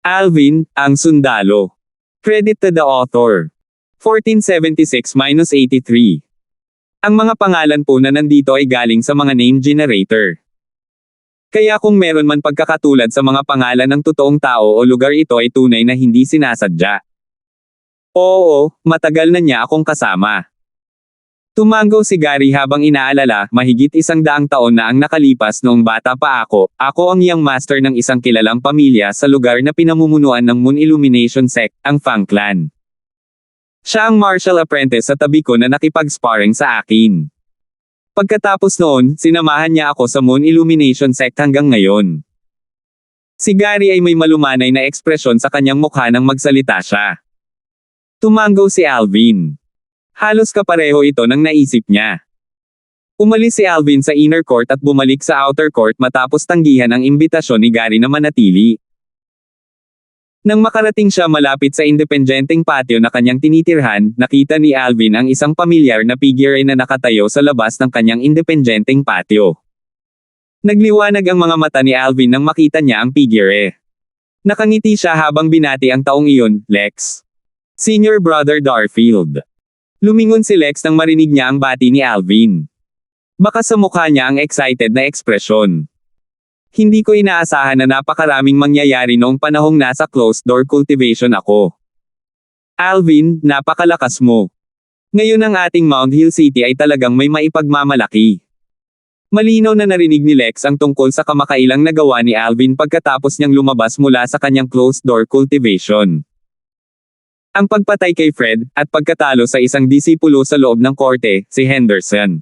Alvin, ang sundalo. Credit to the author. 1476-83. Ang mga pangalan po na nandito ay galing sa mga name generator. Kaya kung meron man pagkakatulad sa mga pangalan ng totoong tao o lugar, ito ay tunay na hindi sinasadya. Oo, matagal na niya akong kasama. Tumango si Gary habang inaalala, mahigit 100 taon na ang nakalipas noong bata pa ako. Ako ang young master ng isang kilalang pamilya sa lugar na pinamumunuan ng Moon Illumination Sect, ang Fang Clan. Siya ang martial apprentice sa tabi ko na nakipag-sparring sa akin. Pagkatapos noon, sinamahan niya ako sa Moon Illumination Sect hanggang ngayon. Si Gary ay may malumanay na ekspresyon sa kanyang mukha nang magsalita siya. Tumango si Alvin. Halos kapareho ito ng naisip niya. Umalis si Alvin sa inner court at bumalik sa outer court matapos tanggihan ang imbitasyon ni Gary na manatili. Nang makarating siya malapit sa independenteng patio na kanyang tinitirhan, nakita ni Alvin ang isang pamilyar na figure na nakatayo sa labas ng kanyang independenteng patio. Nagliwanag ang mga mata ni Alvin nang makita niya ang figure. Nakangiti siya habang binati ang taong iyon, Lex. Senior Brother Darfield. Lumingon si Lex nang marinig niya ang bati ni Alvin. Baka sa mukha niya ang excited na ekspresyon. Hindi ko inaasahan na napakaraming mangyayari noong panahong nasa closed-door cultivation ako. Alvin, napakalakas mo. Ngayon ang ating Mount Hill City ay talagang may maipagmamalaki. Malinaw na narinig ni Lex ang tungkol sa kamakailang nagawa ni Alvin pagkatapos niyang lumabas mula sa kanyang closed-door cultivation. Ang pagpatay kay Fred, at pagkatalo sa isang disipulo sa loob ng korte, si Henderson.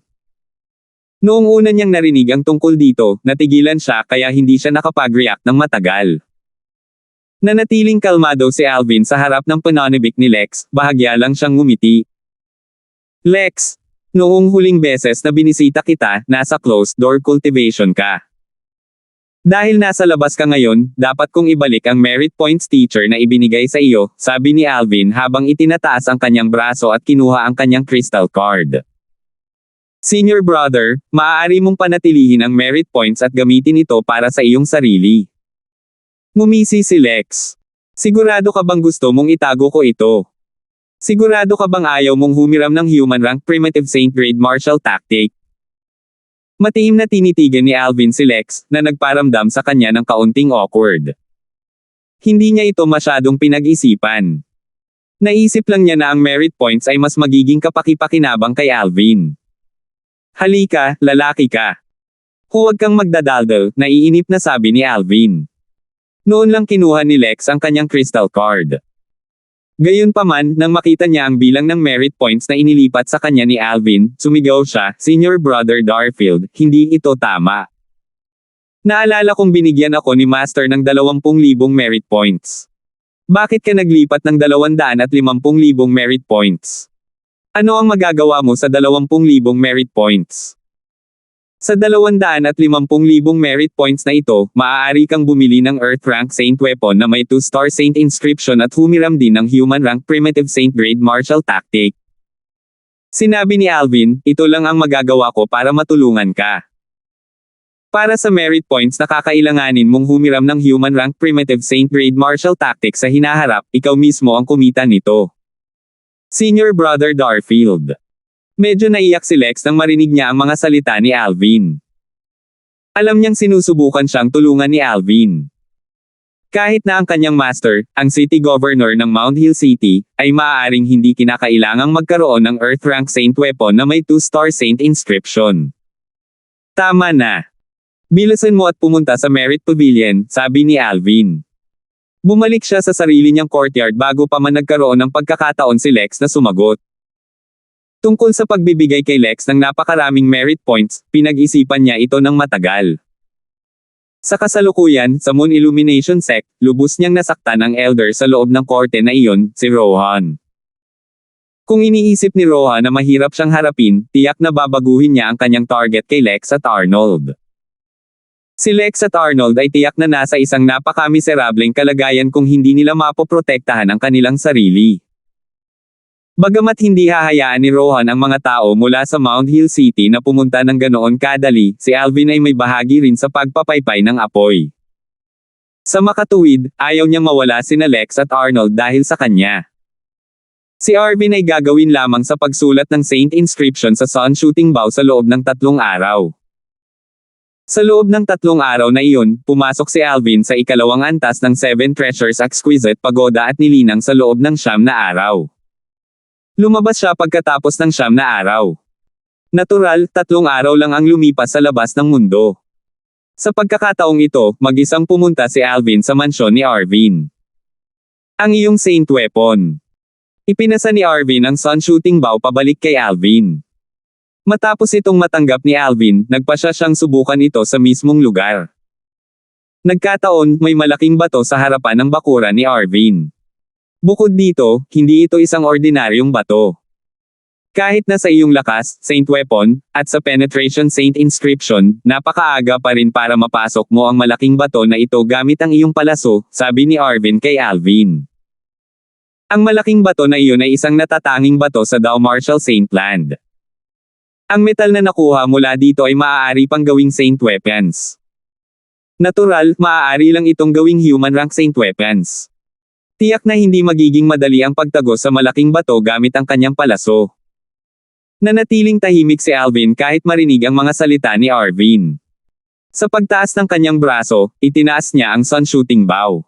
Noong una niyang narinig ang tungkol dito, natigilan siya kaya hindi siya nakapag-react ng matagal. Nanatiling kalmado si Alvin sa harap ng pananibik ni Lex, bahagya lang siyang ngumiti. Lex, noong huling beses na binisita kita, nasa closed-door cultivation ka. Dahil nasa labas ka ngayon, dapat kong ibalik ang merit points teacher na ibinigay sa iyo, sabi ni Alvin habang itinataas ang kanyang braso at kinuha ang kanyang crystal card. Senior brother, maaari mong panatilihin ang merit points at gamitin ito para sa iyong sarili. Ngumisi si Lex. Sigurado ka bang gusto mong itago ko ito? Sigurado ka bang ayaw mong humiram ng human rank primitive saint grade martial tactic? Matihim na tinitigan ni Alvin si Lex, na nagparamdam sa kanya ng kaunting awkward. Hindi niya ito masyadong pinag-isipan. Naisip lang niya na ang merit points ay mas magiging kapaki-pakinabang kay Alvin. Halika, lalaki ka. Huwag kang magdadaldal, naiinip na sabi ni Alvin. Noon lang kinuha ni Lex ang kanyang crystal card. Gayunpaman, nang makita niya ang bilang ng merit points na inilipat sa kanya ni Alvin, sumigaw siya, Senior Brother Darfield, hindi ito tama. Naalala kong binigyan ako ni Master ng 20,000 merit points. Bakit ka naglipat ng 250,000 merit points? Ano ang magagawa mo sa 20,000 merit points? Sa 250,000 merit points na ito, maaari kang bumili ng Earth Rank Saint Weapon na may 2-star Saint inscription at humiram din ng Human Rank Primitive Saint Grade Martial Tactic. Sinabi ni Alvin, ito lang ang magagawa ko para matulungan ka. Para sa merit points na kakailanganin mong humiram ng Human Rank Primitive Saint Grade Martial Tactic sa hinaharap, ikaw mismo ang kumita nito. Senior Brother Darfield. Medyo naiyak si Lex nang marinig niya ang mga salita ni Alvin. Alam niyang sinusubukan siyang tulungan ni Alvin. Kahit na ang kanyang master, ang city governor ng Mount Hill City, ay maaaring hindi kinakailangang magkaroon ng Earth Rank Saint Weapon na may 2-star Saint inscription. Tama na. Bilisan mo at pumunta sa Merit Pavilion, sabi ni Alvin. Bumalik siya sa sarili niyang courtyard bago pa man nagkaroon ng pagkakataon si Lex na sumagot. Tungkol sa pagbibigay kay Lex ng napakaraming merit points, pinag-isipan niya ito ng matagal. Sa kasalukuyan, sa Moon Illumination Sect, lubos niyang nasaktan ang elder sa loob ng korte na iyon, si Rohan. Kung iniisip ni Rohan na mahirap siyang harapin, tiyak na babaguhin niya ang kanyang target kay Lex at Arnold. Si Lex at Arnold ay tiyak na nasa isang napakamiserableng kalagayan kung hindi nila mapoprotektahan ang kanilang sarili. Bagamat hindi hahayaan ni Rohan ang mga tao mula sa Mount Hill City na pumunta ng ganoon kadali, si Alvin ay may bahagi rin sa pagpapaypay ng apoy. Sa makatuwid, ayaw niyang mawala sina Lex at Arnold dahil sa kanya. Si Arvin ay gagawin lamang sa pagsulat ng Saint Inscription sa Sun Shooting Bow sa loob ng 3 araw. Sa loob ng 3 araw na iyon, pumasok si Alvin sa ikalawang antas ng 7 Treasures Exquisite Pagoda at nilinang sa loob ng 9 na araw. Lumabas siya pagkatapos ng 9 na araw. Natural, 3 araw lang ang lumipas sa labas ng mundo. Sa pagkakataong ito, mag-isang pumunta si Alvin sa mansyon ni Arvin. Ang iyong Saint Weapon. Ipinasa ni Arvin ang Sun Shooting Bow pabalik kay Alvin. Matapos itong matanggap ni Alvin, nagpasya siyang subukan ito sa mismong lugar. Nagkataon, may malaking bato sa harapan ng bakuran ni Arvin. Bukod dito, hindi ito isang ordinaryong bato. Kahit na sa iyong lakas, Saint Weapon, at sa Penetration Saint Inscription, napakaaga pa rin para mapasok mo ang malaking bato na ito gamit ang iyong palaso, sabi ni Arvin kay Alvin. Ang malaking bato na iyon ay isang natatanging bato sa Dao Martial Saint Land. Ang metal na nakuha mula dito ay maaari pang gawing Saint Weapons. Natural, maaari lang itong gawing human rank Saint Weapons. Tiyak na hindi magiging madali ang pagtagos sa malaking bato gamit ang kanyang palaso. Nanatiling tahimik si Alvin kahit marinig ang mga salita ni Arvin. Sa pagtaas ng kanyang braso, itinaas niya ang Sun Shooting Bow.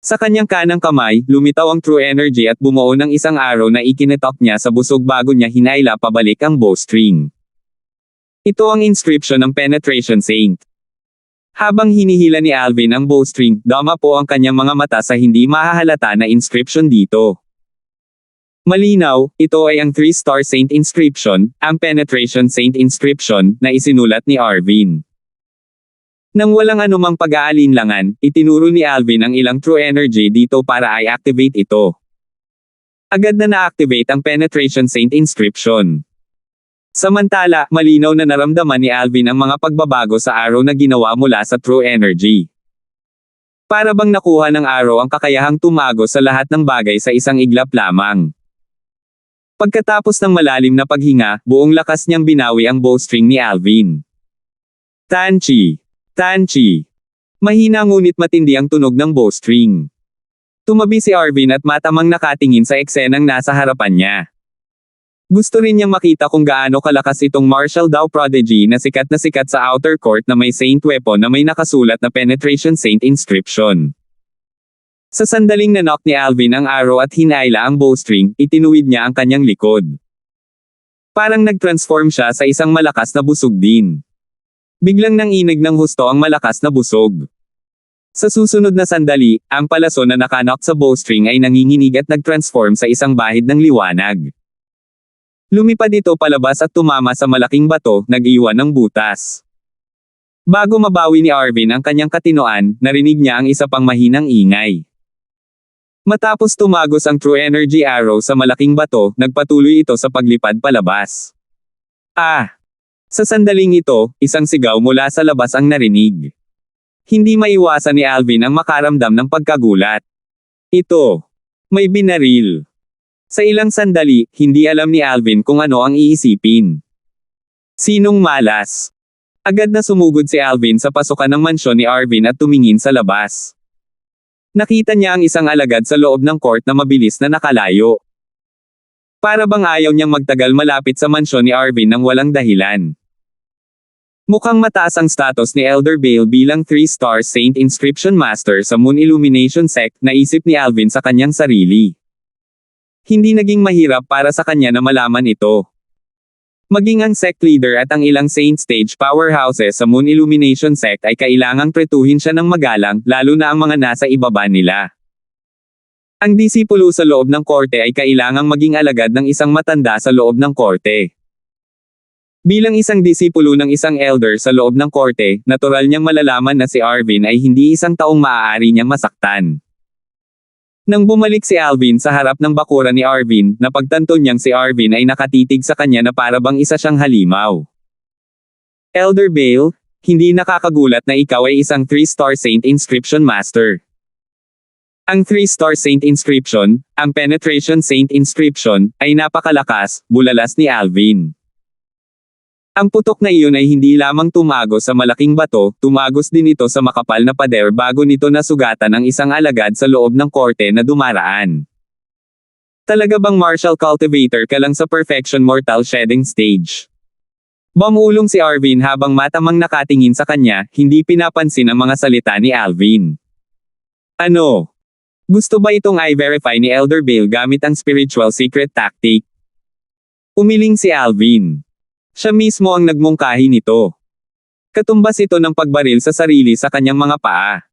Sa kanyang kanang kamay, lumitaw ang True Energy at bumuo ng isang arrow na ikinitok niya sa busog bago niya hinayla pabalik ang bowstring. Ito ang inscription ng Penetration Saint. Habang hinihila ni Alvin ang bowstring, dama po ang kanyang mga mata sa hindi mahahalata na inscription dito. Malinaw, ito ay ang 3-star Saint Inscription, ang Penetration Saint Inscription, na isinulat ni Arvin. Nang walang anumang pag-aalinlangan, itinuro ni Alvin ang ilang True Energy dito para i-activate ito. Agad na na-activate ang Penetration Saint Inscription. Samantala, malinaw na naramdaman ni Alvin ang mga pagbabago sa arrow na ginawa mula sa True Energy. Para bang nakuha ng arrow ang kakayahang tumago sa lahat ng bagay sa isang iglap lamang. Pagkatapos ng malalim na paghinga, buong lakas niyang binawi ang bowstring ni Alvin. Tanchi. Tanchi. Mahina ngunit matindi ang tunog ng bowstring. Tumabi si Arvin at matamang nakatingin sa eksenang nasa harapan niya. Gusto rin niyang makita kung gaano kalakas itong martial Dao prodigy na sikat sa outer court na may Saint Weapon na may nakasulat na Penetration Saint Inscription. Sa sandaling na-knock ni Alvin ang arrow at hinayla ang bowstring, itinuwid niya ang kanyang likod. Parang nag-transform siya sa isang malakas na busog din. Biglang nanginig ng husto ang malakas na busog. Sa susunod na sandali, ang palaso na nakanock sa bowstring ay nanginginig at nag-transform sa isang bahid ng liwanag. Lumipad ito palabas at tumama sa malaking bato, nag-iwan ng butas. Bago mabawi ni Arvin ang kanyang katinoan, narinig niya ang isa pang mahinang ingay. Matapos tumagos ang True Energy Arrow sa malaking bato, nagpatuloy ito sa paglipad palabas. Sa sandaling ito, isang sigaw mula sa labas ang narinig. Hindi maiwasan ni Alvin ang makaramdam ng pagkagulat. Ito. May binaril. Sa ilang sandali, hindi alam ni Alvin kung ano ang iisipin. Sinong malas? Agad na sumugod si Alvin sa pasukan ng mansyon ni Arvin at tumingin sa labas. Nakita niya ang isang alagad sa loob ng court na mabilis na nakalayo. Para bang ayaw niyang magtagal malapit sa mansyon ni Arvin nang walang dahilan. Mukhang mataas ang status ni Elder Bale bilang 3-star Saint Inscription Master sa Moon Illumination Sect, naisip ni Alvin sa kanyang sarili. Hindi naging mahirap para sa kanya na malaman ito. Maging ang sect leader at ang ilang Saint Stage powerhouses sa Moon Illumination Sect ay kailangang tretuhin siya ng magalang, lalo na ang mga nasa ibaba nila. Ang disipulo sa loob ng korte ay kailangang maging alagad ng isang matanda sa loob ng korte. Bilang isang disipulo ng isang elder sa loob ng korte, natural niyang malalaman na si Arvin ay hindi isang taong maaari niyang masaktan. Nang bumalik si Alvin sa harap ng bakuran ni Arvin, napagtanto niyang si Arvin ay nakatitig sa kanya na para bang isa siyang halimaw. Elder Bale, hindi nakakagulat na ikaw ay isang 3-star Saint Inscription Master. Ang 3-star Saint Inscription, ang Penetration Saint Inscription, ay napakalakas, bulalas ni Alvin. Ang putok na iyon ay hindi lamang tumagos sa malaking bato, tumagos din ito sa makapal na pader bago nito nasugatan ang isang alagad sa loob ng korte na dumaraan. Talaga bang martial cultivator ka lang sa perfection mortal shedding stage? Bumulong si Arvin habang matamang nakatingin sa kanya, hindi pinapansin ang mga salita ni Alvin. Ano? Gusto ba itong i-verify ni Elder Bale gamit ang spiritual secret tactic? Umiling si Alvin. Siya mismo ang nagmungkahi nito. Katumbas ito ng pagbaril sa sarili sa kanyang mga paa.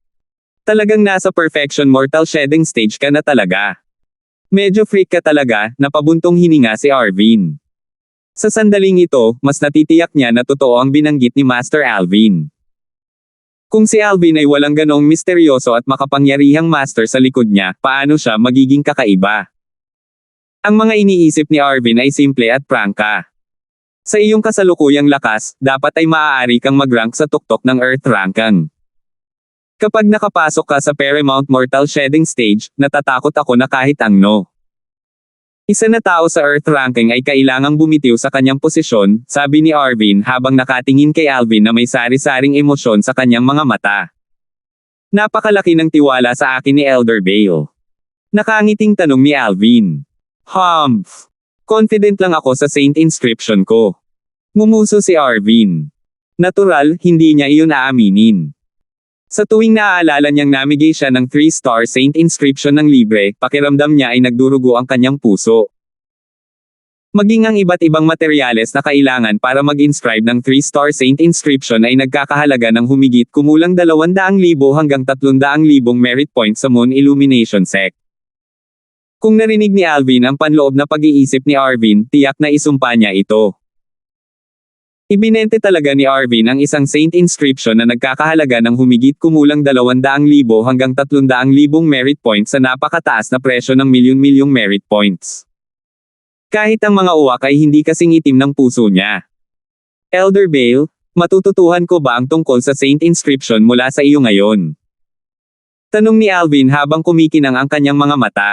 Talagang nasa perfection mortal shedding stage ka na talaga. Medyo freak ka talaga, napabuntong hininga si Arvin. Sa sandaling ito, mas natitiyak niya na totoo ang binanggit ni Master Alvin. Kung si Alvin ay walang ganong misteryoso at makapangyarihang master sa likod niya, paano siya magiging kakaiba? Ang mga iniisip ni Arvin ay simple at prangka. Sa iyong kasalukuyang lakas, dapat ay maaari kang mag-rank sa tuktok ng Earth ranking. Kapag nakapasok ka sa Paramount Mortal Shedding Stage, natatakot ako na kahit ang no. Isa na tao sa Earth ranking ay kailangang bumitiw sa kanyang posisyon, sabi ni Arvin habang nakatingin kay Alvin na may sari-saring emosyon sa kanyang mga mata. Napakalaki ng tiwala sa akin ni Elder Bale. Nakangiting tanong ni Alvin. Humph. Confident lang ako sa Saint Inscription ko. Ngumuso si Arvin. Natural, hindi niya iyon aaminin. Sa tuwing naaalala niyang namigay siya ng 3-star Saint Inscription ng libre, pakiramdam niya ay nagdurugo ang kanyang puso. Maging ang iba't ibang materyales na kailangan para mag-inscribe ng 3-star Saint Inscription ay nagkakahalaga ng humigit kumulang 200,000 hanggang 300,000 merit points sa Moon Illumination Sect. Kung narinig ni Alvin ang panloob na pag-iisip ni Arvin, tiyak na isumpa niya ito. Ibinente talaga ni Arvin ang isang Saint Inscription na nagkakahalaga ng humigit kumulang 200,000 hanggang 300,000 merit points sa napakataas na presyo ng milyon-milyong merit points. Kahit ang mga uwak ay hindi kasing itim ng puso niya. Elder Bale, matututuhan ko ba ang tungkol sa Saint Inscription mula sa iyo ngayon? Tanong ni Alvin habang kumikinang ang kanyang mga mata.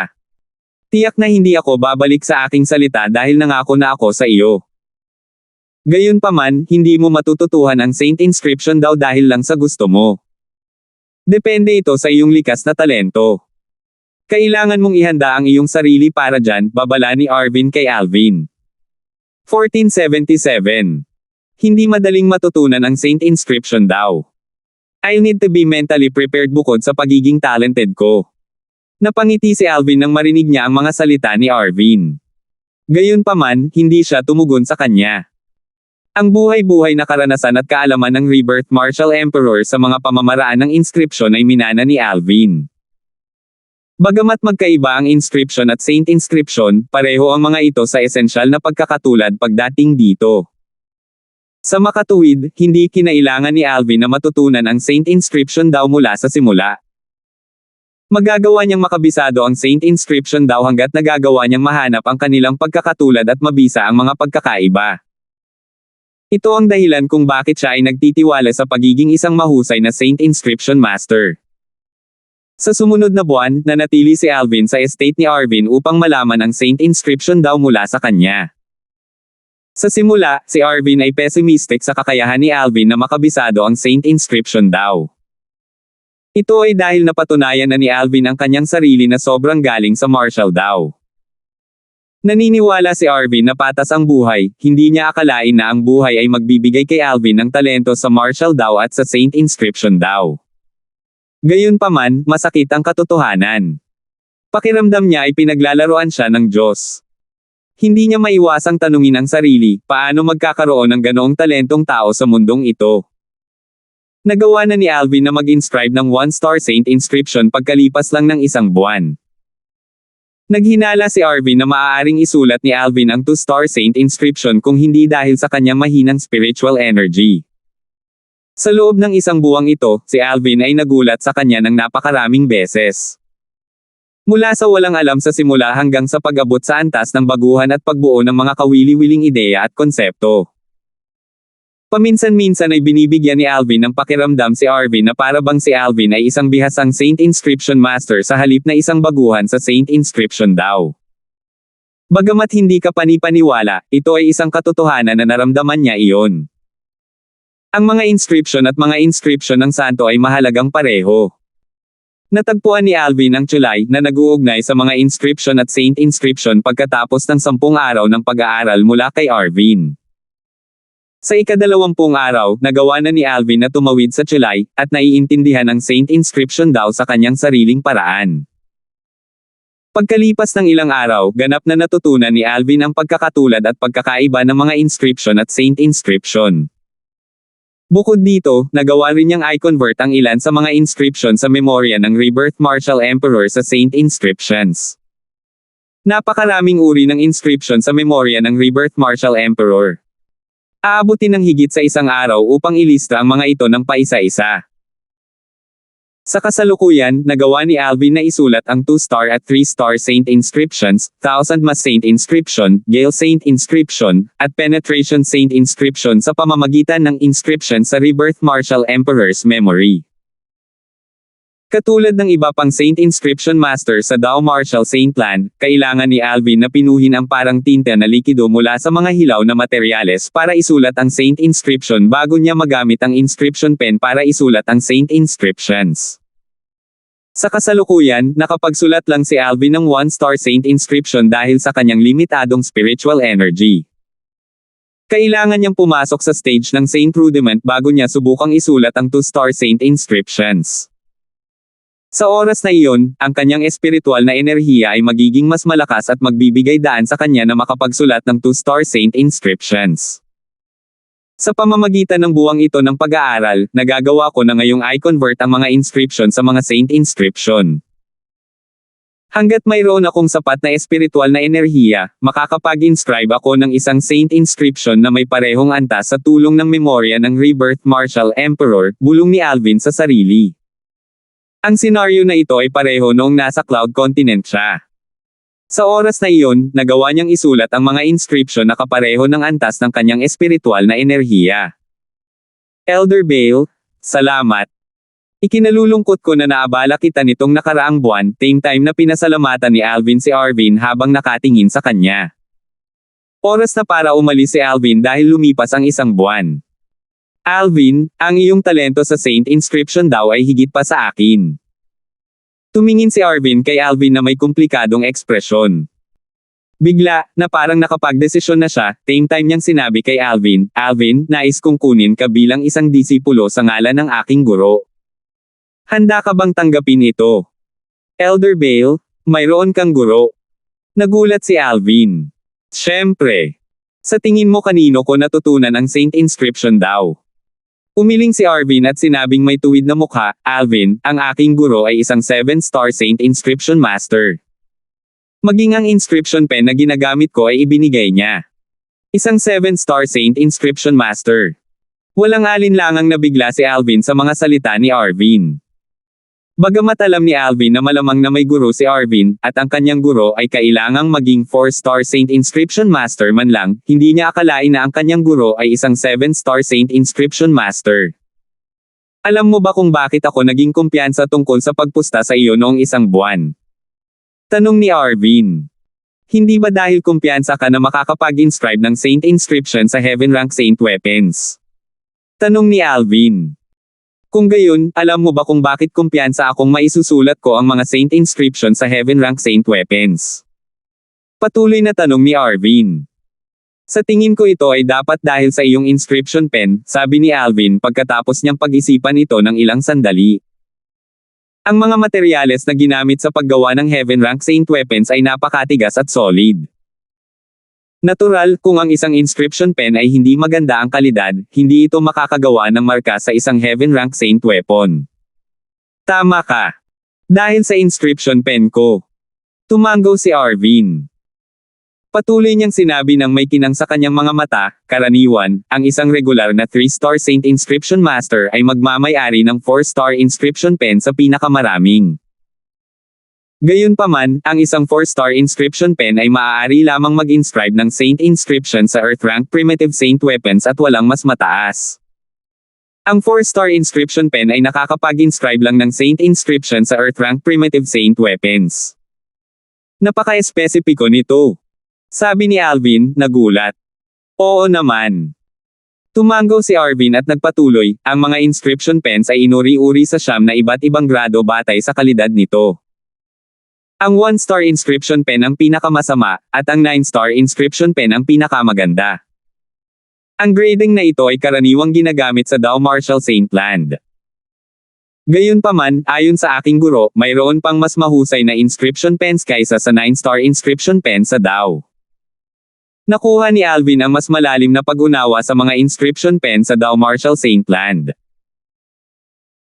Tiyak na hindi ako babalik sa aking salita dahil nangako na ako sa iyo. Gayunpaman, hindi mo matututuhan ang Saint Inscription daw dahil lang sa gusto mo. Depende ito sa iyong likas na talento. Kailangan mong ihanda ang iyong sarili para dyan, babala ni Arvin kay Alvin. 1477. Hindi madaling matutunan ang Saint Inscription daw. I'll need to be mentally prepared bukod sa pagiging talented ko. Napangiti si Alvin nang marinig niya ang mga salita ni Arvin. Gayunpaman, hindi siya tumugon sa kanya. Ang buhay-buhay na karanasan at kaalaman ng Rebirth Martial Emperor sa mga pamamaraan ng inscription ay minana ni Alvin. Bagamat magkaiba ang inscription at Saint Inscription, pareho ang mga ito sa esensyal na pagkakatulad pagdating dito. Sa makatuwid, hindi kinailangan ni Alvin na matutunan ang Saint Inscription daw mula sa simula. Magagawa niyang makabisado ang Saint Inscription daw hanggat nagagawa niyang mahanap ang kanilang pagkakatulad at mabisa ang mga pagkakaiba. Ito ang dahilan kung bakit siya ay nagtitiwala sa pagiging isang mahusay na Saint Inscription Master. Sa sumunod na buwan, nanatili si Alvin sa estate ni Arvin upang malaman ang Saint Inscription daw mula sa kanya. Sa simula, si Arvin ay pessimistic sa kakayahan ni Alvin na makabisado ang Saint Inscription daw. Ito ay dahil napatunayan na ni Alvin ang kanyang sarili na sobrang galing sa martial daw. Naniniwala si Arvin na patas ang buhay, hindi niya akalain na ang buhay ay magbibigay kay Alvin ng talento sa martial daw at sa Saint Inscription daw. Gayunpaman, masakit ang katotohanan. Pakiramdam niya ay pinaglalaroan siya ng Diyos. Hindi niya maiwasang tanungin ang sarili, paano magkakaroon ng ganoong talentong tao sa mundong ito? Nagawa na ni Alvin na mag-inscribe ng 1-star Saint Inscription pagkalipas lang ng isang buwan. Naghinala si Arvin na maaaring isulat ni Alvin ang 2-star Saint Inscription kung hindi dahil sa kanyang mahinang spiritual energy. Sa loob ng isang buwang ito, si Alvin ay nagulat sa kanya ng napakaraming beses. Mula sa walang alam sa simula hanggang sa pag-abot sa antas ng baguhan at pagbuo ng mga kawili-wiling ideya at konsepto. Paminsan-minsan ay binibigyan ni Alvin ng pakiramdam si Arvin na para bang si Alvin ay isang bihasang Saint Inscription Master sa halip na isang baguhan sa Saint Inscription daw. Bagamat hindi ka panipaniwala, ito ay isang katotohanan na naramdaman niya iyon. Ang mga inscription at mga inscription ng santo ay mahalagang pareho. Natagpuan ni Alvin ang tulay na nag-uugnay sa mga inscription at saint inscription pagkatapos ng 10 araw ng pag-aaral mula kay Arvin. Sa ika-20 araw, nagawa na ni Alvin na tumawid sa tulay, at naiintindihan ang saint inscription daw sa kanyang sariling paraan. Pagkalipas ng ilang araw, ganap na natutunan ni Alvin ang pagkakatulad at pagkakaiba ng mga inscription at saint inscription. Bukod dito, nagawa rin niyang i-convert ang ilan sa mga inscription sa memorya ng Rebirth Martial Emperor sa saint inscriptions. Napakaraming uri ng inscription sa memorya ng Rebirth Martial Emperor. Aabutin ng higit sa isang araw upang ilista ang mga ito ng paisa-isa. Sa kasalukuyan, nagawa ni Alvin na isulat ang 2-star at 3-star saint inscriptions, Thousand Mass Saint Inscription, Gale Saint Inscription, at Penetration Saint Inscription sa pamamagitan ng inscription sa Rebirth Martial Emperor's memory. Katulad ng iba pang saint inscription master sa Dao Martial Saintland, kailangan ni Alvin na pinuhin ang parang tinta na likido mula sa mga hilaw na materyales para isulat ang saint inscription bago niya magamit ang inscription pen para isulat ang saint inscriptions. Sa kasalukuyan, nakapagsulat lang si Alvin ng 1-star saint inscription dahil sa kanyang limitadong spiritual energy. Kailangan niyang pumasok sa stage ng Saint Rudiment bago niya subukang isulat ang 2-star saint inscriptions. Sa oras na iyon, ang kanyang espiritual na enerhiya ay magiging mas malakas at magbibigay daan sa kanya na makapagsulat ng 2-star saint inscriptions. Sa pamamagitan ng buwang ito ng pag-aaral, nagagawa ko na ngayong i-convert ang mga inscription sa mga saint inscription. Hanggat mayroon akong sapat na espiritual na enerhiya, makakapag-inscribe ako ng isang saint inscription na may parehong antas sa tulong ng memorya ng Rebirth Martial Emperor, bulong ni Alvin sa sarili. Ang senaryo na ito ay pareho noong nasa Cloud Continent siya. Sa oras na iyon, nagawa niyang isulat ang mga inscription na kapareho ng antas ng kanyang espiritual na enerhiya. Elder Bale, salamat. Ikinalulungkot ko na naabala kita nitong nakaraang buwan, same time na pinasalamatan ni Alvin si Arvin habang nakatingin sa kanya. Oras na para umalis si Alvin dahil lumipas ang isang buwan. Alvin, ang iyong talento sa saint inscription daw ay higit pa sa akin. Tumingin si Arvin kay Alvin na may komplikadong ekspresyon. Bigla, na parang nakapagdesisyon na siya, same time niyang sinabi kay Alvin, Alvin, nais kong kunin ka bilang isang disipulo sa ngalan ng aking guro. Handa ka bang tanggapin ito? Elder Bale, mayroon kang guro. Nagulat si Alvin. Siyempre. Sa tingin mo kanino ko natutunan ang saint inscription daw? Umiling si Arvin at sinabing may tuwid na mukha, Alvin, ang aking guro ay isang 7-star saint inscription master. Maging ang inscription pen na ginagamit ko ay ibinigay niya. Isang 7-star saint inscription master. Walang alinlangang nabigla si Alvin sa mga salita ni Arvin. Bagamat alam ni Alvin na malamang na may guro si Arvin, at ang kanyang guro ay kailangang maging 4-star saint inscription master man lang, hindi niya akalain na ang kanyang guro ay isang 7-star saint inscription master. Alam mo ba kung bakit ako naging kumpiyansa tungkol sa pagpusta sa iyo noong isang buwan? Tanong ni Arvin. Hindi ba dahil kumpiyansa ka na makakapag-inscribe ng saint inscription sa heaven rank saint weapons? Tanong ni Alvin. Kung gayon, alam mo ba kung bakit kumpiyansa akong maisusulat ko ang mga saint inscription sa heaven rank saint weapons? Patuloy na tanong ni Arvin. Sa tingin ko ito ay dapat dahil sa iyong inscription pen, sabi ni Alvin pagkatapos niyang pag-isipan ito ng ilang sandali. Ang mga materyales na ginamit sa paggawa ng heaven rank saint weapons ay napakatigas at solid. Natural, kung ang isang inscription pen ay hindi maganda ang kalidad, hindi ito makakagawa ng marka sa isang heaven rank saint weapon. Tama ka. Dahil sa inscription pen ko. Tumango si Arvin. Patuloy niyang sinabi ng may kinang sa kanyang mga mata, karaniwan, ang isang regular na 3-star saint inscription master ay magmamay-ari ng 4-star inscription pen sa pinakamaraming. Gayunpaman, ang isang 4-star inscription pen ay maaari lamang mag-inscribe ng saint inscription sa earth rank primitive saint weapons at walang mas mataas. Ang 4-star inscription pen ay nakakapag-inscribe lang ng saint inscription sa earth rank primitive saint weapons. Napaka-espesipiko nito. Sabi ni Alvin, nagulat. Oo naman. Tumango si Arvin at nagpatuloy, ang mga inscription pens ay inuri-uri sa siyam na iba't ibang grado batay sa kalidad nito. Ang 1-star inscription pen ang pinakamasama, at ang 9-star inscription pen ang pinakamaganda. Ang grading na ito ay karaniwang ginagamit sa Dow Marshall St. Land. Gayunpaman, ayon sa aking guro, mayroon pang mas mahusay na inscription pens kaysa sa 9-star inscription pen sa Dow. Nakuha ni Alvin ang mas malalim na pag-unawa sa mga inscription pen sa Dow Marshall St. Land.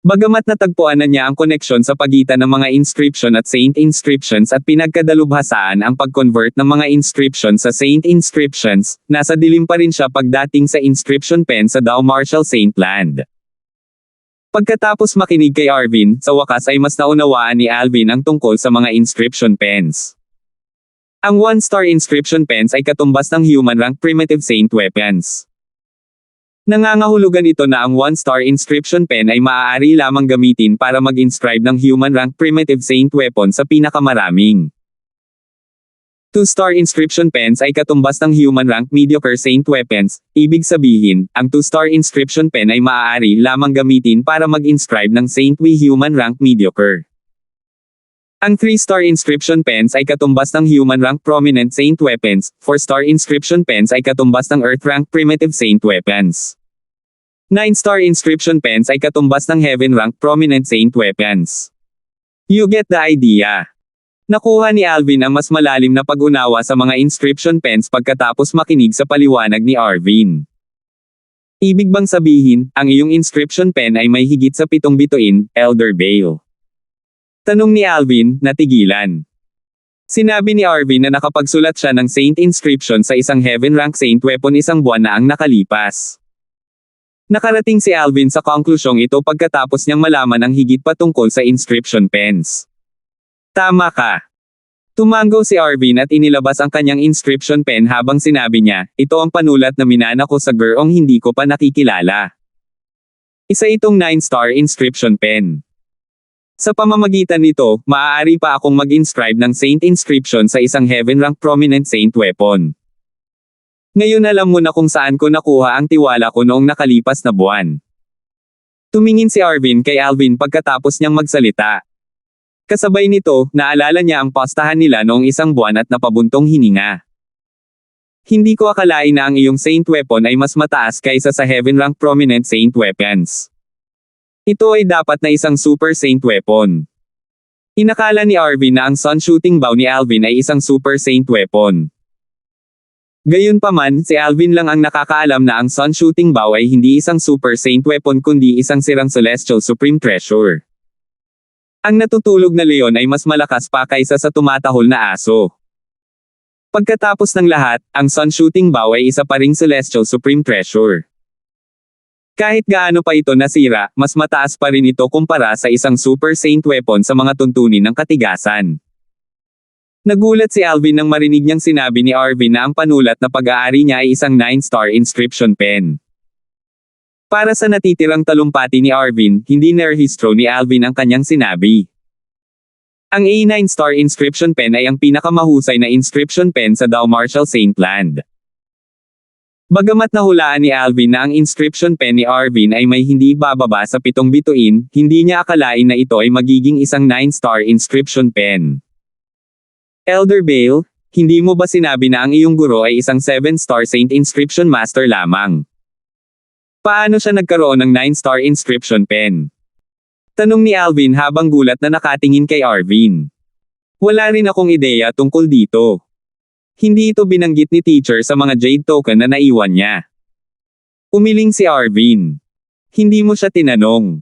Bagamat natagpuan na niya ang koneksyon sa pagitan ng mga inscription at Saint inscriptions at pinagkadalubhasaan ang pag-convert ng mga inscription sa Saint inscriptions, nasa dilim pa rin siya pagdating sa inscription pen sa Dow Marshall St. Land. Pagkatapos makinig kay Arvin, sa wakas ay mas naunawaan ni Alvin ang tungkol sa mga inscription pens. Ang 1-star inscription pens ay katumbas ng human rank primitive saint weapons. Nangangahulugan ito na ang 1-star inscription pen ay maaari lamang gamitin para mag-inscribe ng human rank primitive saint weapon sa pinakamaraming. 2-star inscription pens ay katumbas ng human rank mediocre saint weapons, ibig sabihin, ang 2-star inscription pen ay maaari lamang gamitin para mag-inscribe ng saint with human rank mediocre. Ang 3-star inscription pens ay katumbas ng human rank prominent saint weapons, 4-star inscription pens ay katumbas ng earth rank primitive saint weapons. 9-star inscription pens ay katumbas ng heaven rank prominent saint weapons. You get the idea. Nakuha ni Alvin ang mas malalim na pag-unawa sa mga inscription pens pagkatapos makinig sa paliwanag ni Arvin. Ibig bang sabihin, ang iyong inscription pen ay may higit sa 7 bituin, Elder Bale? Tanong ni Alvin, natigilan. Sinabi ni Arvin na nakapagsulat siya ng saint inscription sa isang heaven rank saint weapon isang buwan na ang nakalipas. Nakarating si Alvin sa konklusyong ito pagkatapos niyang malaman ang higit pa tungkol sa inscription pens. Tama ka. Tumango si Arvin at inilabas ang kanyang inscription pen habang sinabi niya, ito ang panulat na minana ko sa gurong hindi ko pa nakikilala. Isa itong 9-star inscription pen. Sa pamamagitan nito, maaari pa akong mag-inscribe ng saint inscription sa isang heaven rank prominent saint weapon. Ngayon alam mo na kung saan ko nakuha ang tiwala ko noong nakalipas na buwan. Tumingin si Arvin kay Alvin pagkatapos niyang magsalita. Kasabay nito, naalala niya ang postahan nila noong isang buwan at napabuntong hininga. Hindi ko akalain na ang iyong saint weapon ay mas mataas kaysa sa heaven rank prominent saint weapons. Ito ay dapat na isang super saint weapon. Inakala ni Arvin na ang sun shooting bow ni Alvin ay isang super saint weapon. Gayunpaman, si Alvin lang ang nakakaalam na ang sun shooting bow ay hindi isang super saint weapon kundi isang sirang celestial supreme treasure. Ang natutulog na leon ay mas malakas pa kaysa sa tumatahol na aso. Pagkatapos ng lahat, ang sun shooting bow ay isa pa ring celestial supreme treasure. Kahit gaano pa ito nasira, mas mataas pa rin ito kumpara sa isang super saint weapon sa mga tuntunin ng katigasan. Nagulat si Alvin nang marinig niyang sinabi ni Arvin na ang panulat na pag-aari niya ay isang 9-star inscription pen. Para sa natitirang talumpati ni Arvin, hindi nerehistro ni Alvin ang kanyang sinabi. Ang A9-star inscription pen ay ang pinakamahusay na inscription pen sa Dow Marshall St. Land. Bagamat nahulaan ni Alvin na ang inscription pen ni Arvin ay may hindi bababa sa 7 bituin, hindi niya akalain na ito ay magiging isang 9-star inscription pen. Elder Bale, hindi mo ba sinabi na ang iyong guro ay isang 7-star saint inscription master lamang? Paano siya nagkaroon ng 9-star inscription pen? Tanong ni Alvin habang gulat na nakatingin kay Arvin. Wala rin akong ideya tungkol dito. Hindi ito binanggit ni teacher sa mga jade token na naiwan niya. Umiling si Arvin. Hindi mo siya tinanong.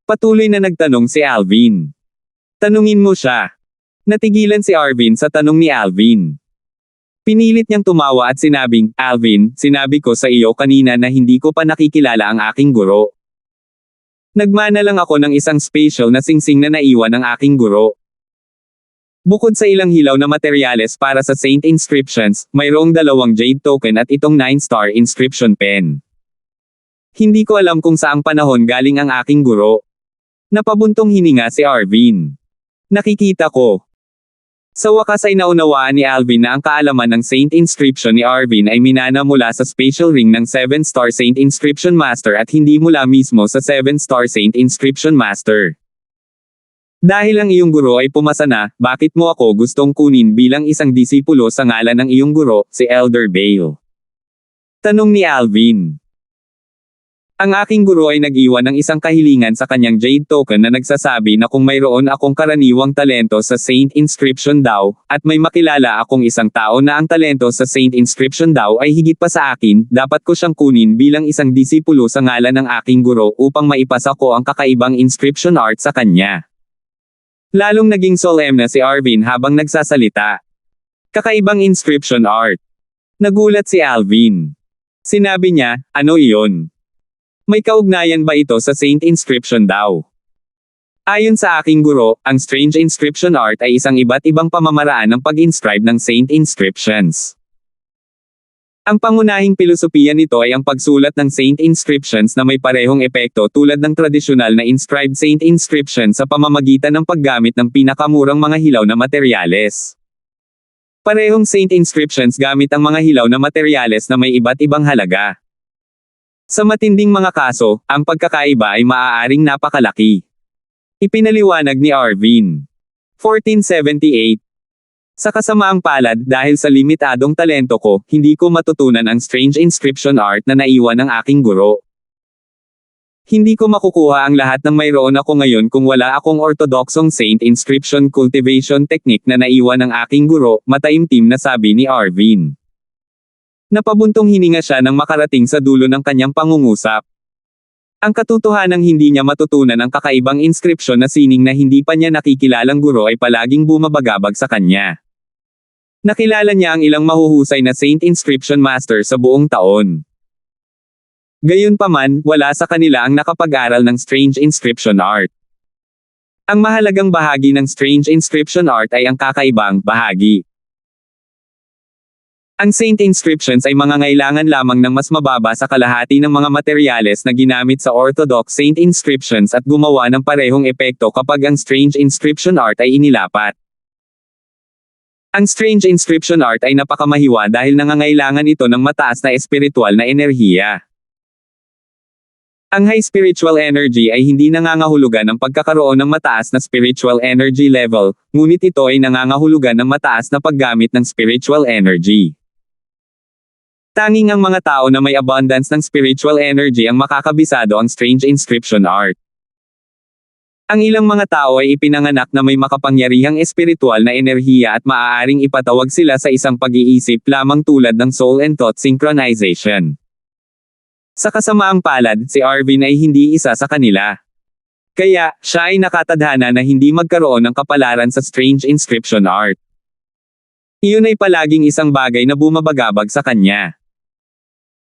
Patuloy na nagtanong si Alvin. Tanungin mo siya. Natigilan si Arvin sa tanong ni Alvin. Pinilit niyang tumawa at sinabing, Alvin, sinabi ko sa iyo kanina na hindi ko pa nakikilala ang aking guro. Nagmana lang ako ng isang special na singsing na naiwan ng aking guro. Bukod sa ilang hilaw na materyales para sa saint inscriptions, mayroong 2 jade token at itong 9-star inscription pen. Hindi ko alam kung saang panahon galing ang aking guro. Napabuntong hininga si Arvin. Nakikita ko. Sa wakas ay naunawaan ni Alvin na ang kaalaman ng Saint Inscription ni Arvin ay minana mula sa Spatial Ring ng 7-star Saint Inscription Master at hindi mula mismo sa 7-star Saint Inscription Master. Dahil ang iyong guro ay pumasa na, bakit mo ako gustong kunin bilang isang disipulo sa ngalan ng iyong guro, si Elder Bale? Tanong ni Alvin. Ang aking guro ay nag-iwan ng isang kahilingan sa kanyang Jade Token na nagsasabi na kung mayroon akong karaniwang talento sa Saint Inscription daw, at may makilala akong isang tao na ang talento sa Saint Inscription daw ay higit pa sa akin, dapat ko siyang kunin bilang isang disipulo sa ngalan ng aking guro upang maipasa ko ang kakaibang inscription art sa kanya. Lalong naging solemn na si Arvin habang nagsasalita. Kakaibang inscription art. Nagulat si Alvin. Sinabi niya, ano iyon? May kaugnayan ba ito sa Saint Inscription daw? Ayon sa aking guro, ang Strange Inscription Art ay isang iba't ibang pamamaraan ng pag-inscribe ng Saint Inscriptions. Ang pangunahing pilosopiya nito ay ang pagsulat ng Saint Inscriptions na may parehong epekto tulad ng tradisyonal na inscribed Saint Inscription sa pamamagitan ng paggamit ng pinakamurang mga hilaw na materyales. Parehong Saint Inscriptions gamit ang mga hilaw na materyales na may iba't ibang halaga. Sa matinding mga kaso, ang pagkakaiba ay maaaring napakalaki. Ipinaliwanag ni Arvin. 1478. Sa kasamaang palad dahil sa limitadong talento ko, hindi ko matutunan ang strange inscription art na naiwan ng aking guro. Hindi ko makukuha ang lahat ng mayroon ako ngayon kung wala akong ortodoksong Saint Inscription cultivation technique na naiwan ng aking guro, mataimtim na sabi ni Arvin. Napabuntong hininga siya nang makarating sa dulo ng kanyang pangungusap. Ang katotohanang hindi niya matutunan ang kakaibang inscription na sining na hindi pa niya nakikilalang guro ay palaging bumabagabag sa kanya. Nakilala niya ang ilang mahuhusay na Saint Inscription Master sa buong taon. Gayunpaman, wala sa kanila ang nakapag-aral ng Strange Inscription Art. Ang mahalagang bahagi ng Strange Inscription Art ay ang kakaibang bahagi. Ang Saint Inscriptions ay mangangailangan lamang ng mas mababa sa kalahati ng mga materyales na ginamit sa Orthodox Saint Inscriptions at gumawa ng parehong epekto kapag ang Strange Inscription Art ay inilapat. Ang Strange Inscription Art ay napakamahiwa dahil nangangailangan ito ng mataas na espiritual na enerhiya. Ang high spiritual energy ay hindi nangangahulugan ng pagkakaroon ng mataas na spiritual energy level, ngunit ito ay nangangahulugan ng mataas na paggamit ng spiritual energy. Tanging ang mga tao na may abundance ng spiritual energy ang makakabisado ang Strange Inscription Art. Ang ilang mga tao ay ipinanganak na may makapangyarihang espiritual na enerhiya at maaaring ipatawag sila sa isang pag-iisip lamang tulad ng soul and thought synchronization. Sa kasamaang palad, si Arvin ay hindi isa sa kanila. Kaya, siya ay nakatadhana na hindi magkaroon ng kapalaran sa Strange Inscription Art. Iyon ay palaging isang bagay na bumabagabag sa kanya.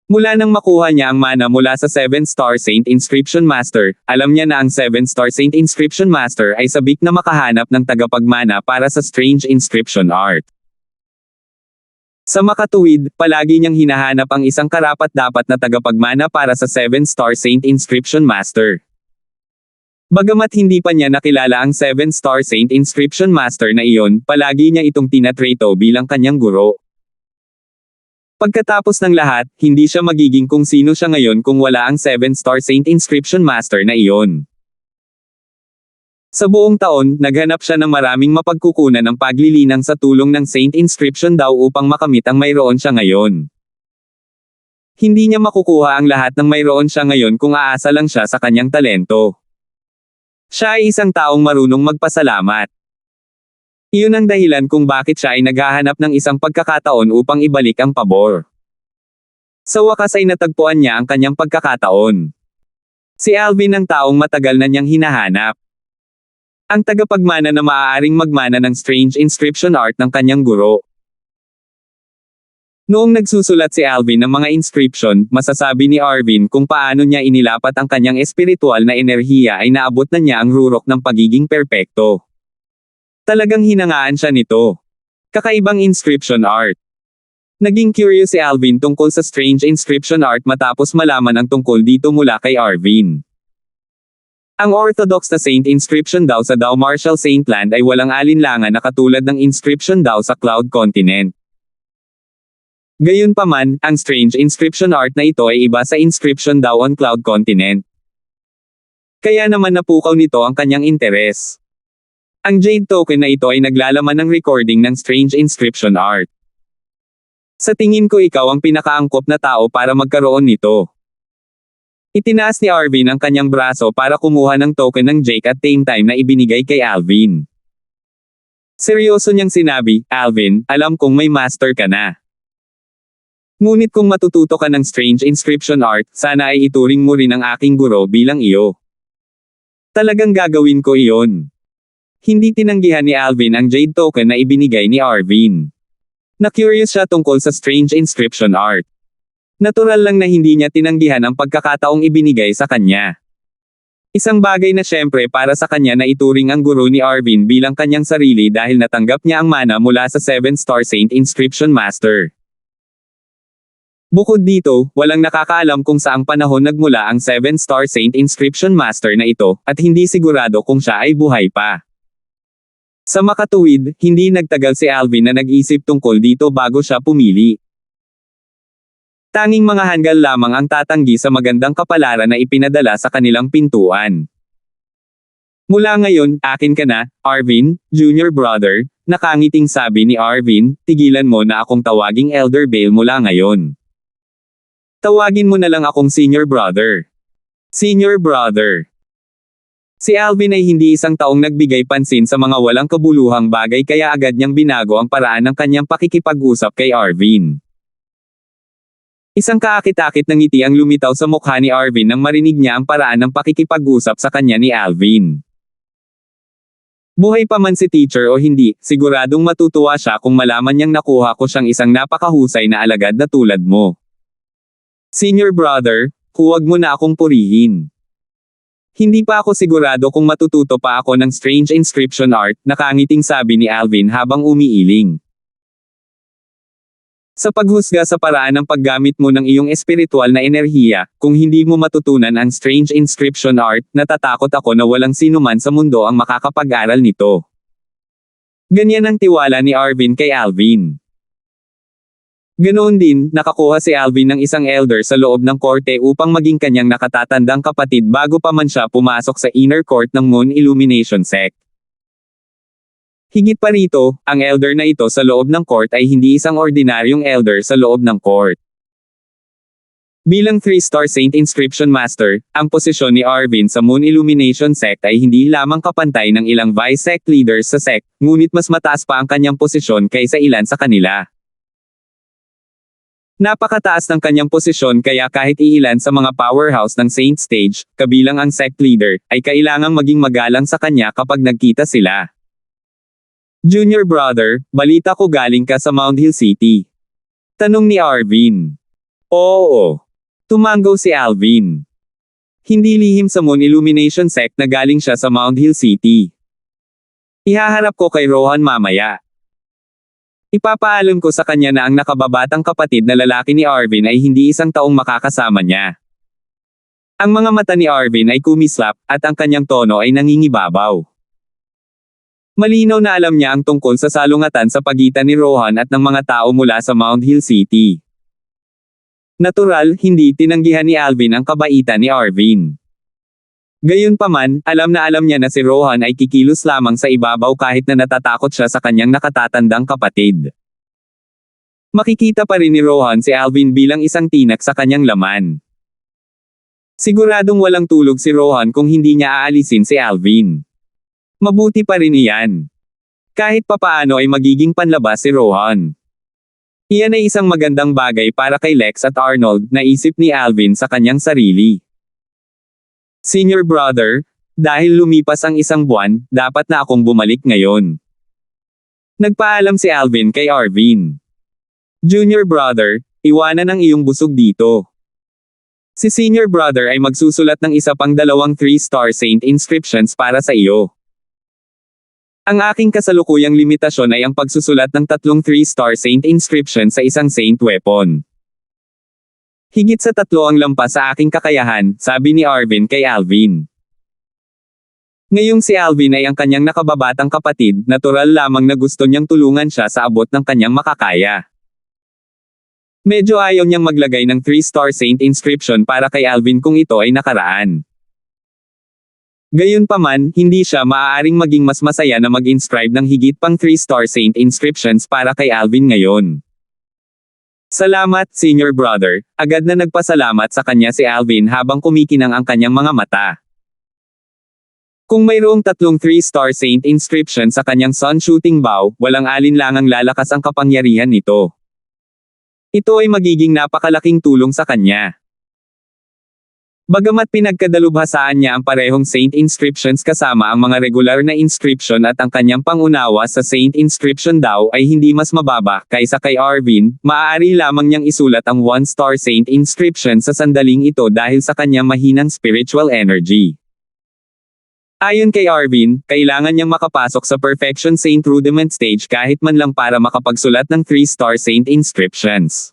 Mula nang makuha niya ang mana mula sa 7-star Saint Inscription Master, alam niya na ang 7-star Saint Inscription Master ay sabik na makahanap ng tagapagmana para sa Strange Inscription Art. Sa makatuwid, palagi niyang hinahanap ang isang karapat-dapat na tagapagmana para sa 7-star Saint Inscription Master. Bagamat hindi pa niya nakilala ang 7-star Saint Inscription Master na iyon, palagi niya itong tinatrato bilang kanyang guro. Pagkatapos ng lahat, hindi siya magiging kung sino siya ngayon kung wala ang 7-star Saint Inscription Master na iyon. Sa buong taon, naghanap siya ng maraming mapagkukunan ng paglilinang sa tulong ng Saint Inscription daw upang makamit ang mayroon siya ngayon. Hindi niya makukuha ang lahat ng mayroon siya ngayon kung aasa lang siya sa kanyang talento. Siya ay isang taong marunong magpasalamat. Iyon ang dahilan kung bakit siya ay naghahanap ng isang pagkakataon upang ibalik ang pabor. Sa wakas ay natagpuan niya ang kanyang pagkakataon. Si Alvin ang taong matagal na niyang hinahanap. Ang tagapagmana na maaaring magmana ng Strange Inscription Art ng kanyang guro. Noong nagsusulat si Alvin ng mga inscription, masasabi ni Arvin kung paano niya inilapat ang kanyang espiritual na enerhiya ay naabot na niya ang rurok ng pagiging perpekto. Talagang hinangaan siya nito. Kakaibang inscription art. Naging curious si Alvin tungkol sa Strange Inscription Art matapos malaman ang tungkol dito mula kay Arvin. Ang orthodox na saint inscription daw sa Dao Marshall Saint Land ay walang alinlangan na katulad ng inscription daw sa Cloud Continent. Gayunpaman, ang strange inscription art na ito ay iba sa inscription daw on Cloud Continent. Kaya naman napukaw nito ang kanyang interes. Ang Jade token na ito ay naglalaman ng recording ng strange inscription art. Sa tingin ko ikaw ang pinakaangkop na tao para magkaroon nito. Itinaas ni Arvin ang kanyang braso para kumuha ng token ng Jake at same time na ibinigay kay Alvin. Seryoso niyang sinabi, Alvin, alam kong may master ka na. Ngunit kung matututo ka ng strange inscription art, sana ay ituring mo rin ang aking guro bilang iyo. Talagang gagawin ko iyon. Hindi tinanggihan ni Alvin ang Jade token na ibinigay ni Arvin. Na-curious siya tungkol sa strange inscription art. Natural lang na hindi niya tinanggihan ang pagkakataong ibinigay sa kanya. Isang bagay na syempre para sa kanya na ituring ang guro ni Arvin bilang kanyang sarili dahil natanggap niya ang mana mula sa 7-star Saint Inscription Master. Bukod dito, walang nakakaalam kung saang panahon nagmula ang 7-star Saint Inscription Master na ito, at hindi sigurado kung siya ay buhay pa. Sa makatuwid, hindi nagtagal si Alvin na nag-isip tungkol dito bago siya pumili. Tanging mga hanggal lamang ang tatanggi sa magandang kapalaran na ipinadala sa kanilang pintuan. Mula ngayon, akin ka na, Arvin, junior brother, nakangiting sabi ni Arvin, tigilan mo na akong tawaging Elder Bale mula ngayon. Tawagin mo na lang akong senior brother. Senior brother. Si Alvin ay hindi isang taong nagbigay pansin sa mga walang kabuluhang bagay kaya agad niyang binago ang paraan ng kanyang pakikipag-usap kay Arvin. Isang kaakit-akit na ngiti ang lumitaw sa mukha ni Arvin nang marinig niya ang paraan ng pakikipag-usap sa kanya ni Alvin. Buhay pa man si teacher o hindi, siguradong matutuwa siya kung malaman niyang nakuha ko siyang isang napakahusay na alagad na tulad mo. Senior brother, huwag mo na akong purihin. Hindi pa ako sigurado kung matututo pa ako ng strange inscription art, nakangiting sabi ni Alvin habang umiiling. Sa paghusga sa paraan ng paggamit mo ng iyong espiritual na enerhiya, kung hindi mo matutunan ang strange inscription art, natatakot ako na walang sinuman sa mundo ang makakapag-aral nito. Ganyan ang tiwala ni Arvin kay Alvin. Ganoon din, nakakuha si Alvin ng isang elder sa loob ng korte upang maging kanyang nakatatandang kapatid bago pa man siya pumasok sa inner court ng Moon Illumination Sect. Higit pa rito, ang elder na ito sa loob ng court ay hindi isang ordinaryong elder sa loob ng court. Bilang 3-star Saint Inscription Master, ang posisyon ni Arvin sa Moon Illumination Sect ay hindi lamang kapantay ng ilang vice-sect leaders sa sect, ngunit mas mataas pa ang kanyang posisyon kaysa ilan sa kanila. Napakataas ng kanyang posisyon kaya kahit iilan sa mga powerhouse ng Saint Stage, kabilang ang sect leader, ay kailangang maging magalang sa kanya kapag nagkita sila. Junior brother, balita ko galing ka sa Mount Hill City. Tanong ni Arvin. Oo. Tumango si Alvin. Hindi lihim sa Moon Illumination Sect na galing siya sa Mount Hill City. Ihaharap ko kay Rohan mamaya. Ipapaalam ko sa kanya na ang nakababatang kapatid na lalaki ni Arvin ay hindi isang taong makakasama niya. Ang mga mata ni Arvin ay kumislap, at ang kanyang tono ay nangingibabaw. Malinaw na alam niya ang tungkol sa salungatan sa pagitan ni Rohan at ng mga tao mula sa Mount Hill City. Natural, hindi tinanggihan ni Alvin ang kabaitan ni Arvin. Gayunpaman, alam niya na si Rohan ay kikilos lamang sa ibabaw kahit na natatakot siya sa kanyang nakatatandang kapatid. Makikita pa rin ni Rohan si Alvin bilang isang tinak sa kanyang laman. Siguradong walang tulog si Rohan kung hindi niya aalisin si Alvin. Mabuti pa rin iyan. Kahit papaano ay magiging panlabas si Rohan. Iyan ay isang magandang bagay para kay Lex at Arnold, naisip ni Alvin sa kanyang sarili. Senior brother, dahil lumipas ang isang buwan, dapat na akong bumalik ngayon. Nagpaalam si Alvin kay Arvin. Junior brother, iwanan ang iyong busog dito. Si senior brother ay magsusulat ng isa pang 2 3-star Saint inscriptions para sa iyo. Ang aking kasalukuyang limitasyon ay ang pagsusulat ng 3 3-star Saint inscription sa isang Saint weapon. Higit sa 3 ang lampas sa aking kakayahan, sabi ni Arvin kay Alvin. Ngayong si Alvin ay ang kanyang nakababatang kapatid, natural lamang na gusto niyang tulungan siya sa abot ng kanyang makakaya. Medyo ayaw niyang maglagay ng 3-star saint inscription para kay Alvin kung ito ay nakaraan. Gayunpaman, hindi siya maaaring maging mas masaya na mag-inscribe ng higit pang 3-star saint inscriptions para kay Alvin ngayon. Salamat, senior brother. Agad na nagpasalamat sa kanya si Alvin habang kumikinang ang kanyang mga mata. Kung mayroong 3 3-star saint inscription sa kanyang sun shooting bow, walang alinlangang lalakas ang kapangyarihan nito. Ito ay magiging napakalaking tulong sa kanya. Bagamat pinagkadalubhasaan niya ang parehong saint inscriptions kasama ang mga regular na inscription at ang kanyang pangunawa sa saint inscription daw ay hindi mas mababa kaysa kay Arvin, maaari lamang niyang isulat ang 1-star saint inscription sa sandaling ito dahil sa kanyang mahinang spiritual energy. Ayon kay Arvin, kailangan niyang makapasok sa Perfection Saint Rudiment stage kahit man lang para makapagsulat ng 3-star saint inscriptions.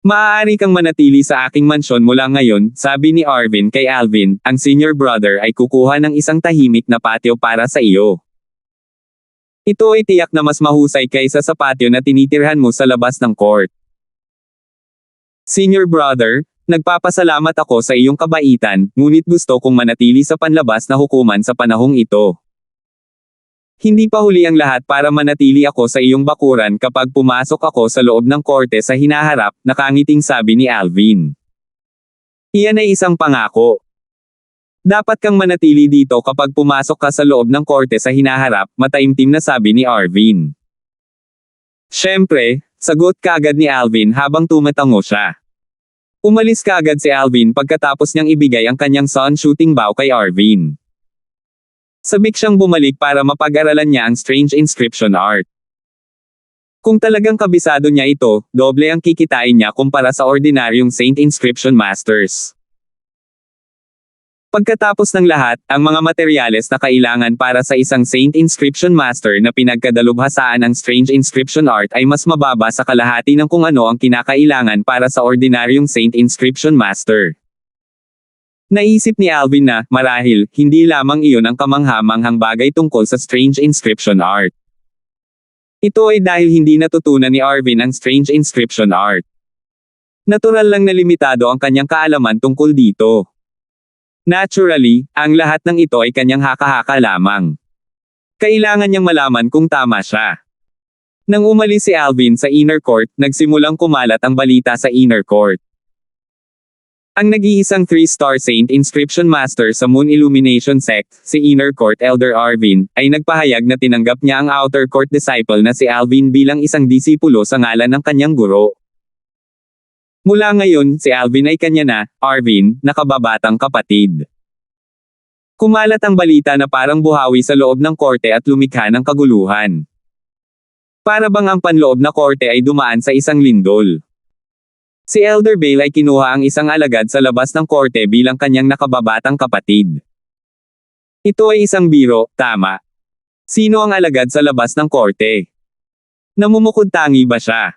Maaari kang manatili sa aking mansyon mula ngayon, sabi ni Arvin kay Alvin, ang senior brother ay kukuha ng isang tahimik na patio para sa iyo. Ito ay tiyak na mas mahusay kaysa sa patio na tinitirhan mo sa labas ng court. Senior brother, nagpapasalamat ako sa iyong kabaitan, ngunit gusto kong manatili sa panlabas na hukuman sa panahong ito. Hindi pa huli ang lahat para manatili ako sa iyong bakuran kapag pumasok ako sa loob ng korte sa hinaharap, nakangiting sabi ni Alvin. Iyan ay isang pangako. Dapat kang manatili dito kapag pumasok ka sa loob ng korte sa hinaharap, mataimtim na sabi ni Arvin. Siyempre, sagot kaagad ni Alvin habang tumatango siya. Umalis kaagad si Alvin pagkatapos niyang ibigay ang kanyang sun shooting bow kay Arvin. Sabik siyang bumalik para mapag-aralan niya ang strange inscription art. Kung talagang kabisado niya ito, doble ang kikitain niya kumpara sa ordinaryong saint inscription masters. Pagkatapos ng lahat, ang mga materyales na kailangan para sa isang saint inscription master na pinagkadalubhasaan ng strange inscription art ay mas mababa sa kalahati ng kung ano ang kinakailangan para sa ordinaryong saint inscription master. Naisip ni Alvin na, marahil, hindi lamang iyon ang kamangha-manghang bagay tungkol sa strange inscription art. Ito ay dahil hindi natutunan ni Arvin ang strange inscription art. Natural lang na limitado ang kanyang kaalaman tungkol dito. Naturally, ang lahat ng ito ay kanyang haka-haka lamang. Kailangan niyang malaman kung tama siya. Nang umalis si Alvin sa inner court, nagsimulang kumalat ang balita sa inner court. Ang nag-iisang 3-star saint inscription master sa Moon Illumination sect, si Inner Court Elder Arvin, ay nagpahayag na tinanggap niya ang outer court disciple na si Alvin bilang isang disipulo sa ngalan ng kanyang guro. Mula ngayon, si Alvin ay kanya na, Arvin, nakababatang kapatid. Kumalat ang balita na parang buhawi sa loob ng korte at lumikha ng kaguluhan. Para bang ang panloob na korte ay dumaan sa isang lindol. Si Elder Bale ay kinuha ang isang alagad sa labas ng korte bilang kanyang nakababatang kapatid. Ito ay isang biro, tama. Sino ang alagad sa labas ng korte? Namumukod-tangi ba siya?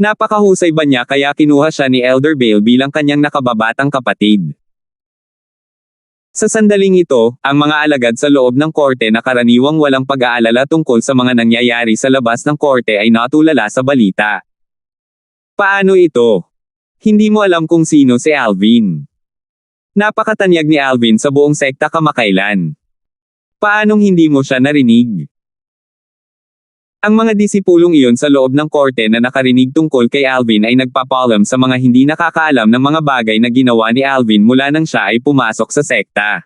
Napakahusay ba niya kaya kinuha siya ni Elder Bale bilang kanyang nakababatang kapatid? Sa sandaling ito, ang mga alagad sa loob ng korte na karaniwang walang pag-aalala tungkol sa mga nangyayari sa labas ng korte ay natulala sa balita. Paano ito? Hindi mo alam kung sino si Alvin. Napakatanyag ni Alvin sa buong sekta kamakailan. Paanong hindi mo siya narinig? Ang mga disipulong iyon sa loob ng korte na nakarinig tungkol kay Alvin ay nagpapalam sa mga hindi nakakaalam ng mga bagay na ginawa ni Alvin mula nang siya ay pumasok sa sekta.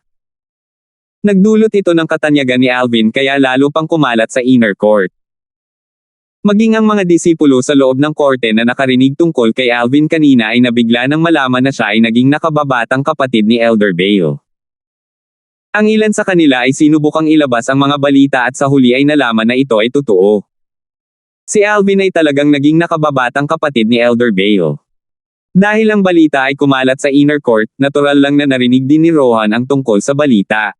Nagdulot ito ng katanyagan ni Alvin kaya lalo pang kumalat sa inner court. Maging ang mga disipulo sa loob ng korte na nakarinig tungkol kay Alvin kanina ay nabigla nang malaman na siya ay naging nakababatang kapatid ni Elder Bale. Ang ilan sa kanila ay sinubukang ilabas ang mga balita at sa huli ay nalaman na ito ay totoo. Si Alvin ay talagang naging nakababatang kapatid ni Elder Bale. Dahil ang balita ay kumalat sa inner court, natural lang na narinig din ni Rohan ang tungkol sa balita.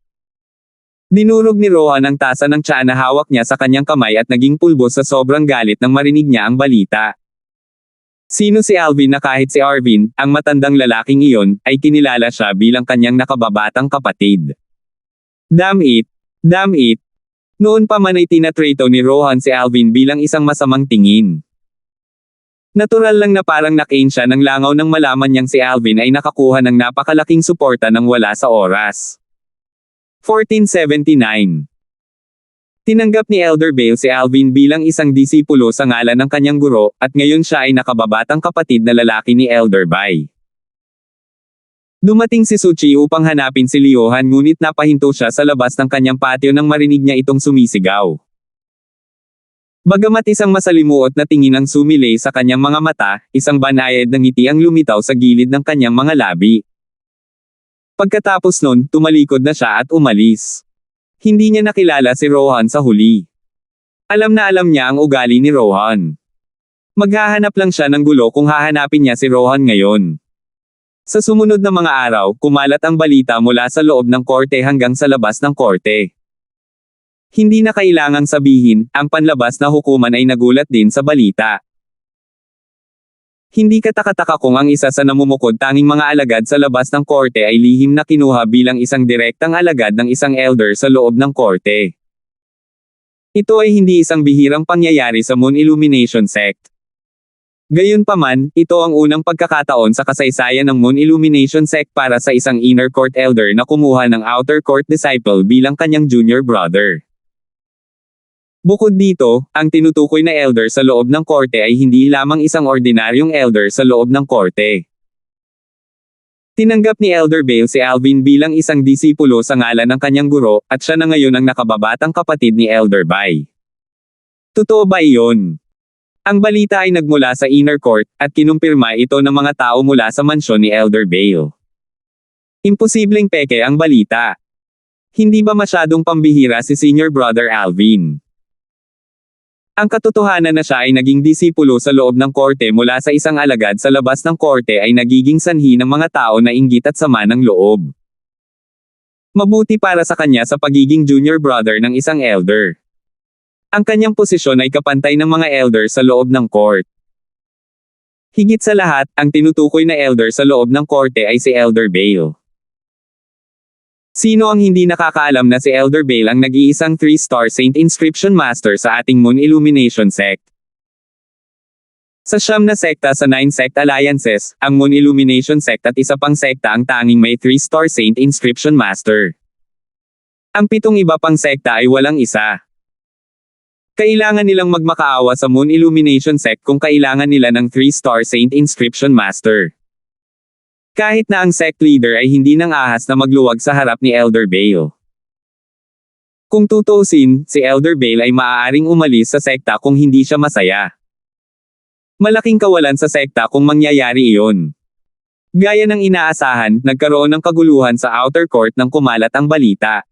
Dinurog ni Rohan ang tasa ng tsaa na hawak niya sa kanyang kamay at naging pulbos sa sobrang galit nang marinig niya ang balita. Sino si Alvin na kahit si Arvin, ang matandang lalaking iyon, ay kinilala siya bilang kanyang nakababatang kapatid. Damn it! Damn it! Noon pa man ay tinatrato ni Rohan si Alvin bilang isang masamang tingin. Natural lang na parang nakain siya ng langaw nang malaman niyang si Alvin ay nakakuha ng napakalaking suporta nang wala sa oras. 1479. Tinanggap ni Elder Bale si Alvin bilang isang disipulo sa ngalan ng kanyang guro, at ngayon siya ay nakababatang kapatid na lalaki ni Elder Bai. Dumating si Suchi upang hanapin si Liohan, ngunit napahinto siya sa labas ng kanyang patio nang marinig niya itong sumisigaw. Bagamat isang masalimuot na tingin ang sumilay sa kanyang mga mata, isang banayad na ngiti ang lumitaw sa gilid ng kanyang mga labi. Pagkatapos nun, tumalikod na siya at umalis. Hindi niya nakilala si Rohan sa huli. Alam na alam niya ang ugali ni Rohan. Maghahanap lang siya ng gulo kung hahanapin niya si Rohan ngayon. Sa sumunod na mga araw, kumalat ang balita mula sa loob ng korte hanggang sa labas ng korte. Hindi na kailangang sabihin, ang panlabas na hukuman ay nagulat din sa balita. Hindi katakataka kung ang isa sa namumukod tanging mga alagad sa labas ng korte ay lihim na kinuha bilang isang direktang alagad ng isang elder sa loob ng korte. Ito ay hindi isang bihirang pangyayari sa Moon Illumination Sect. Gayunpaman, ito ang unang pagkakataon sa kasaysayan ng Moon Illumination Sect para sa isang inner court elder na kumuha ng outer court disciple bilang kanyang junior brother. Bukod dito, ang tinutukoy na elder sa loob ng korte ay hindi lamang isang ordinaryong elder sa loob ng korte. Tinanggap ni Elder Bale si Alvin bilang isang disipulo sa ngalan ng kanyang guro, at siya na ngayon ang nakababatang kapatid ni Elder Bai. Totoo ba iyon? Ang balita ay nagmula sa inner court, at kinumpirma ito ng mga tao mula sa mansyon ni Elder Bale. Imposibleng peke ang balita. Hindi ba masyadong pambihira si senior brother Alvin? Ang katotohanan na siya ay naging disipulo sa loob ng korte mula sa isang alagad sa labas ng korte ay nagiging sanhi ng mga tao na inggit at sama ng loob. Mabuti para sa kanya sa pagiging junior brother ng isang elder. Ang kanyang posisyon ay kapantay ng mga elder sa loob ng court. Higit sa lahat, ang tinutukoy na elder sa loob ng korte ay si Elder Bale. Sino ang hindi nakakaalam na si Elder Bale ang nag-iisang 3-star Saint Inscription Master sa ating Moon Illumination Sect? Sa 9 na sekta sa 9 sect alliances, ang Moon Illumination Sect at isa pang sekta ang tanging may 3-star Saint Inscription Master. Ang 7 iba pang sekta ay walang isa. Kailangan nilang magmakaawa sa Moon Illumination Sect kung kailangan nila ng 3-star Saint Inscription Master. Kahit na ang sect leader ay hindi nang ahas na magluwag sa harap ni Elder Bale. Kung tutuusin, si Elder Bale ay maaaring umalis sa sekta kung hindi siya masaya. Malaking kawalan sa sekta kung mangyayari iyon. Gaya ng inaasahan, nagkaroon ng kaguluhan sa outer court nang kumalat ang balita.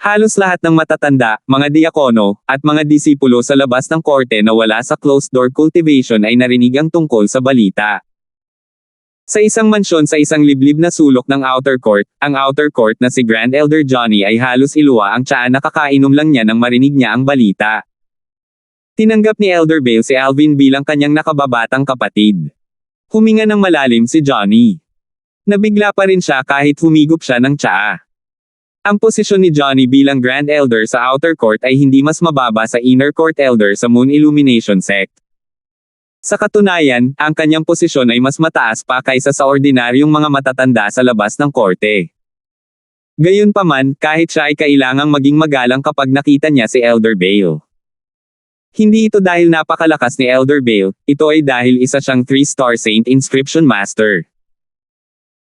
Halos lahat ng matatanda, mga diakono, at mga disipulo sa labas ng korte na wala sa closed-door cultivation ay narinig ang tungkol sa balita. Sa isang mansyon sa isang liblib na sulok ng outer court, ang outer court na si Grand Elder Johnny ay halos iluwa ang tiyaan na kakainom lang niya nang marinig niya ang balita. Tinanggap ni Elder Bale si Alvin bilang kanyang nakababatang kapatid. Huminga ng malalim si Johnny. Nabigla pa rin siya kahit humigop siya ng tsaa. Ang posisyon ni Johnny bilang Grand Elder sa Outer Court ay hindi mas mababa sa Inner Court Elder sa Moon Illumination Sect. Sa katunayan, ang kanyang posisyon ay mas mataas pa kaysa sa ordinaryong mga matatanda sa labas ng korte. Gayunpaman, kahit siya ay kailangang maging magalang kapag nakita niya si Elder Bale. Hindi ito dahil napakalakas ni Elder Bale, ito ay dahil isa siyang 3-star Saint Inscription Master.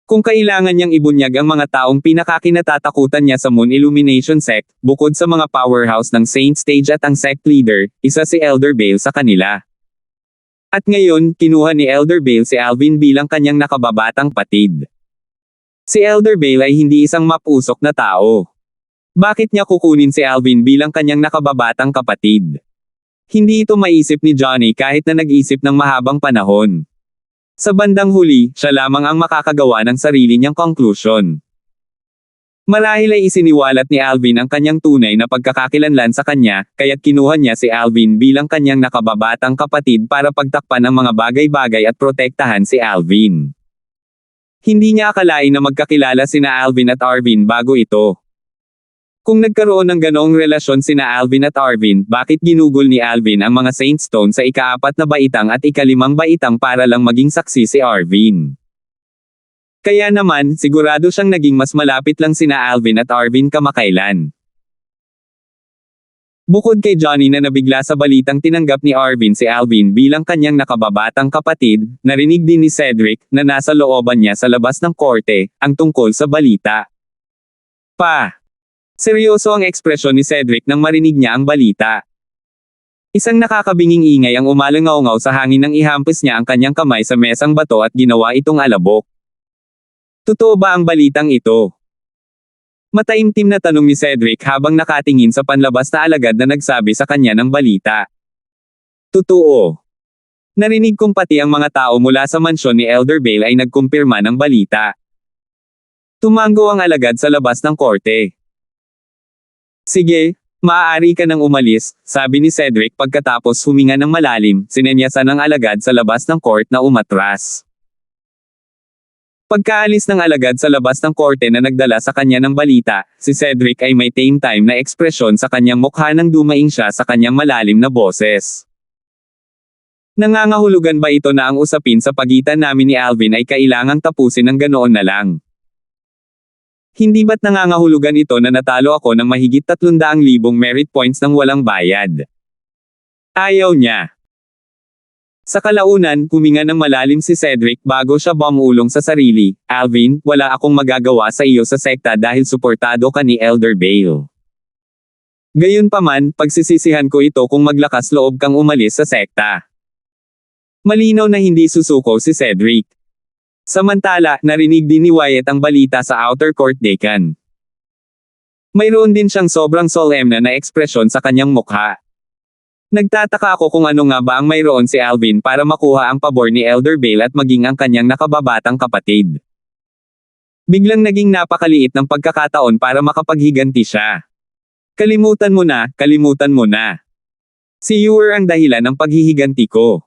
Kung kailangan niyang ibunyag ang mga taong pinakakinatatakutan niya sa Moon Illumination Sect, bukod sa mga powerhouse ng Saint Stage at ang sect leader, isa si Elder Bale sa kanila. At ngayon, kinuha ni Elder Bale si Alvin bilang kanyang nakababatang patid. Si Elder Bale ay hindi isang mapusok na tao. Bakit niya kukunin si Alvin bilang kanyang nakababatang kapatid? Hindi ito maisip ni Johnny kahit na nag-isip ng mahabang panahon. Sa bandang huli, siya lamang ang makakagawa ng sarili niyang conclusion. Marahil ay isiniwalat ni Alvin ang kanyang tunay na pagkakakilanlan sa kanya, kaya't kinuha niya si Alvin bilang kanyang nakababatang kapatid para pagtakpan ang mga bagay-bagay at protektahan si Alvin. Hindi niya akalain na magkakilala sina Alvin at Arvin bago ito. Kung nagkaroon ng ganoong relasyon sina Alvin at Arvin, bakit ginugol ni Alvin ang mga Saint Stone sa ika-4 na baitang at ika-5 baitang para lang maging saksi si Arvin? Kaya naman, sigurado siyang naging mas malapit lang sina Alvin at Arvin kamakailan. Bukod kay Johnny na nabigla sa balitang tinanggap ni Arvin si Alvin bilang kanyang nakababatang kapatid, narinig din ni Cedric, na nasa looban niya sa labas ng korte, ang tungkol sa balita. Seryoso ang ekspresyon ni Cedric nang marinig niya ang balita. Isang nakakabinging ingay ang umalangaw-ngaw sa hangin nang ihampos niya ang kanyang kamay sa mesang bato at ginawa itong alabok. Totoo ba ang balitang ito? Mataimtim na tanong ni Cedric habang nakatingin sa panlabas na alagad na nagsabi sa kanya ng balita. Totoo. Narinig kong pati ang mga tao mula sa mansyon ni Elder Bale ay nagkumpirma ng balita. Tumango ang alagad sa labas ng korte. Sige, maaari ka nang umalis, sabi ni Cedric pagkatapos huminga ng malalim, sinenyasan ng alagad sa labas ng court na umatras. Pagkaalis ng alagad sa labas ng korte na nagdala sa kanya ng balita, si Cedric ay may tame time na ekspresyon sa kanyang mukha nang dumaing siya sa kanyang malalim na boses. Nangangahulugan ba ito na ang usapin sa pagitan namin ni Alvin ay kailangang tapusin ng ganoon na lang? Hindi ba't nangangahulugan ito na natalo ako ng mahigit 300,000 merit points nang walang bayad? Ayaw niya. Sa kalaunan, huminga ng malalim si Cedric bago siya bumulong sa sarili. Alvin, wala akong magagawa sa iyo sa sekta dahil suportado ka ni Elder Bale. Gayunpaman, pagsisisihan ko ito kung maglakas loob kang umalis sa sekta. Malinaw na hindi susuko si Cedric. Samantala, narinig din ni Wyatt ang balita sa outer court decan. Mayroon din siyang sobrang solemn na ekspresyon sa kanyang mukha. Nagtataka ako kung ano nga ba ang mayroon si Alvin para makuha ang pabor ni Elder Bale at maging ang kanyang nakababatang kapatid. Biglang naging napakaliit ng pagkakataon para makapaghiganti siya. Kalimutan mo na, kalimutan mo na. Si Ewer ang dahilan ng paghihiganti ko.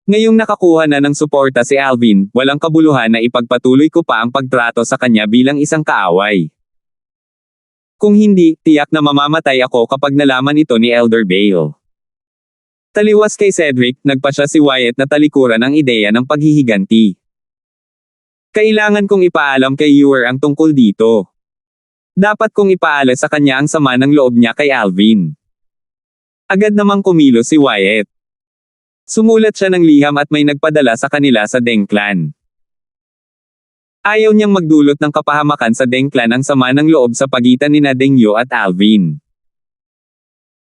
Ngayong nakakuha na ng suporta si Alvin, walang kabuluhan na ipagpatuloy ko pa ang pagtrato sa kanya bilang isang kaaway. Kung hindi, tiyak na mamamatay ako kapag nalaman ito ni Elder Bale. Taliwas kay Cedric, nagpa siya si Wyatt na talikuran ang ideya ng paghihiganti. Kailangan kong ipaalam kay Ewer ang tungkol dito. Dapat kong ipaalam sa kanya ang sama ng loob niya kay Alvin. Agad namang kumilos si Wyatt. Sumulat siya ng liham at may nagpadala sa kanila sa Deng Clan. Ayaw niyang magdulot ng kapahamakan sa Deng Clan ang sama ng loob sa pagitan nina Deng Yu at Alvin.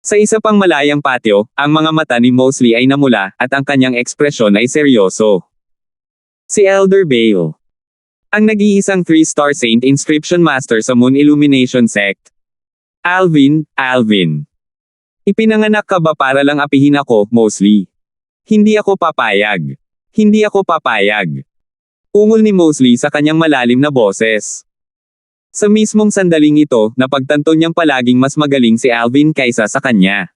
Sa isa pang malayang patio, ang mga mata ni Mosley ay namula, at ang kanyang ekspresyon ay seryoso. Si Elder Bale. Ang nag-iisang 3-star Saint Inscription Master sa Moon Illumination Sect. Alvin. Ipinanganak ka ba para lang apihin ako, Mosley? Hindi ako papayag. Hindi ako papayag. Ungol ni Mosley sa kanyang malalim na boses. Sa mismong sandaling ito, napagtanto niyang palaging mas magaling si Alvin kaysa sa kanya.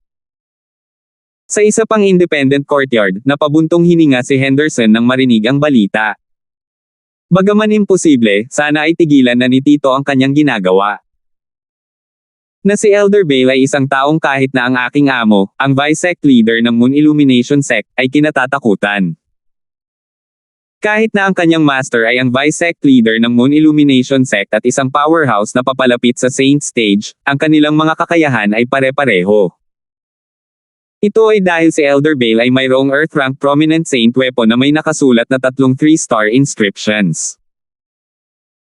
Sa isa pang independent courtyard, napabuntong hininga si Henderson nang marinig ang balita. Bagaman imposible, sana ay tigilan na ni Tito ang kanyang ginagawa. Na si Elder Bale ay isang taong kahit na ang aking amo, ang vice-sect leader ng Moon Illumination Sect, ay kinatatakutan. Kahit na ang kanyang master ay ang vice-sect leader ng Moon Illumination Sect at isang powerhouse na papalapit sa Saint Stage, ang kanilang mga kakayahan ay pare-pareho. Ito ay dahil si Elder Bale ay mayroong Earth-rank prominent Saint weapon na may nakasulat na 3 3-star inscriptions.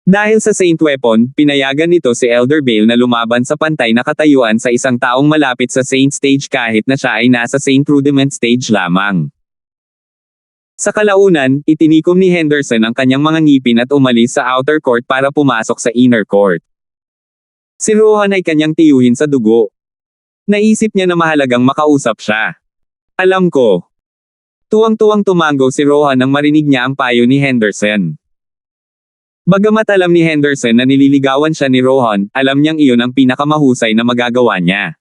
Dahil sa Saint weapon, pinayagan nito si Elder Bale na lumaban sa pantay na katayuan sa isang taong malapit sa Saint Stage kahit na siya ay nasa Saint Rudiment Stage lamang. Sa kalaunan, itinikom ni Henderson ang kanyang mga ngipin at umalis sa outer court para pumasok sa inner court. Si Rohan ay kanyang tiyuhin sa dugo. Naisip niya na mahalagang makausap siya. Alam ko. Tuwang-tuwang tumango si Rohan nang marinig niya ang payo ni Henderson. Bagamat alam ni Henderson na nililigawan siya ni Rohan, alam niyang iyon ang pinakamahusay na magagawa niya.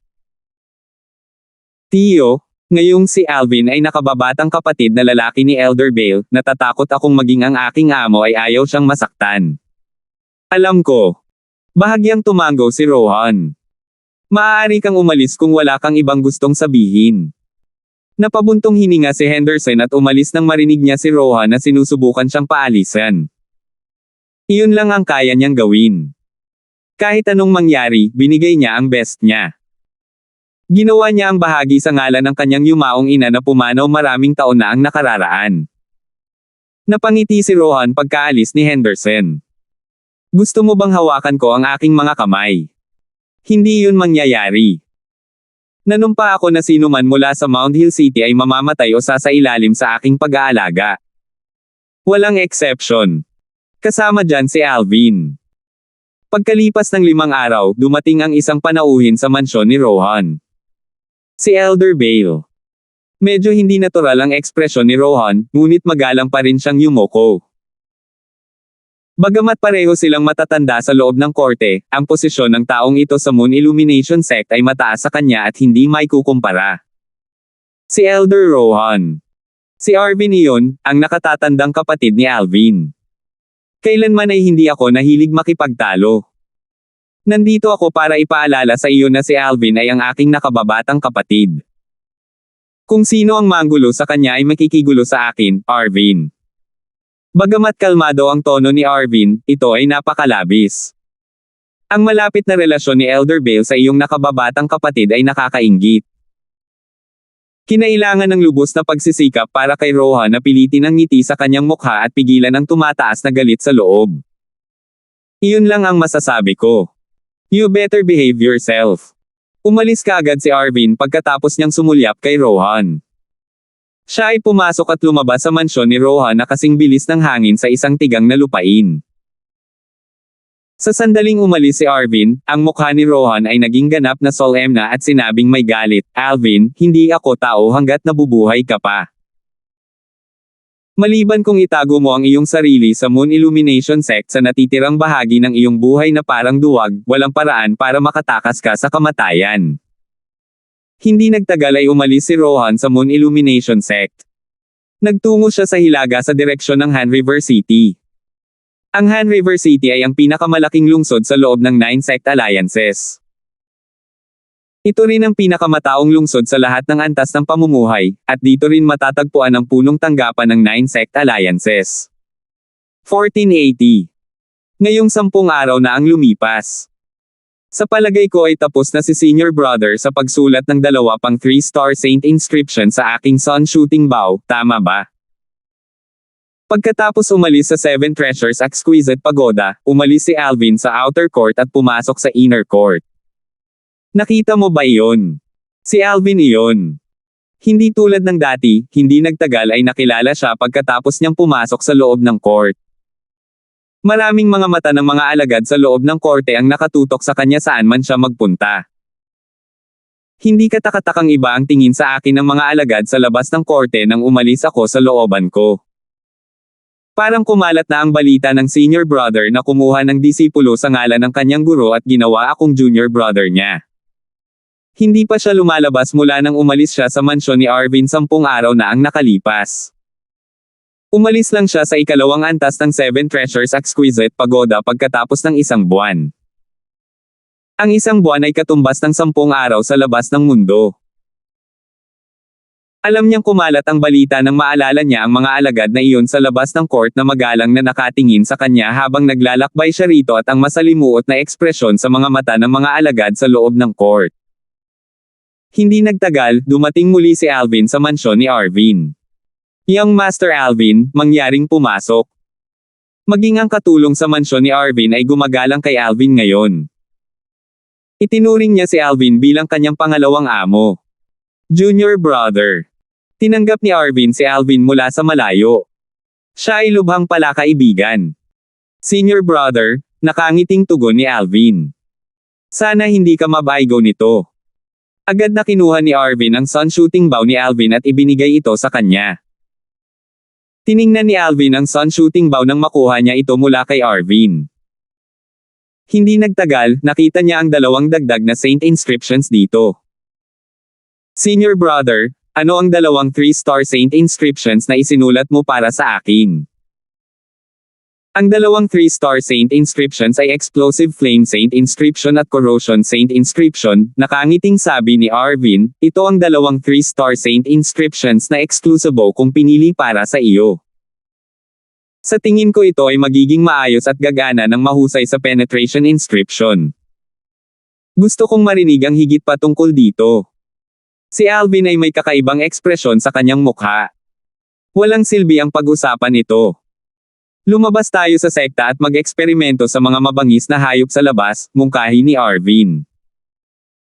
Tiyo, Ngayong si Alvin ay nakababatang kapatid na lalaki ni Elder Bale, natatakot akong maging ang aking amo ay ayaw siyang masaktan. Alam ko. Bahagyang tumango si Rohan. Maaari kang umalis kung wala kang ibang gustong sabihin. Napabuntong hininga si Henderson at umalis nang marinig niya si Rohan na sinusubukan siyang paalisan. Iyon lang ang kaya niyang gawin. Kahit anong mangyari, binigay niya ang best niya. Ginawa niya ang bahagi sa ngalan ng kanyang yumaong ina na pumanaw maraming taon na ang nakararaan. Napangiti si Rohan pagkaalis ni Henderson. Gusto mo bang hawakan ko ang aking mga kamay? Hindi yun mangyayari. Nanumpa ako na sino man mula sa Mount Hill City ay mamamatay o sasailalim sa aking pag-aalaga. Walang exception. Kasama dyan si Alvin. Pagkalipas ng 5 araw, dumating ang isang panauhin sa mansyon ni Rohan. Si Elder Bale. Medyo hindi natural ang ekspresyon ni Rohan, ngunit magalang pa rin siyang yumoko. Bagamat pareho silang matatanda sa loob ng korte, ang posisyon ng taong ito sa Moon Illumination Sect ay mataas sa kanya at hindi maikukumpara. Si Elder Rohan. Si Arvin iyon, ang nakatatandang kapatid ni Alvin. Kailanman ay hindi ako nahilig makipagtalo. Nandito ako para ipaalala sa iyo na si Alvin ay ang aking nakababatang kapatid. Kung sino ang manggulo sa kanya ay makikigulo sa akin, Arvin. Bagamat kalmado ang tono ni Arvin, ito ay napakalabis. Ang malapit na relasyon ni Elder Bale sa iyong nakababatang kapatid ay nakakainggit. Kinailangan ng lubos na pagsisikap para kay Rohan na pilitin ang ngiti sa kanyang mukha at pigilan ang tumataas na galit sa loob. Iyon lang ang masasabi ko. You better behave yourself. Umalis kaagad si Arvin pagkatapos niyang sumulyap kay Rohan. Siya ay pumasok at lumabas sa mansyon ni Rohan na kasing bilis ng hangin sa isang tigang na lupain. Sa sandaling umalis si Arvin, ang mukha ni Rohan ay naging ganap na solemna at sinabing may galit, Alvin, hindi ako tao hanggat nabubuhay ka pa. Maliban kung itago mo ang iyong sarili sa Moon Illumination Sect sa natitirang bahagi ng iyong buhay na parang duwag, walang paraan para makatakas ka sa kamatayan. Hindi nagtagal ay umalis si Rohan sa Moon Illumination Sect. Nagtungo siya sa hilaga sa direksyon ng Han River City. Ang Han River City ay ang pinakamalaking lungsod sa loob ng 9 Sect Alliances. Ito rin ang pinakamataong lungsod sa lahat ng antas ng pamumuhay, at dito rin matatagpuan ang punong tanggapan ng 9 Sect Alliances. 1480. Ngayong 10 araw na ang lumipas. Sa palagay ko ay tapos na si Senior Brother sa pagsulat ng 2 pang 3-star Saint inscription sa aking sun shooting bow, tama ba? Pagkatapos umalis sa 7 Treasures Exquisite Pagoda, umalis si Alvin sa outer court at pumasok sa inner court. Nakita mo ba iyon? Si Alvin iyon. Hindi tulad ng dati, hindi nagtagal ay nakilala siya pagkatapos niyang pumasok sa loob ng court. Maraming mga mata ng mga alagad sa loob ng korte ang nakatutok sa kanya saan man siya magpunta. Hindi katakatakang iba ang tingin sa akin ng mga alagad sa labas ng korte nang umalis ako sa looban ko. Parang kumalat na ang balita ng Senior Brother na kumuha ng disipulo sa ngalan ng kanyang guro at ginawa akong Junior Brother niya. Hindi pa siya lumalabas mula nang umalis siya sa mansyon ni Arvin 10 araw na ang nakalipas. Umalis lang siya sa ikalawang antas ng 7 Treasures Exquisite Pagoda pagkatapos ng 1 buwan. Ang 1 buwan ay katumbas ng 10 araw sa labas ng mundo. Alam niyang kumalat ang balita nang maalala niya ang mga alagad na iyon sa labas ng court na magalang na nakatingin sa kanya habang naglalakbay siya rito at ang masalimuot na ekspresyon sa mga mata ng mga alagad sa loob ng court. Hindi nagtagal, dumating muli si Alvin sa mansyon ni Arvin. Young Master Alvin, mangyaring pumasok. Maging ang katulong sa mansyon ni Arvin ay gumagalang kay Alvin ngayon. Itinuring niya si Alvin bilang kanyang pangalawang amo. Junior Brother. Tinanggap ni Arvin si Alvin mula sa malayo. Siya ay lubhang palakaibigan. Senior Brother, nakangiting tugon ni Alvin. Sana hindi ka mabaigo nito. Agad na kinuha ni Arvin ang sun shooting bow ni Alvin at ibinigay ito sa kanya. Tiningnan ni Alvin ang sun shooting bow nang makuha niya ito mula kay Arvin. Hindi nagtagal, nakita niya ang 2 dagdag na saint inscriptions dito. Senior Brother, ano ang dalawang 3-star Saint inscriptions na isinulat mo para sa akin? Ang dalawang 3-star Saint inscriptions ay Explosive Flame Saint inscription at Corrosion Saint inscription. Nakangiting sabi ni Arvin, ito ang dalawang 3-star Saint inscriptions na eksklusibo kong pinili para sa iyo. Sa tingin ko ito ay magiging maayos at gagana ng mahusay sa penetration inscription. Gusto kong marinig ang higit pa tungkol dito. Si Alvin ay may kakaibang ekspresyon sa kanyang mukha. Walang silbi ang pag-usapan ito. Lumabas tayo sa sekta at mag-eksperimento sa mga mabangis na hayop sa labas, mungkahi ni Arvin.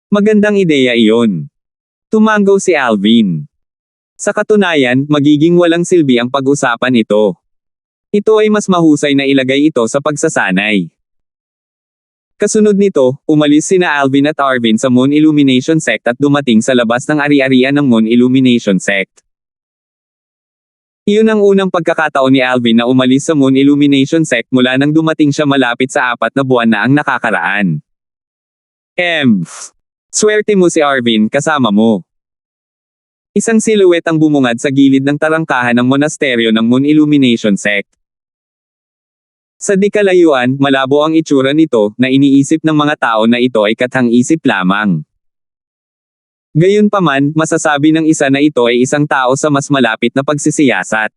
Magandang ideya iyon. Tumanggo si Alvin. Sa katunayan, magiging walang silbi ang pag-usapan ito. Ito ay mas mahusay na ilagay ito sa pagsasanay. Kasunod nito, umalis sina Alvin at Arvin sa Moon Illumination Sect at dumating sa labas ng ari-arian ng Moon Illumination Sect. Iyon ang unang pagkakataon ni Alvin na umalis sa Moon Illumination Sect mula nang dumating siya malapit sa 4 na buwan na ang nakakaraan. Swerte mo si Arvin, kasama mo. Isang silhouette ang bumungad sa gilid ng tarangkahan ng monasteryo ng Moon Illumination Sect. Sa di kalayuan, malabo ang itsura nito, na iniisip ng mga tao na ito ay kathang-isip lamang. Gayunpaman, masasabi ng isa na ito ay isang tao sa mas malapit na pagsisiyasat.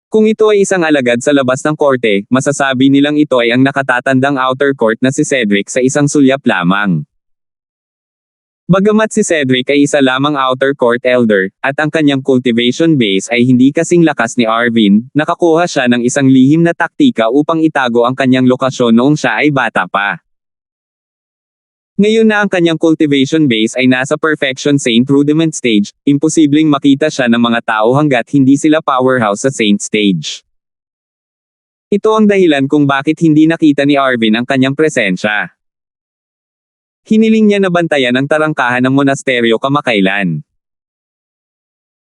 Kung ito ay isang alagad sa labas ng korte, masasabi nilang ito ay ang nakatatandang outer court na si Cedric sa isang sulyap lamang. Bagamat si Cedric ay isa lamang outer court elder, at ang kanyang cultivation base ay hindi kasing lakas ni Arvin, nakakuha siya ng isang lihim na taktika upang itago ang kanyang lokasyon noong siya ay bata pa. Ngayon na ang kanyang cultivation base ay nasa Perfection Saint Rudiment stage, imposibleng makita siya ng mga tao hanggat hindi sila powerhouse sa Saint stage. Ito ang dahilan kung bakit hindi nakita ni Arvin ang kanyang presensya. Hiniling niya na bantayan ang tarangkahan ng monasteryo kamakailan.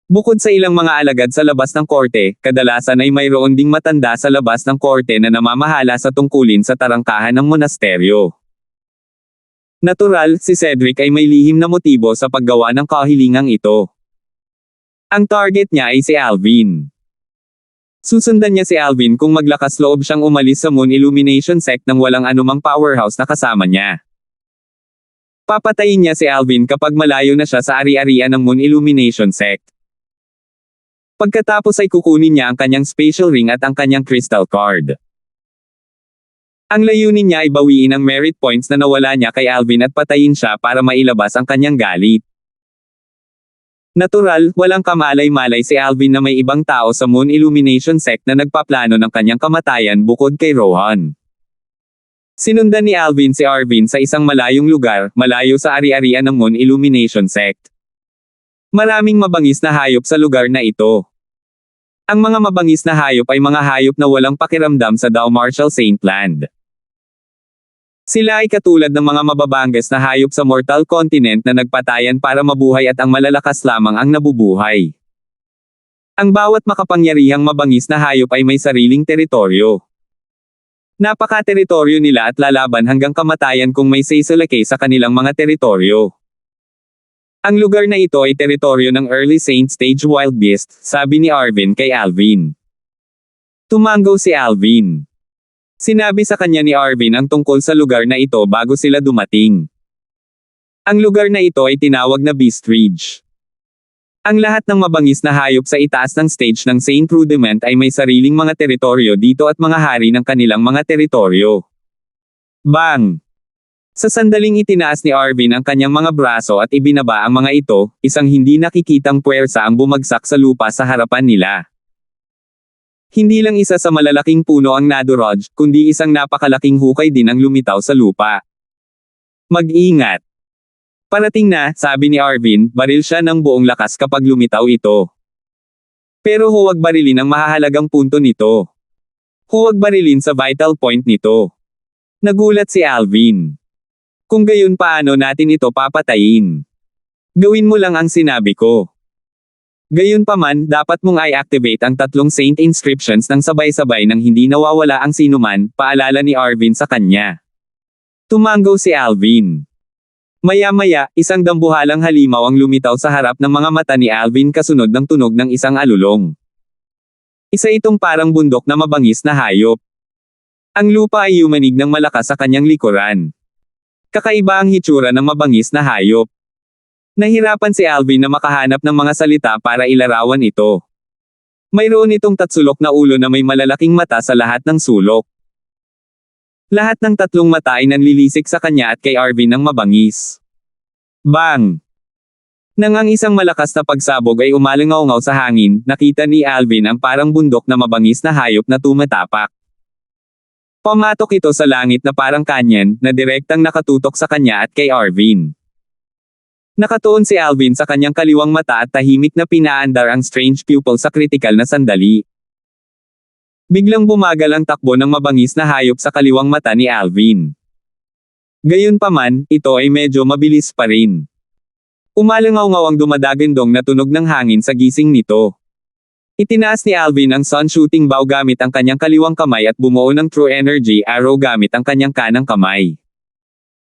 Bukod sa ilang mga alagad sa labas ng korte, kadalasan ay mayroon ding matanda sa labas ng korte na namamahala sa tungkulin sa tarangkahan ng monasteryo. Natural, si Cedric ay may lihim na motibo sa paggawa ng kahilingang ito. Ang target niya ay si Alvin. Susundan niya si Alvin kung maglakas loob siyang umalis sa Moon Illumination Sect nang walang anumang powerhouse na kasama niya. Papatayin niya si Alvin kapag malayo na siya sa ari-arian ng Moon Illumination Sect. Pagkatapos ay kukunin niya ang kanyang spatial ring at ang kanyang crystal card. Ang layunin niya ay bawiin ang merit points na nawala niya kay Alvin at patayin siya para mailabas ang kanyang galit. Natural, walang kamalay-malay si Alvin na may ibang tao sa Moon Illumination Sect na nagpaplano ng kanyang kamatayan bukod kay Rohan. Sinundan ni Alvin si Arvin sa isang malayong lugar, malayo sa ari-arian ng Moon Illumination Sect. Maraming mabangis na hayop sa lugar na ito. Ang mga mabangis na hayop ay mga hayop na walang pakiramdam sa Dao Martial Saint Land. Sila ay katulad ng mga mababangas na hayop sa Mortal Continent na nagpatayan para mabuhay at ang malalakas lamang ang nabubuhay. Ang bawat makapangyarihang mabangis na hayop ay may sariling teritoryo. Napaka-teritoryo nila at lalaban hanggang kamatayan kung may seisolake sa kanilang mga teritoryo. Ang lugar na ito ay teritoryo ng Early Saint Stage Wild Beast, sabi ni Arvin kay Alvin. Tumanggo si Alvin. Sinabi sa kanya ni Arvin ang tungkol sa lugar na ito bago sila dumating. Ang lugar na ito ay tinawag na Beast Ridge. Ang lahat ng mabangis na hayop sa itaas ng stage ng Saint Rudiment ay may sariling mga teritoryo dito at mga hari ng kanilang mga teritoryo. Bang! Sa sandaling itinaas ni Arvin ang kanyang mga braso at ibinaba ang mga ito, isang hindi nakikitang puwersa ang bumagsak sa lupa sa harapan nila. Hindi lang isa sa malalaking puno ang nadurog, kundi isang napakalaking hukay din ang lumitaw sa lupa. Mag-ingat! Parating na, sabi ni Arvin, baril siya ng buong lakas kapag lumitaw ito. Pero huwag barilin ang mahahalagang punto nito. Huwag barilin sa vital point nito. Nagulat si Alvin. Kung gayon paano natin ito papatayin? Gawin mo lang ang sinabi ko. Gayunpaman, dapat mong i-activate ang 3 Saint inscriptions ng sabay-sabay nang hindi nawawala ang sinuman, paalala ni Arvin sa kanya. Tumanggo si Alvin. Maya-maya, isang dambuhalang halimaw ang lumitaw sa harap ng mga mata ni Alvin kasunod ng tunog ng isang alulong. Isa itong parang bundok na mabangis na hayop. Ang lupa ay yumanig ng malakas sa kanyang likuran. Kakaiba ang hitsura ng mabangis na hayop. Nahirapan si Alvin na makahanap ng mga salita para ilarawan ito. Mayroon itong tatsulok na ulo na may malalaking mata sa lahat ng sulok. Lahat ng tatlong mata ay nanlilisik sa kanya at kay Alvin ng mabangis. Bang! Nang ang isang malakas na pagsabog ay umalingaw-ngaw sa hangin, nakita ni Alvin ang parang bundok na mabangis na hayop na tumatapak. Pamatok ito sa langit na parang kanyan, na direktang nakatutok sa kanya at kay Alvin. Nakatuon si Alvin sa kanyang kaliwang mata at tahimik na pinaandar ang strange pupil sa kritikal na sandali. Biglang bumagal ang takbo ng mabangis na hayop sa kaliwang mata ni Alvin. Gayunpaman, ito ay medyo mabilis pa rin. Umalangaw-ngaw ang dumadagandong na tunog ng hangin sa gising nito. Itinaas ni Alvin ang sun shooting bow gamit ang kanyang kaliwang kamay at bumuo ng true energy arrow gamit ang kanyang kanang kamay.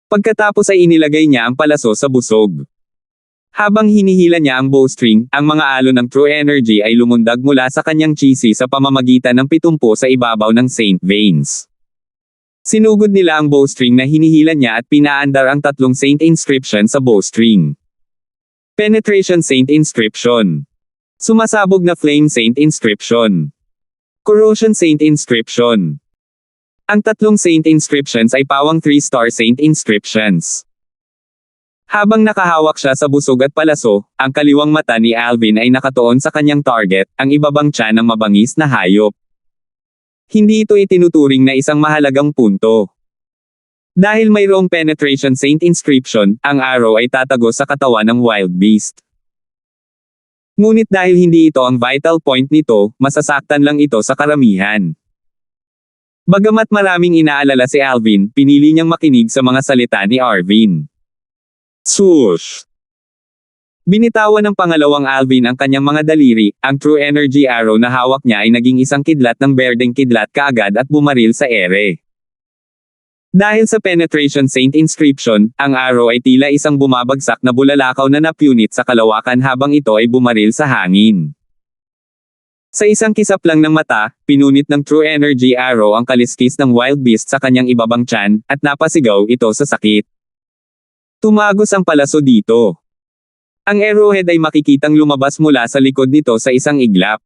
Pagkatapos ay inilagay niya ang palaso sa busog. Habang hinihila niya ang bowstring, ang mga alon ng true energy ay lumundag mula sa kanyang cheesy sa pamamagitan ng 70 sa ibabaw ng Saint Veins. Sinugod nila ang bowstring na hinihila niya at pinaandar ang tatlong Saint Inscription sa bowstring. Penetration Saint Inscription. Sumasabog na Flame Saint Inscription. Corrosion Saint Inscription. Ang tatlong Saint Inscriptions ay pawang 3-star Saint Inscriptions. Habang nakahawak siya sa busog at palaso, ang kaliwang mata ni Alvin ay nakatuon sa kanyang target, ang ibabang tiyan ng mabangis na hayop. Hindi ito itinuturing na isang mahalagang punto. Dahil mayroong penetration Saint Inscription, ang arrow ay tatago sa katawan ng wild beast. Ngunit dahil hindi ito ang vital point nito, masasaktan lang ito sa karamihan. Bagamat maraming inaalala si Alvin, pinili niyang makinig sa mga salita ni Arvin. Swoosh! Binitawan ng pangalawang Alvin ang kanyang mga daliri, ang true energy arrow na hawak niya ay naging isang kidlat ng berdeng kidlat kaagad at bumaril sa ere. Dahil sa penetration Saint Inscription, ang arrow ay tila isang bumabagsak na bulalakaw na napunit sa kalawakan habang ito ay bumaril sa hangin. Sa isang kisap lang ng mata, pinunit ng true energy arrow ang kaliskis ng wild beast sa kanyang ibabang tiyan, at napasigaw ito sa sakit. Tumagos ang palaso dito. Ang arrowhead ay makikitang lumabas mula sa likod nito sa isang iglap.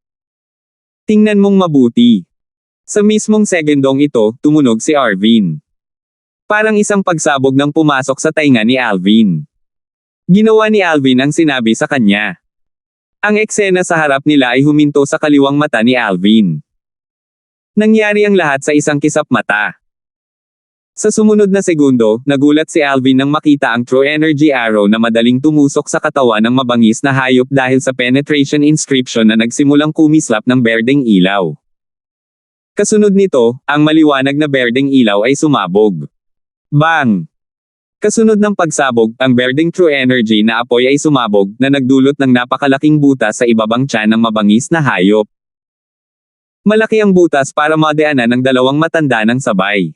Tingnan mong mabuti. Sa mismong segundong ito, tumunog si Arvin. Parang isang pagsabog nang pumasok sa tainga ni Alvin. Ginawa ni Alvin ang sinabi sa kanya. Ang eksena sa harap nila ay huminto sa kaliwang mata ni Alvin. Nangyari ang lahat sa isang kisap mata. Sa sumunod na segundo, nagulat si Alvin nang makita ang true energy arrow na madaling tumusok sa katawan ng mabangis na hayop dahil sa penetration inscription na nagsimulang kumislap ng berdeng ilaw. Kasunod nito, ang maliwanag na berdeng ilaw ay sumabog. Bang! Kasunod ng pagsabog, ang berdeng true energy na apoy ay sumabog, na nagdulot ng napakalaking butas sa ibabang tiyan ng mabangis na hayop. Malaki ang butas para madaanan ng dalawang matanda ng sabay.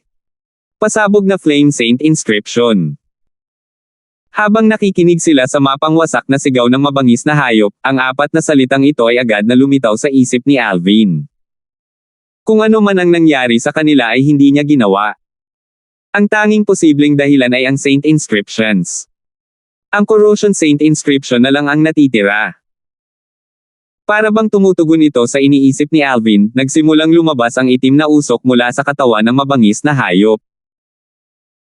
Pasabog na Flame Saint Inscription. Habang nakikinig sila sa mapang wasak na sigaw ng mabangis na hayop, ang apat na salitang ito ay agad na lumitaw sa isip ni Alvin. Kung ano man ang nangyari sa kanila ay hindi niya ginawa. Ang tanging posibleng dahilan ay ang Saint Inscriptions. Ang Corrosion Saint Inscription na lang ang natitira. Para bang tumutugon ito sa iniisip ni Alvin, nagsimulang lumabas ang itim na usok mula sa katawan ng mabangis na hayop.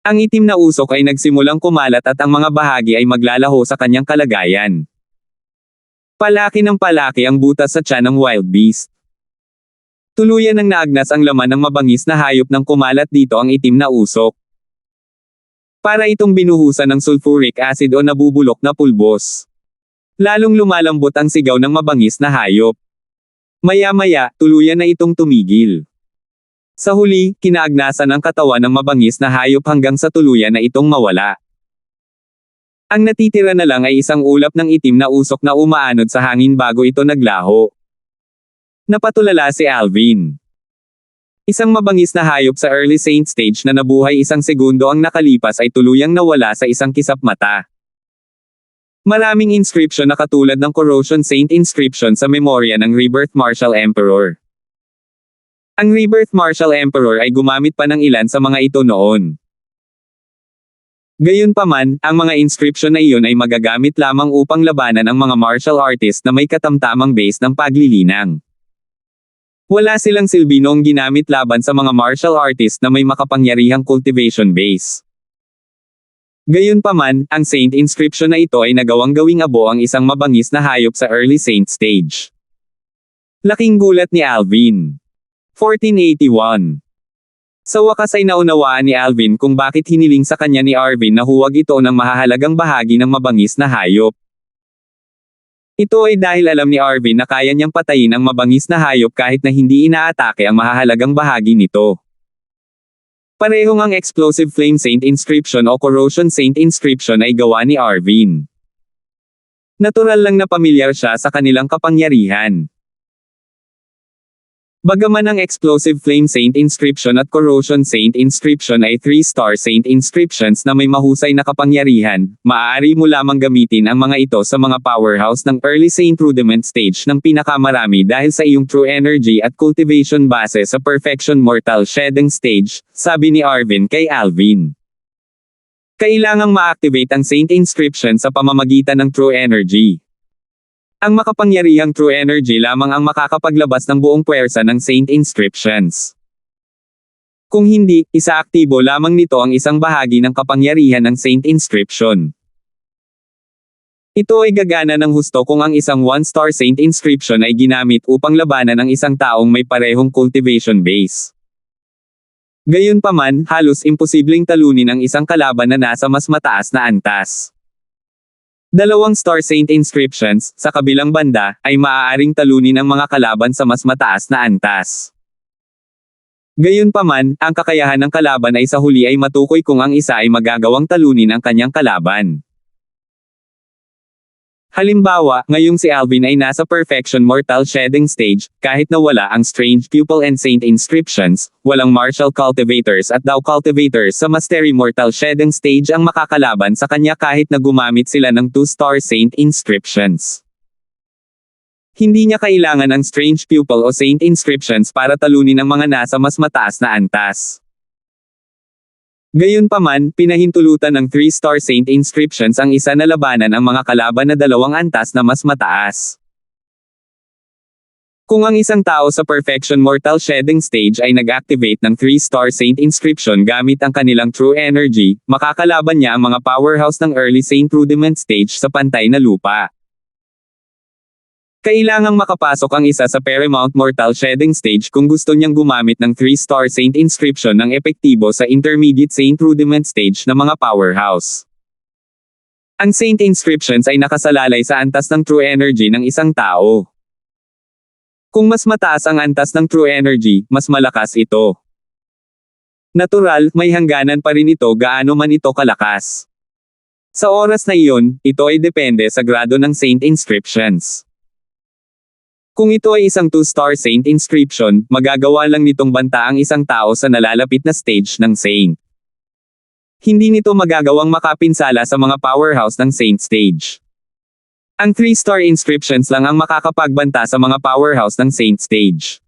Ang itim na usok ay nagsimulang kumalat at ang mga bahagi ay maglalaho sa kanyang kalagayan. Palaki ng palaki ang butas sa tiyan ng wild beast. Tuluyan ng naagnas ang laman ng mabangis na hayop nang kumalat dito ang itim na usok. Para itong binuhusan ng sulfuric acid o nabubulok na pulbos. Lalong lumalambot ang sigaw ng mabangis na hayop. Maya-maya, tuluyan na itong tumigil. Sa huli, kinaagnasan ang katawan ng mabangis na hayop hanggang sa tuluyan na itong mawala. Ang natitira na lang ay isang ulap ng itim na usok na umaanod sa hangin bago ito naglaho. Napatulala si Alvin. Isang mabangis na hayop sa early saint stage na nabuhay isang segundo ang nakalipas ay tuluyang nawala sa isang kisap mata. Maraming inscription na katulad ng Corrosion Saint inscription sa memorya ng Rebirth Martial Emperor. Ang Rebirth Martial Emperor ay gumamit pa ng ilan sa mga ito noon. Gayunpaman, ang mga inscription na iyon ay magagamit lamang upang labanan ang mga martial artist na may katamtamang base ng paglilinang. Wala silang silbi noong ginamit laban sa mga martial artist na may makapangyarihang cultivation base. Gayunpaman, ang saint inscription na ito ay nagawang gawing abo ang isang mabangis na hayop sa early saint stage. Laking gulat ni Alvin. 1481. Sa wakas ay naunawaan ni Alvin kung bakit hiniling sa kanya ni Arvin na huwag ito ng mahahalagang bahagi ng mabangis na hayop. Ito ay dahil alam ni Arvin na kaya niyang patayin ang mabangis na hayop kahit na hindi inaatake ang mahahalagang bahagi nito. Parehong ang Explosive Flame Saint inscription o Corrosion Saint inscription ay gawa ni Arvin. Natural lang na pamilyar siya sa kanilang kapangyarihan. Bagaman ang Explosive Flame Saint inscription at Corrosion Saint inscription ay 3-star saint inscriptions na may mahusay na kapangyarihan, maaari mo lamang gamitin ang mga ito sa mga powerhouse ng early saint rudiment stage ng pinakamarami dahil sa iyong true energy at cultivation base sa perfection mortal shedding stage, sabi ni Arvin kay Alvin. Kailangang ma-activate ang saint inscription sa pamamagitan ng true energy. Ang makapangyarihang true energy lamang ang makakapaglabas ng buong puwersa ng saint inscriptions. Kung hindi, isaaktibo lamang nito ang isang bahagi ng kapangyarihan ng saint inscription. Ito ay gagana ng husto kung ang isang 1-star saint inscription ay ginamit upang labanan ang isang taong may parehong cultivation base. Gayunpaman, halos imposibleng talunin ang isang kalaban na nasa mas mataas na antas. 2-star saint inscriptions, sa kabilang banda, ay maaaring talunin ang mga kalaban sa mas mataas na antas. Gayunpaman, ang kakayahan ng kalaban ay sa huli ay matukoy kung ang isa ay magagawang talunin ang kanyang kalaban. Halimbawa, ngayong si Alvin ay nasa perfection mortal shedding stage, kahit na wala ang strange pupil and saint inscriptions, walang martial cultivators at Dao cultivators sa mastery mortal shedding stage ang makakalaban sa kanya kahit na gumamit sila ng 2-star saint inscriptions. Hindi niya kailangan ng strange pupil o saint inscriptions para talunin ang mga nasa mas mataas na antas. Gayunpaman, pinahintulutan ng 3-star saint inscriptions ang isa na labanan ang mga kalaban na 2 antas na mas mataas. Kung ang isang tao sa perfection mortal shedding stage ay nag-activate ng 3-star saint inscription gamit ang kanilang true energy, makakalaban niya ang mga powerhouse ng early saint rudiment stage sa pantay na lupa. Kailangang makapasok ang isa sa Paramount Mortal Shedding Stage kung gusto niyang gumamit ng 3-star Saint inscription ng epektibo sa Intermediate Saint Rudiment Stage na mga powerhouse. Ang Saint inscriptions ay nakasalalay sa antas ng true energy ng isang tao. Kung mas mataas ang antas ng true energy, mas malakas ito. Natural, may hangganan pa rin ito gaano man ito kalakas. Sa oras na iyon, ito ay depende sa grado ng Saint inscriptions. Kung ito ay isang 2-star saint inscription, magagawa lang nitong banta ang isang tao sa nalalapit na stage ng saint. Hindi nito magagawang makapinsala sa mga powerhouse ng saint stage. Ang 3-star inscriptions lang ang makakapagbanta sa mga powerhouse ng saint stage.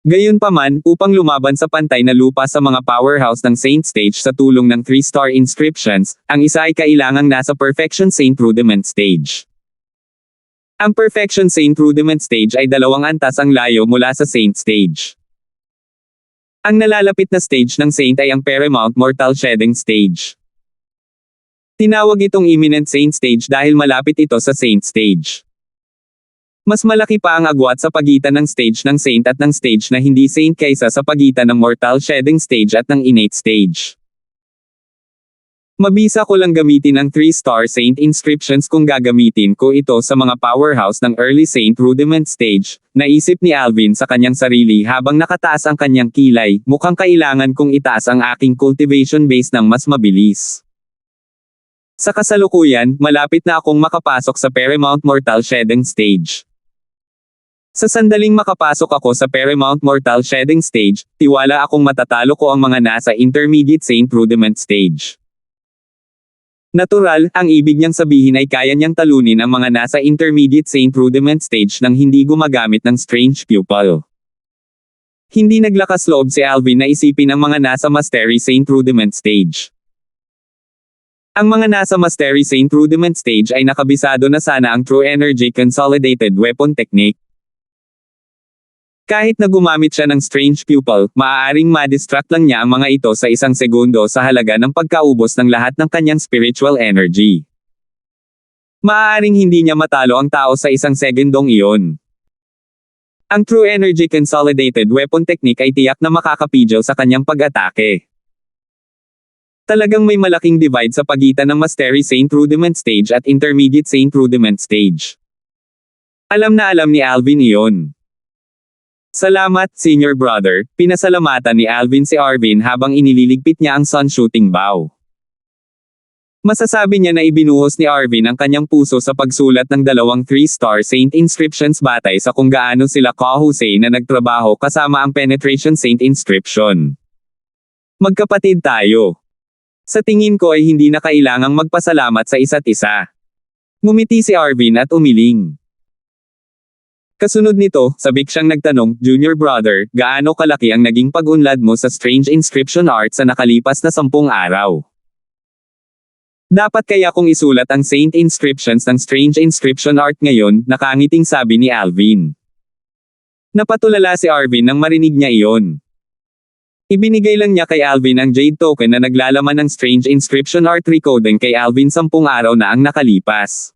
Gayunpaman, upang lumaban sa pantay na lupa sa mga powerhouse ng saint stage sa tulong ng 3-star inscriptions, ang isa ay kailangang nasa perfection saint rudiment stage. Ang Perfection Saint Rudiment Stage ay 2 antas ang layo mula sa Saint Stage. Ang nalalapit na stage ng Saint ay ang Paramount Mortal Shedding Stage. Tinawag itong Imminent Saint Stage dahil malapit ito sa Saint Stage. Mas malaki pa ang agwat sa pagitan ng stage ng Saint at ng stage na hindi Saint kaysa sa pagitan ng Mortal Shedding Stage at ng Innate Stage. Mabisa ko lang gamitin ang 3-star saint inscriptions kung gagamitin ko ito sa mga powerhouse ng early saint rudiment stage, naisip ni Alvin sa kanyang sarili habang nakataas ang kanyang kilay, mukhang kailangan kong itaas ang aking cultivation base ng mas mabilis. Sa kasalukuyan, malapit na akong makapasok sa Paramount Mortal Shedding Stage. Sa sandaling makapasok ako sa Paramount Mortal Shedding Stage, tiwala akong matatalo ko ang mga nasa Intermediate Saint Rudiment Stage. Natural, ang ibig niyang sabihin ay kaya niyang talunin ang mga nasa Intermediate Saint Rudiment Stage nang hindi gumagamit ng Strange Pupil. Hindi naglakas loob si Alvin na isipin ang mga nasa Mastery Saint Rudiment Stage. Ang mga nasa Mastery Saint Rudiment Stage ay nakabisado na sana ang True Energy Consolidated Weapon Technique. Kahit na gumamit siya ng Strange Pupil, maaaring ma-distract lang niya ang mga ito sa isang segundo sa halaga ng pagkaubos ng lahat ng kanyang spiritual energy. Maaaring hindi niya matalo ang tao sa isang segundong iyon. Ang True Energy Consolidated Weapon Technique ay tiyak na makakapigil sa kanyang pag-atake. Talagang may malaking divide sa pagitan ng Mastery Saint Rudiment Stage at Intermediate Saint Rudiment Stage. Alam na alam ni Alvin iyon. Salamat, Senior Brother, pinasalamatan ni Alvin si Arvin habang inililigpit niya ang sun shooting bow. Masasabi niya na ibinuhos ni Arvin ang kanyang puso sa pagsulat ng 2 3-star Saint inscriptions batay sa kung gaano sila kahusay na nagtrabaho kasama ang Penetration Saint inscription. Magkapatid tayo. Sa tingin ko ay hindi na kailangang magpasalamat sa isa't isa. Ngumiti si Arvin at umiling. Kasunod nito, sabik siyang nagtanong, Junior Brother, gaano kalaki ang naging pag-unlad mo sa Strange Inscription Art sa nakalipas na 10 araw? Dapat kaya kong isulat ang Saint Inscriptions ng Strange Inscription Art ngayon, nakangiting sabi ni Alvin. Napatulala si Arvin nang marinig niya iyon. Ibinigay lang niya kay Alvin ang Jade Token na naglalaman ng Strange Inscription Art recoding kay Alvin 10 araw na ang nakalipas.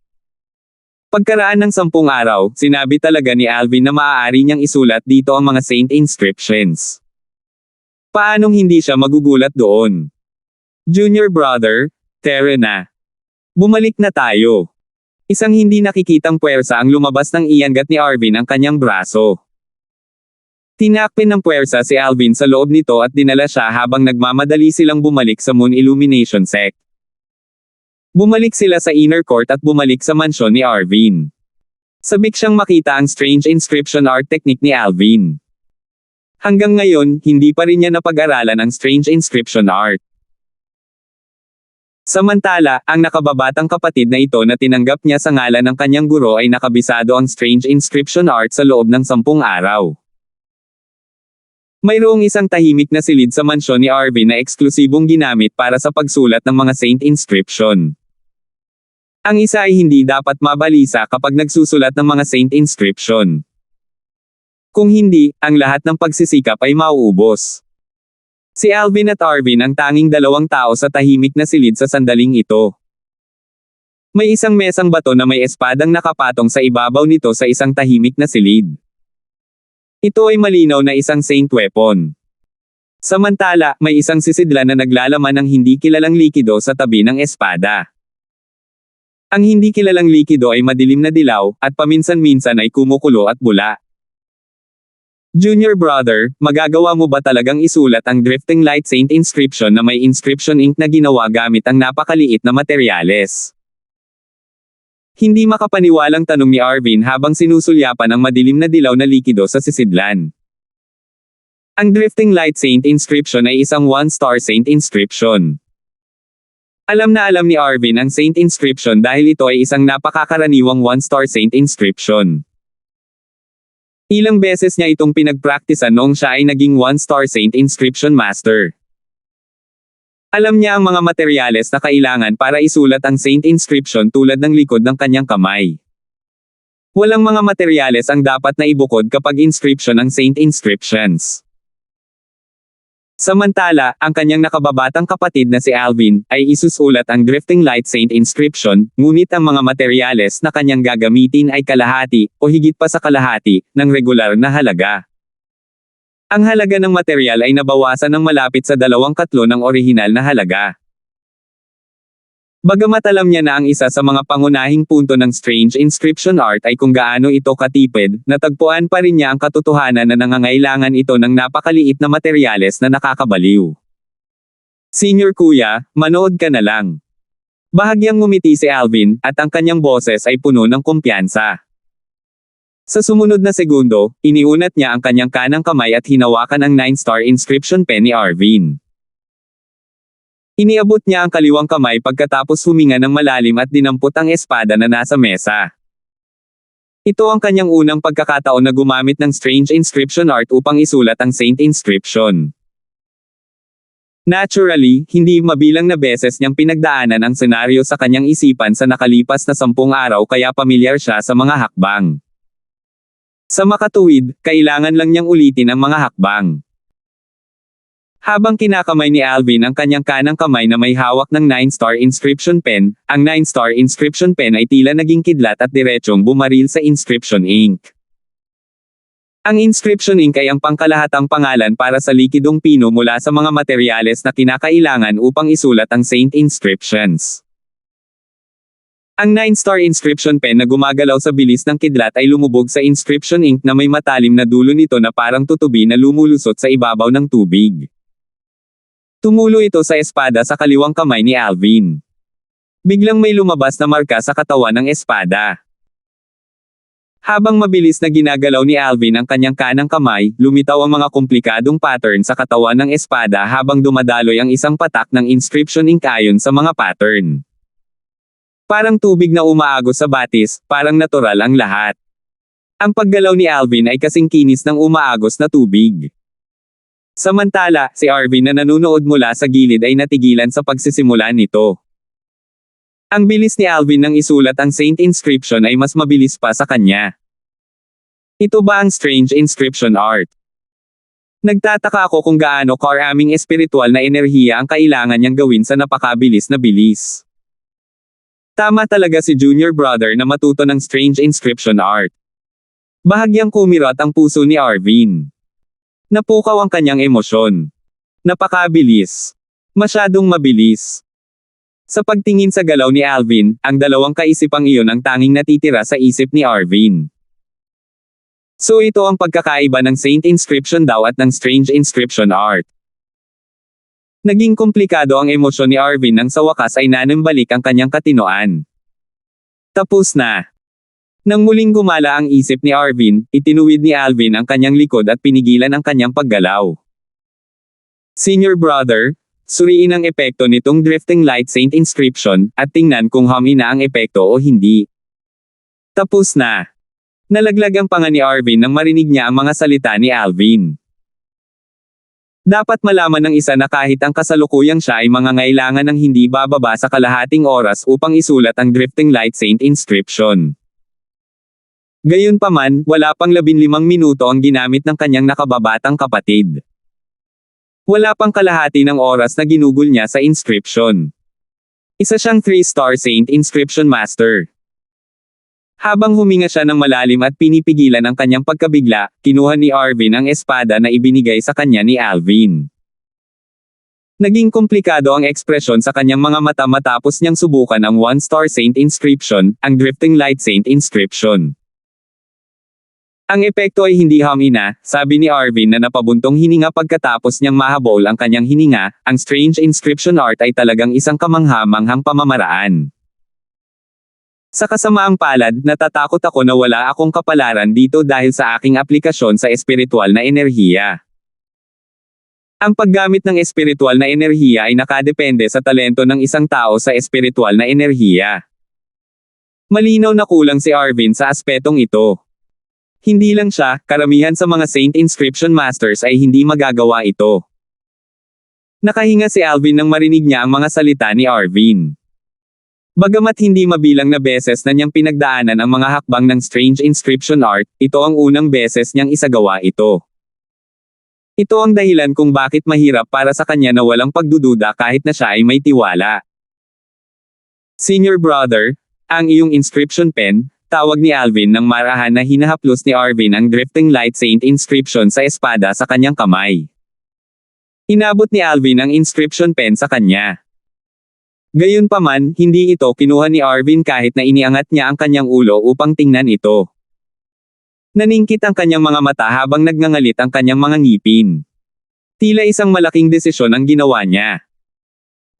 Pagkaraan ng 10 araw, sinabi talaga ni Alvin na maaari niyang isulat dito ang mga Saint Inscriptions. Paanong hindi siya magugulat doon? Junior Brother, tara na. Bumalik na tayo. Isang hindi nakikitang puwersa ang lumabas ng iyangat ni Arvin ang kanyang braso. Tinakpin ng puwersa si Alvin sa loob nito at dinala siya habang nagmamadali silang bumalik sa Moon Illumination Sect. Bumalik sila sa inner court at bumalik sa mansyon ni Arvin. Sabik siyang makita ang Strange Inscription Art Technique ni Alvin. Hanggang ngayon, hindi pa rin niya napag-aralan ang Strange Inscription Art. Samantala, ang nakababatang kapatid na ito na tinanggap niya sa ngalan ng kanyang guro ay nakabisado ang Strange Inscription Art sa loob ng 10 araw. Mayroong isang tahimik na silid sa mansyon ni Arvin na eksklusibong ginamit para sa pagsulat ng mga Saint Inscription. Ang isa ay hindi dapat mabalisa kapag nagsusulat ng mga Saint Inscription. Kung hindi, ang lahat ng pagsisikap ay mauubos. Si Alvin at Arvin ang tanging 2 tao sa tahimik na silid sa sandaling ito. May isang mesang bato na may espadang nakapatong sa ibabaw nito sa isang tahimik na silid. Ito ay malinaw na isang saint weapon. Samantala, may isang sisidlan na naglalaman ng hindi kilalang likido sa tabi ng espada. Ang hindi kilalang likido ay madilim na dilaw, at paminsan-minsan ay kumukulo at bula. Junior Brother, magagawa mo ba talagang isulat ang Drifting Light Saint inscription na may inscription ink na ginawa gamit ang napakaliit na materyales? Hindi makapaniwalang tanong ni Arvin habang sinusulyapan ang madilim na dilaw na likido sa sisidlan. Ang Drifting Light Saint inscription ay isang 1-star saint inscription. Alam na alam ni Arvin ang saint inscription dahil ito ay isang napakakaraniwang 1-star saint inscription. Ilang beses niya itong pinagpraktisan noong siya ay naging 1-star saint inscription master. Alam niya ang mga materyales na kailangan para isulat ang saint inscription tulad ng likod ng kanyang kamay. Walang mga materyales ang dapat na ibukod kapag inscription ang saint inscriptions. Samantala, ang kanyang nakababatang kapatid na si Alvin, ay isusulat ang Drifting Light Saint inscription, ngunit ang mga materyales na kanyang gagamitin ay kalahati, o higit pa sa kalahati, ng regular na halaga. Ang halaga ng material ay nabawasan ng malapit sa 2/3 ng orihinal na halaga. Bagamat alam niya na ang isa sa mga pangunahing punto ng Strange Inscription Art ay kung gaano ito katipid, natagpuan pa rin niya ang katotohanan na nangangailangan ito ng napakaliit na materyales na nakakabaliw. Senior Kuya, manood ka na lang. Bahagyang ngumiti si Alvin, at ang kanyang boses ay puno ng kumpiyansa. Sa sumunod na segundo, iniunat niya ang kanyang kanang kamay at hinawakan ang 9-star inscription pen ni Arvin. Iniabot niya ang kaliwang kamay pagkatapos huminga ng malalim at dinampot ang espada na nasa mesa. Ito ang kanyang unang pagkakataon na gumamit ng strange inscription art upang isulat ang Saint Inscription. Naturally, hindi mabilang na beses niyang pinagdaanan ang senaryo sa kanyang isipan sa nakalipas na 10 araw kaya pamilyar siya sa mga hakbang. Sa makatuwid, kailangan lang niyang ulitin ang mga hakbang. Habang kinakamay ni Alvin ang kanyang kanang kamay na may hawak ng 9-star inscription pen, ang 9-star inscription pen ay tila naging kidlat at diretsong bumaril sa inscription ink. Ang inscription ink ay ang pangkalahatang pangalan para sa likidong pino mula sa mga materyales na kinakailangan upang isulat ang Saint Inscriptions. Ang 9-star inscription pen na gumagalaw sa bilis ng kidlat ay lumubog sa inscription ink na may matalim na dulo nito na parang tutubi na lumulusot sa ibabaw ng tubig. Tumulo ito sa espada sa kaliwang kamay ni Alvin. Biglang may lumabas na marka sa katawan ng espada. Habang mabilis na ginagalaw ni Alvin ang kanyang kanang kamay, lumitaw ang mga komplikadong pattern sa katawan ng espada habang dumadaloy ang isang patak ng inscription ink ayon sa mga pattern. Parang tubig na umaagos sa batis, parang natural ang lahat. Ang paggalaw ni Alvin ay kasing kinis ng umaagos na tubig. Samantala, si Arvin na nanunood mula sa gilid ay natigilan sa pagsisimula nito. Ang bilis ni Alvin nang isulat ang Saint Inscription ay mas mabilis pa sa kanya. Ito ba ang strange inscription art? Nagtataka ako kung gaano karaming espiritual na enerhiya ang kailangan niyang gawin sa napakabilis na bilis. Tama talaga si Junior Brother na matuto ng strange inscription art. Bahagyang kumirot ang puso ni Arvin. Napukaw ang kanyang emosyon. Napakabilis. Masyadong mabilis. Sa pagtingin sa galaw ni Alvin, ang dalawang kaisipang iyon ang tanging natitira sa isip ni Arvin. So ito ang pagkakaiba ng Saint Inscription daw at ng Strange Inscription Art. Naging komplikado ang emosyon ni Arvin nang sa wakas ay nanambalik ang kanyang katinoan. Tapos na. Nang muling gumala ang isip ni Arvin, itinuwid ni Alvin ang kanyang likod at pinigilan ang kanyang paggalaw. Senior Brother, suriin ang epekto nitong Drifting Light Saint Inscription, at tingnan kung humina ang epekto o hindi. Tapos na. Nalaglag ang panga ni Arvin nang marinig niya ang mga salita ni Alvin. Dapat malaman ng isa na kahit ang kasalukuyang siya ay mangangailangan ng hindi bababa sa kalahating oras upang isulat ang Drifting Light Saint Inscription. Gayunpaman, wala pang 15 minuto ang ginamit ng kanyang nakababatang kapatid. Wala pang kalahati ng oras na ginugol niya sa inscription. Isa siyang 3-star Saint Inscription Master. Habang huminga siya ng malalim at pinipigilan ang kanyang pagkabigla, kinuha ni Arvin ang espada na ibinigay sa kanya ni Alvin. Naging komplikado ang ekspresyon sa kanyang mga mata matapos niyang subukan ang 1-star Saint Inscription, ang Drifting Light Saint Inscription. Ang epekto ay hindi humina, sabi ni Arvin na napabuntong hininga pagkatapos niyang mahabol ang kanyang hininga. Ang Strange Inscription Art ay talagang isang kamangha-manghang pamamaraan. Sa kasamaang palad, natatakot ako na wala akong kapalaran dito dahil sa aking aplikasyon sa espiritual na enerhiya. Ang paggamit ng espiritual na enerhiya ay nakadepende sa talento ng isang tao sa espiritual na enerhiya. Malinaw na kulang si Arvin sa aspetong ito. Hindi lang siya, karamihan sa mga Saint Inscription Masters ay hindi magagawa ito. Nakahinga si Alvin nang marinig niya ang mga salita ni Arvin. Bagamat hindi mabilang na beses na niyang pinagdaanan ang mga hakbang ng Strange Inscription Art, ito ang unang beses niyang isagawa ito. Ito ang dahilan kung bakit mahirap para sa kanya na walang pagdududa kahit na siya ay may tiwala. Senior Brother, ang iyong inscription pen, tawag ni Alvin nang marahan na hinahaplos ni Arvin ang Drifting Light Saint Inscription sa espada sa kanyang kamay. Inabot ni Alvin ang inscription pen sa kanya. Gayunpaman, hindi ito kinuha ni Arvin kahit na iniangat niya ang kanyang ulo upang tingnan ito. Naningkit ang kanyang mga mata habang nagngangalit ang kanyang mga ngipin. Tila isang malaking desisyon ang ginawa niya.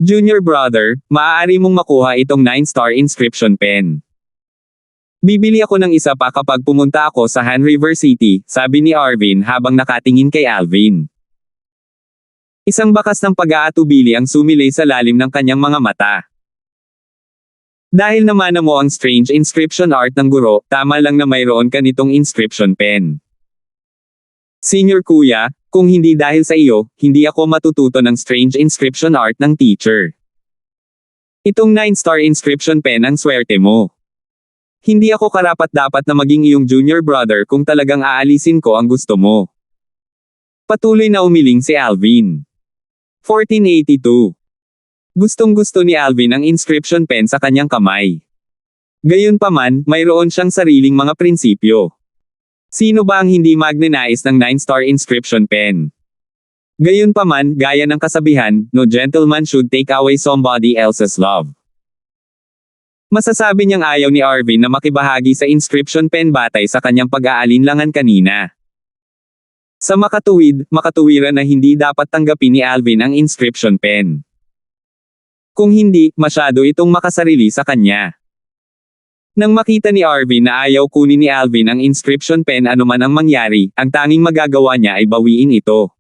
Junior Brother, maaari mong makuha itong 9-star inscription pen. Bibili ako ng isa pa kapag pumunta ako sa Han River City, sabi ni Arvin habang nakatingin kay Alvin. Isang bakas ng pag-aatubili ang sumilay sa lalim ng kanyang mga mata. Dahil namana mo ang strange inscription art ng guro, tama lang na mayroon ka nitong inscription pen. Senior kuya, kung hindi dahil sa iyo, hindi ako matututo ng strange inscription art ng teacher. Itong 9-star inscription pen ang swerte mo. Hindi ako karapat-dapat na maging iyong junior brother kung talagang aalisin ko ang gusto mo. Patuloy na umiling si Alvin. 1482. Gustong-gusto ni Alvin ang inscription pen sa kanyang kamay. Gayunpaman, mayroon siyang sariling mga prinsipyo. Sino ba ang hindi magnanais ng 9-star inscription pen? Gayunpaman, gaya ng kasabihan, no gentleman should take away somebody else's love. Masasabi niyang ayaw ni Arvin na makibahagi sa inscription pen batay sa kanyang pag-aalinlangan kanina. Sa makatuwiran na hindi dapat tanggapin ni Alvin ang inscription pen. Kung hindi, masyado itong makasarili sa kanya. Nang makita ni Arvin na ayaw kunin ni Alvin ang inscription pen anuman ang mangyari, ang tanging magagawa niya ay bawiin ito.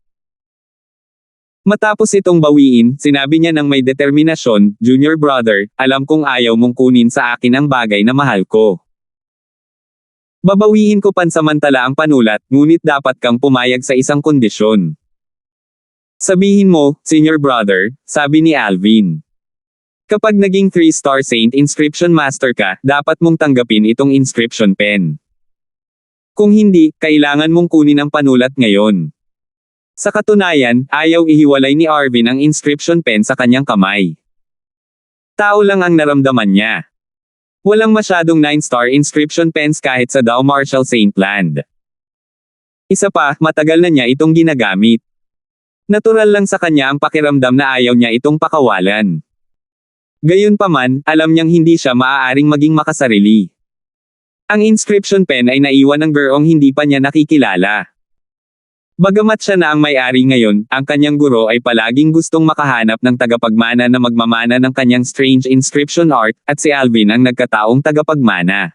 Matapos itong bawiin, sinabi niya ng may determinasyon, Junior brother, alam kong ayaw mong kunin sa akin ang bagay na mahal ko. Babawiin ko pansamantala ang panulat, ngunit dapat kang pumayag sa isang kondisyon. Sabihin mo, Senior brother, sabi ni Alvin. Kapag naging 3-star Saint Inscription Master ka, dapat mong tanggapin itong inscription pen. Kung hindi, kailangan mong kunin ang panulat ngayon. Sa katunayan, ayaw ihiwalay ni Arvin ang inscription pen sa kanyang kamay. Tao lang ang naramdaman niya. Walang masyadong 9-star inscription pens kahit sa Dow Marshall St. Land. Isa pa, matagal na niya itong ginagamit. Natural lang sa kanya ang pakiramdam na ayaw niya itong pakawalan. Gayunpaman, alam niyang hindi siya maaaring maging makasarili. Ang inscription pen ay naiwan ng gurong hindi pa niya nakikilala. Bagamat siya na ang may-ari ngayon, ang kanyang guro ay palaging gustong makahanap ng tagapagmana na magmamana ng kanyang strange inscription art, at si Alvin ang nagkataong tagapagmana.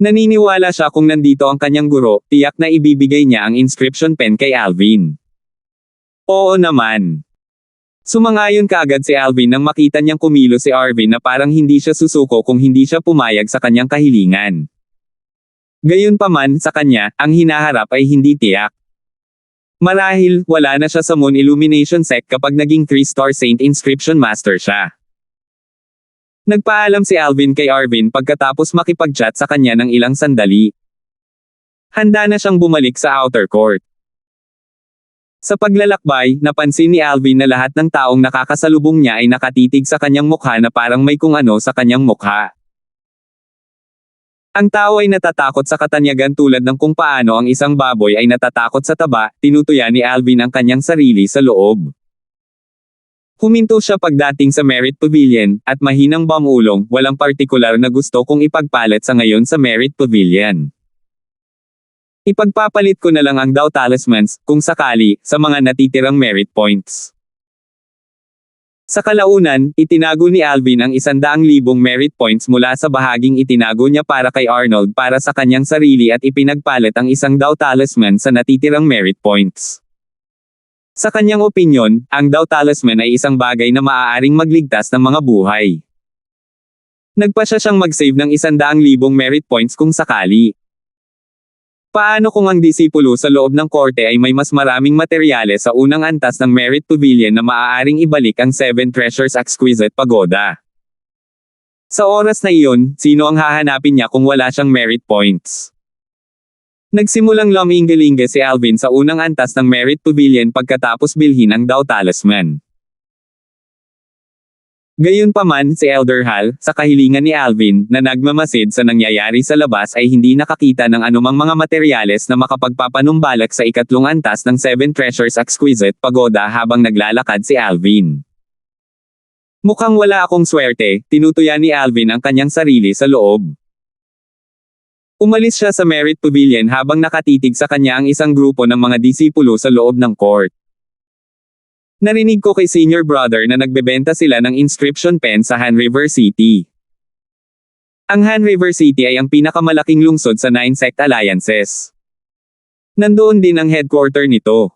Naniniwala siya kung nandito ang kanyang guro, tiyak na ibibigay niya ang inscription pen kay Alvin. Oo naman. Sumangayon kaagad si Alvin nang makita niyang kumilo si Arvin na parang hindi siya susuko kung hindi siya pumayag sa kanyang kahilingan. Gayunpaman, sa kanya, ang hinaharap ay hindi tiyak. Marahil, wala na siya sa Moon Illumination Sect kapag naging 3-star Saint Inscription Master siya. Nagpaalam si Alvin kay Arvin pagkatapos makipag-chat sa kanya ng ilang sandali. Handa na siyang bumalik sa outer court. Sa paglalakbay, napansin ni Alvin na lahat ng taong nakakasalubong niya ay nakatitig sa kanyang mukha na parang may kung ano sa kanyang mukha. Ang tao ay natatakot sa katanyagan tulad ng kung paano ang isang baboy ay natatakot sa taba, tinutuya ni Alvin ang kanyang sarili sa loob. Huminto siya pagdating sa Merit Pavilion, at mahinang bamulong, walang partikular na gusto kong ipagpalit sa ngayon sa Merit Pavilion. Ipagpapalit ko na lang ang Dow Talismans, kung sakali, sa mga natitirang merit points. Sa kalaunan, itinago ni Alvin ang 100,000 merit points mula sa bahaging itinago niya para kay Arnold para sa kanyang sarili at ipinagpalit ang isang Dow Talisman sa natitirang merit points. Sa kanyang opinyon, ang Dow Talisman ay isang bagay na maaaring magligtas ng mga buhay. Nagpasya siyang mag-save ng 100,000 merit points kung sakali. Paano kung ang disipulo sa loob ng korte ay may mas maraming materyales sa unang antas ng Merit Pavilion na maaaring ibalik ang 7 Treasures Exquisite Pagoda? Sa oras na iyon, sino ang hahanapin niya kung wala siyang merit points? Nagsimulang lumingalinga si Alvin sa unang antas ng Merit Pavilion pagkatapos bilhin ang Dow Talisman. Gayunpaman, si Elder Hal, sa kahilingan ni Alvin, na nagmamasid sa nangyayari sa labas ay hindi nakakita ng anumang mga materyales na makapagpapanumbalak sa ikatlong antas ng 7 Treasures Exquisite Pagoda habang naglalakad si Alvin. Mukhang wala akong swerte, tinutuya ni Alvin ang kanyang sarili sa loob. Umalis siya sa Merit Pavilion habang nakatitig sa kanya ang isang grupo ng mga disipulo sa loob ng court. Narinig ko kay senior brother na nagbebenta sila ng inscription pen sa Han River City. Ang Han River City ay ang pinakamalaking lungsod sa 9 sect alliances. Nandoon din ang headquarter nito.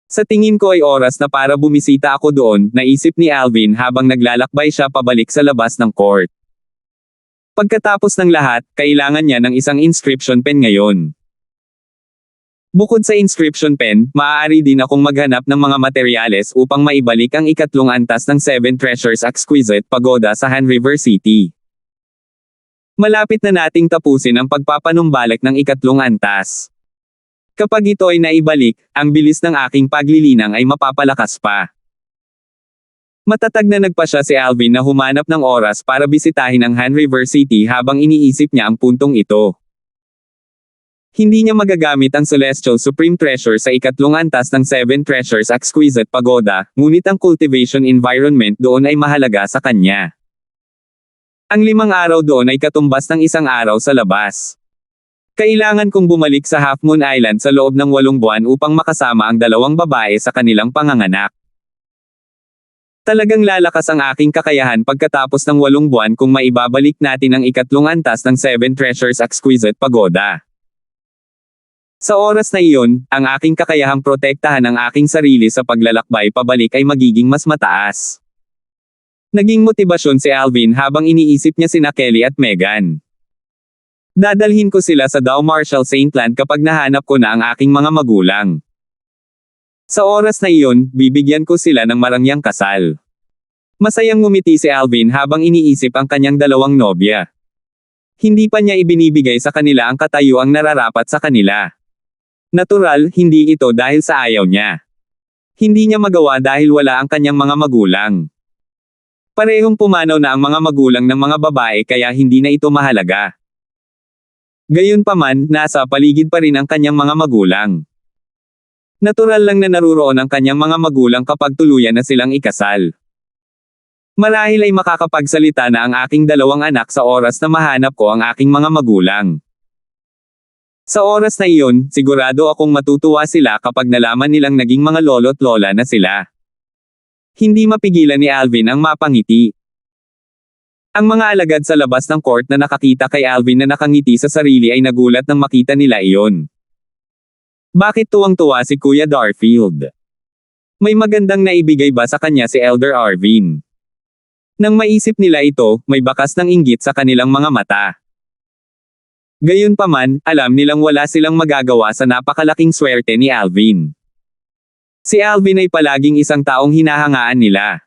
Sa tingin ko ay oras na para bumisita ako doon, naisip ni Alvin habang naglalakbay siya pabalik sa labas ng court. Pagkatapos ng lahat, kailangan niya ng isang inscription pen ngayon. Bukod sa inscription pen, maaari din akong maghanap ng mga materyales upang maibalik ang ikatlong antas ng 7 Treasures Exquisite Pagoda sa Han River City. Malapit na nating tapusin ang pagpapanumbalik ng ikatlong antas. Kapag ito ay naibalik, ang bilis ng aking paglilinang ay mapapalakas pa. Matatag na nagpasya si Alvin na humanap ng oras para bisitahin ang Han River City habang iniisip niya ang puntong ito. Hindi niya magagamit ang Celestial Supreme Treasure sa ikatlong antas ng 7 Treasures Exquisite Pagoda, ngunit ang cultivation environment doon ay mahalaga sa kanya. Ang 5 araw doon ay katumbas ng 1 araw sa labas. Kailangan kong bumalik sa Half Moon Island sa loob ng 8 buwan upang makasama ang 2 babae sa kanilang panganganak. Talagang lalakas ang aking kakayahan pagkatapos ng 8 buwan kung maibabalik natin ang ikatlong antas ng 7 Treasures Exquisite Pagoda. Sa oras na iyon, ang aking kakayahang protektahan ang aking sarili sa paglalakbay pabalik ay magiging mas mataas. Naging motibasyon si Alvin habang iniisip niya sina Kelly at Megan. Dadalhin ko sila sa Dow Marshall St. Land kapag nahanap ko na ang aking mga magulang. Sa oras na iyon, bibigyan ko sila ng marangyang kasal. Masayang ngumiti si Alvin habang iniisip ang kanyang 2 nobya. Hindi pa niya ibinibigay sa kanila ang katayuang nararapat sa kanila. Natural, hindi ito dahil sa ayaw niya. Hindi niya magawa dahil wala ang kanyang mga magulang. Parehong pumanaw na ang mga magulang ng mga babae kaya hindi na ito mahalaga. Gayunpaman, nasa paligid pa rin ang kanyang mga magulang. Natural lang na naruroon ang kanyang mga magulang kapag tuluyan na silang ikasal. Marahil ay makakapagsalita na ang aking 2 anak sa oras na mahanap ko ang aking mga magulang. Sa oras na iyon, sigurado akong matutuwa sila kapag nalaman nilang naging mga lolo't lola na sila. Hindi mapigilan ni Alvin ang mapangiti. Ang mga alagad sa labas ng court na nakakita kay Alvin na nakangiti sa sarili ay nagulat nang makita nila iyon. Bakit tuwang-tuwa si Kuya Darfield? May magandang naibigay ba sa kanya si Elder Arvin? Nang maisip nila ito, may bakas ng inggit sa kanilang mga mata. Gayunpaman, alam nilang wala silang magagawa sa napakalaking swerte ni Alvin. Si Alvin ay palaging isang taong hinahangaan nila.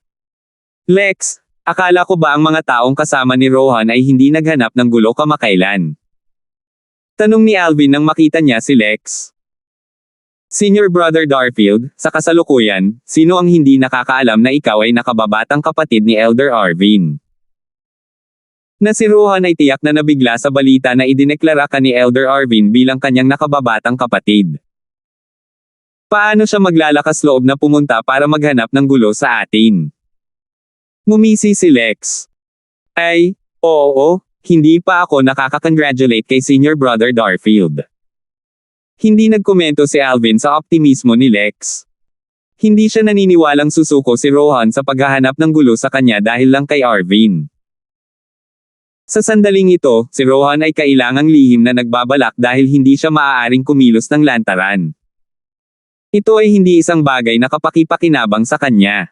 Lex, akala ko ba ang mga taong kasama ni Rohan ay hindi naghanap ng gulo kamakailan? Tanong ni Alvin nang makita niya si Lex. Senior Brother Darfield, sa kasalukuyan, sino ang hindi nakakaalam na ikaw ay nakababatang kapatid ni Elder Arvin? Na si Rohan ay tiyak na nabigla sa balita na idineklara ka ni Elder Arvin bilang kanyang nakababatang kapatid. Paano siya maglalakas loob na pumunta para maghanap ng gulo sa atin? Ngumisi si Lex. Ay, oo, hindi pa ako nakaka-congratulate kay Senior Brother Darfield. Hindi nagkomento si Alvin sa optimismo ni Lex. Hindi siya naniniwalang susuko si Rohan sa paghahanap ng gulo sa kanya dahil lang kay Arvin. Sa sandaling ito, si Rohan ay kailangang lihim na nagbabalak dahil hindi siya maaaring kumilos ng lantaran. Ito ay hindi isang bagay na kapakipakinabang sa kanya.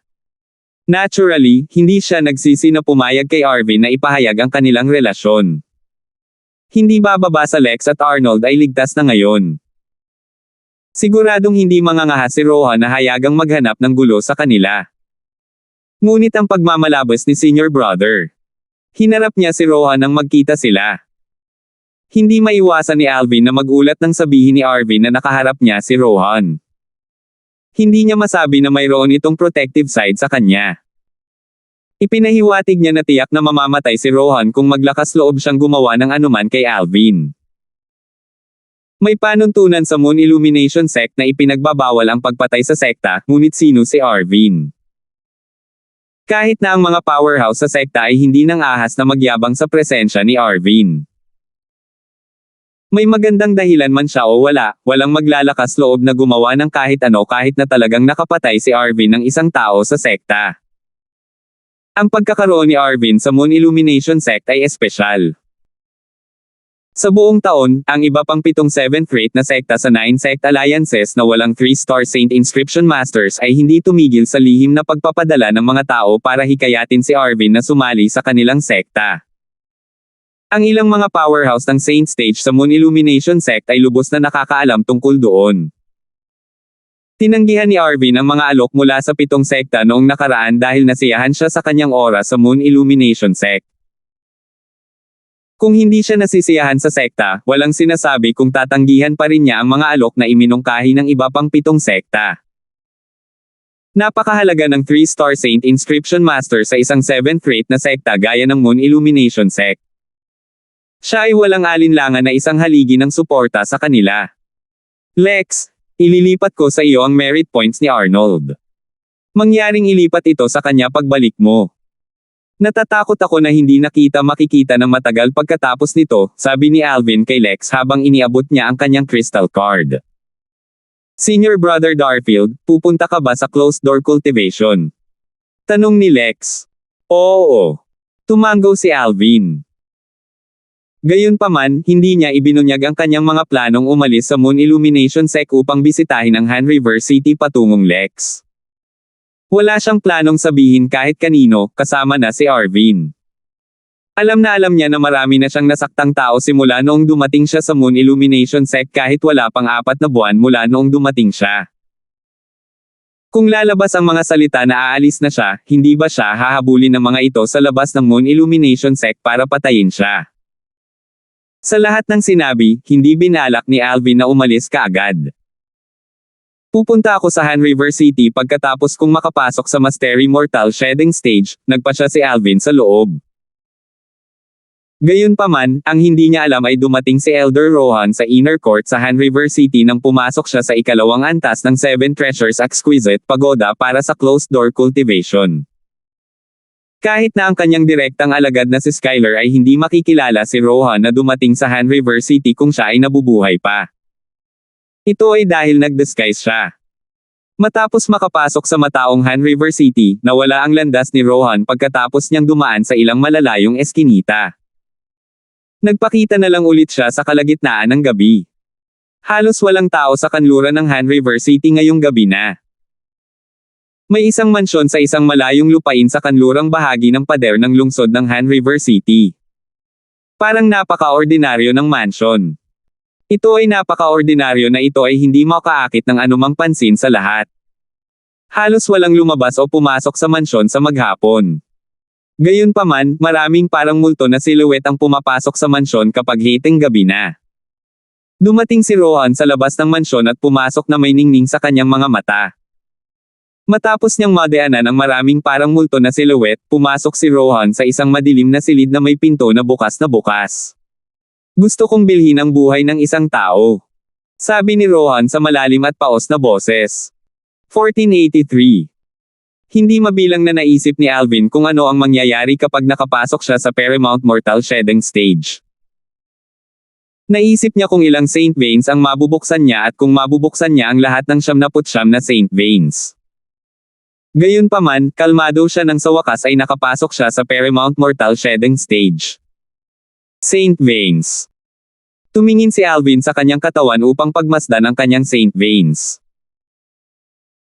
Naturally, hindi siya nagsisi na pumayag kay Arvin na ipahayag ang kanilang relasyon. Hindi bababa sa Lex at Arnold ay ligtas na ngayon. Siguradong hindi mangangaha si Rohan na hayagang maghanap ng gulo sa kanila. Ngunit ang pagmamalabas ni Senior Brother. Hinarap niya si Rohan nang magkita sila. Hindi maiwasan ni Alvin na magulat nang sabihin ni Arvin na nakaharap niya si Rohan. Hindi niya masabi na mayroon itong protective side sa kanya. Ipinahiwatig niya na tiyak na mamamatay si Rohan kung maglakas loob siyang gumawa ng anuman kay Alvin. May panuntunan sa Moon Illumination Sect na ipinagbabawal ang pagpatay sa sekta, ngunit sino si Arvin? Kahit na ang mga powerhouse sa sekta ay hindi nang ahas na magyabang sa presensya ni Arvin. May magandang dahilan man siya o wala, walang maglalakas loob na gumawa ng kahit ano kahit na talagang nakapatay si Arvin ng isang tao sa sekta. Ang pagkakaroon ni Arvin sa Moon Illumination Sect ay espesyal. Sa buong taon, ang iba pang 7th rate na sekta sa 9 sect alliances na walang 3-star Saint Inscription Masters ay hindi tumigil sa lihim na pagpapadala ng mga tao para hikayatin si Arvin na sumali sa kanilang sekta. Ang ilang mga powerhouse ng Saint Stage sa Moon Illumination Sect ay lubos na nakakaalam tungkol doon. Tinanggihan ni Arvin ang mga alok mula sa 7 sekta noong nakaraan dahil nasiyahan siya sa kanyang oras sa Moon Illumination Sect. Kung hindi siya nasisiyahan sa sekta, walang sinasabi kung tatanggihan pa rin niya ang mga alok na iminungkahi ng iba pang 7 sekta. Napakahalaga ng 3-star Saint Inscription Master sa isang 7th rate na sekta gaya ng Moon Illumination Sect. Siya ay walang alinlangan na isang haligi ng suporta sa kanila. Lex, ililipat ko sa iyo ang merit points ni Arnold. Mangyaring ilipat ito sa kanya pagbalik mo. Natatakot ako na hindi makikita ng matagal pagkatapos nito, sabi ni Alvin kay Lex habang iniabot niya ang kanyang crystal card. Senior Brother Darfield, pupunta ka ba sa closed door cultivation? Tanong ni Lex. Oo. Tumango si Alvin. Gayunpaman, hindi niya ibinunyag ang kanyang mga planong umalis sa Moon Illumination Sect upang bisitahin ang Han River City patungong Lex. Wala siyang planong sabihin kahit kanino, kasama na si Arvin. Alam niya na marami na siyang nasaktang tao simula noong dumating siya sa Moon Illumination Sect kahit wala pang 4 na buwan mula noong dumating siya. Kung lalabas ang mga salita na aalis na siya, hindi ba siya hahabulin ng mga ito sa labas ng Moon Illumination Sect para patayin siya? Sa lahat ng sinabi, hindi binalak ni Alvin na umalis kaagad. Pupunta ako sa Han River City pagkatapos kong makapasok sa Mastery Mortal Shedding Stage, nagpa siya si Alvin sa loob. Gayunpaman, ang hindi niya alam ay dumating si Elder Rohan sa inner court sa Han River City nang pumasok siya sa ikalawang antas ng 7 Treasures Exquisite Pagoda para sa closed door cultivation. Kahit na ang kanyang direktang alagad na si Skylar ay hindi makikilala si Rohan na dumating sa Han River City kung siya ay nabubuhay pa. Ito ay dahil nag-disguise siya. Matapos makapasok sa mataong Han River City, nawala ang landas ni Rohan pagkatapos niyang dumaan sa ilang malalayong eskinita. Nagpakita na lang ulit siya sa kalagitnaan ng gabi. Halos walang tao sa kanluran ng Han River City ngayong gabi na. May isang mansyon sa isang malayong lupain sa kanlurang bahagi ng pader ng lungsod ng Han River City. Parang napaka-ordinaryo ng mansion. Ito ay napaka-ordinaryo na ito ay hindi makaakit ng anumang pansin sa lahat. Halos walang lumabas o pumasok sa mansyon sa maghapon. Gayunpaman, maraming parang multo na silhouette ang pumapasok sa mansyon kapag hiting gabi na. Dumating si Rohan sa labas ng mansyon at pumasok na may ningning sa kanyang mga mata. Matapos niyang madaanan ang maraming parang multo na silhouette, pumasok si Rohan sa isang madilim na silid na may pinto na bukas na bukas. Gusto kong bilhin ang buhay ng isang tao. Sabi ni Rohan sa malalim at paos na boses. 1483. Hindi mabilang na naisip ni Alvin kung ano ang mangyayari kapag nakapasok siya sa Paramount Mortal Shedding Stage. Naisip niya kung ilang Saint Veins ang mabubuksan niya at kung mabubuksan niya ang lahat ng 79 na Saint Veins. Gayunpaman, kalmado siya nang sa wakas ay nakapasok siya sa Paramount Mortal Shedding Stage. Saint Veins. Tumingin si Alvin sa kanyang katawan upang pagmasdan ang kanyang Saint Veins.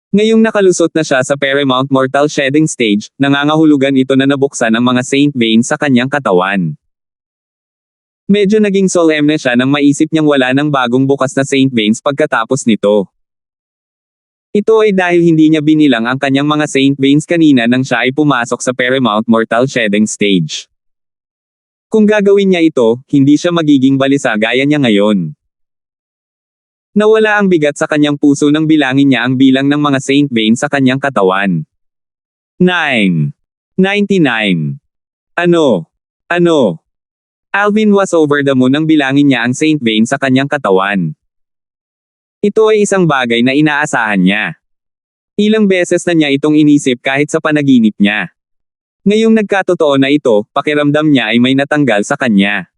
Ngayong nakalusot na siya sa Paramount Mortal Shedding Stage, nangangahulugan ito na nabuksan ang mga Saint Veins sa kanyang katawan. Medyo naging solemne siya nang maisip niyang wala ng bagong bukas na Saint Veins pagkatapos nito. Ito ay dahil hindi niya binilang ang kanyang mga Saint Veins kanina nang siya ay pumasok sa Paramount Mortal Shedding Stage. Kung gagawin niya ito, hindi siya magiging balisa gaya niya ngayon. Nawala ang bigat sa kanyang puso nang bilangin niya ang bilang ng mga Saint Veins sa kanyang katawan. 9. 99. Ano? Alvin was over the moon nang bilangin niya ang Saint Veins sa kanyang katawan. Ito ay isang bagay na inaasahan niya. Ilang beses na niya itong inisip kahit sa panaginip niya. Ngayong nagkatotoo na ito, pakiramdam niya ay may natanggal sa kanya.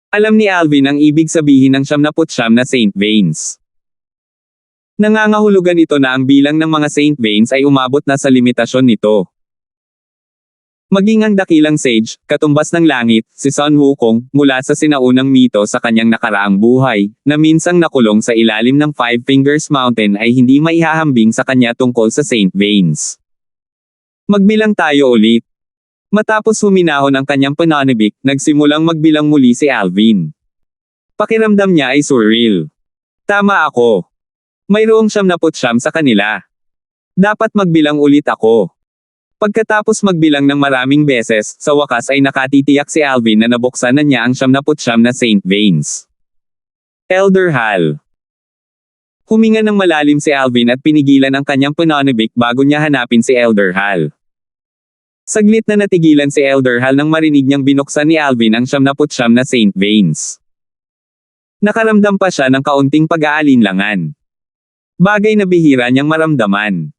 Alam ni Alvin ang ibig sabihin ng 79 na Saint Veins. Nangangahulugan ito na ang bilang ng mga Saint Veins ay umabot na sa limitasyon nito. Maging ang dakilang sage, katumbas ng langit, si Sun Wukong, mula sa sinaunang mito sa kanyang nakaraang buhay, na minsang nakulong sa ilalim ng Five Fingers Mountain ay hindi maihahambing sa kanya tungkol sa Saint Veins. Magbilang tayo ulit. Matapos huminahon ang kanyang pananabik, nagsimulang magbilang muli si Alvin. Pakiramdam niya ay surreal. Tama ako. Mayroong 79 sa kanila. Dapat magbilang ulit ako. Pagkatapos magbilang ng maraming beses, sa wakas ay nakatitiyak si Alvin na nabuksan na niya ang 79 na Saint Veins. Elder Hal. Huminga ng malalim si Alvin at pinigilan ang kanyang pananabik bago niya hanapin si Elder Hal. Saglit na natigilan si Elder Hal nang marinig niyang binuksan ni Alvin ang 79 na Saint Veins. Nakaramdam pa siya ng kaunting pag-aalinlangan. Bagay na bihira niyang maramdaman.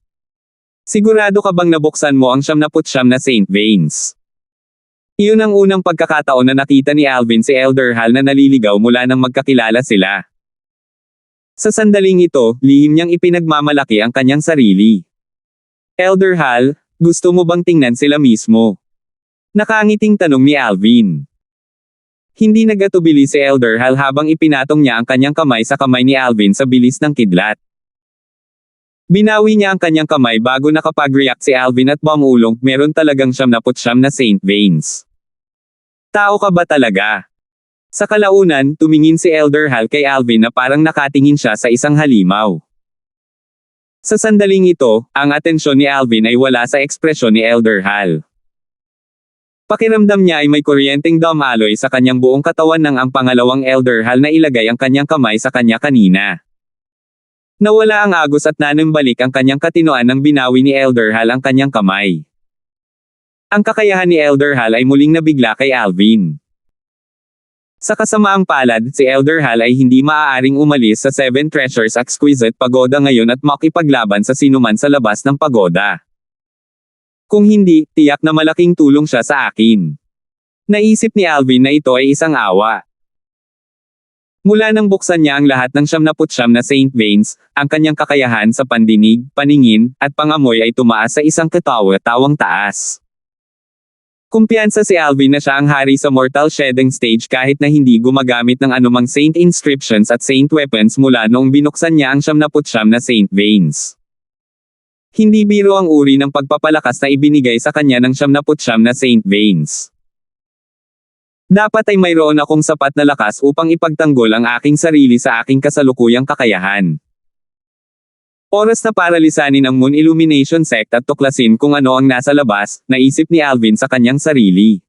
Sigurado ka bang nabuksan mo ang 79 na Saint Veins? Iyon ang unang pagkakataon na nakita ni Alvin si Elder Hal na naliligaw mula nang magkakilala sila. Sa sandaling ito, lihim niyang ipinagmamalaki ang kanyang sarili. Elder Hal, gusto mo bang tingnan sila mismo? Nakangiting tanong ni Alvin. Hindi nagatubili si Elder Hal habang ipinatong niya ang kanyang kamay sa kamay ni Alvin sa bilis ng kidlat. Binawi niya ang kanyang kamay bago nakapag-react si Alvin at bumulong, meron talagang 79 na Saint Veins. Tao ka ba talaga? Sa kalaunan, tumingin si Elder Hal kay Alvin na parang nakatingin siya sa isang halimaw. Sa sandaling ito, ang atensyon ni Alvin ay wala sa ekspresyon ni Elder Hal. Pakiramdam niya ay may kuryenteng dumaloy sa kanyang buong katawan nang ang pangalawang Elder Hal na ilagay ang kanyang kamay sa kanya kanina. Nawala ang agos at nanambalik ang kanyang katinoan nang binawi ni Elder Hal ang kanyang kamay. Ang kakayahan ni Elder Hal ay muling nabigla kay Alvin. Sa kasamaang palad, si Elder Hal ay hindi maaaring umalis sa Seven Treasures Exquisite Pagoda ngayon at makipaglaban sa sinuman sa labas ng pagoda. Kung hindi, tiyak na malaking tulong siya sa akin. Naisip ni Alvin na ito ay isang awa. Mula nang buksan niya ang lahat ng 79 na Saint Veins, ang kanyang kakayahan sa pandinig, paningin, at pangamoy ay tumaas sa isang katawa-tawang taas. Kumpiyansa si Alvin na siya ang hari sa Mortal Shedding Stage kahit na hindi gumagamit ng anumang Saint Inscriptions at Saint Weapons mula noong binuksan niya ang 79 na Saint Veins. Hindi biro ang uri ng pagpapalakas na ibinigay sa kanya ng 79 na Saint Veins. Dapat ay mayroon akong sapat na lakas upang ipagtanggol ang aking sarili sa aking kasalukuyang kakayahan. Oras na para lisanin ang Moon Illumination Sect at tuklasin kung ano ang nasa labas, naisip ni Alvin sa kanyang sarili.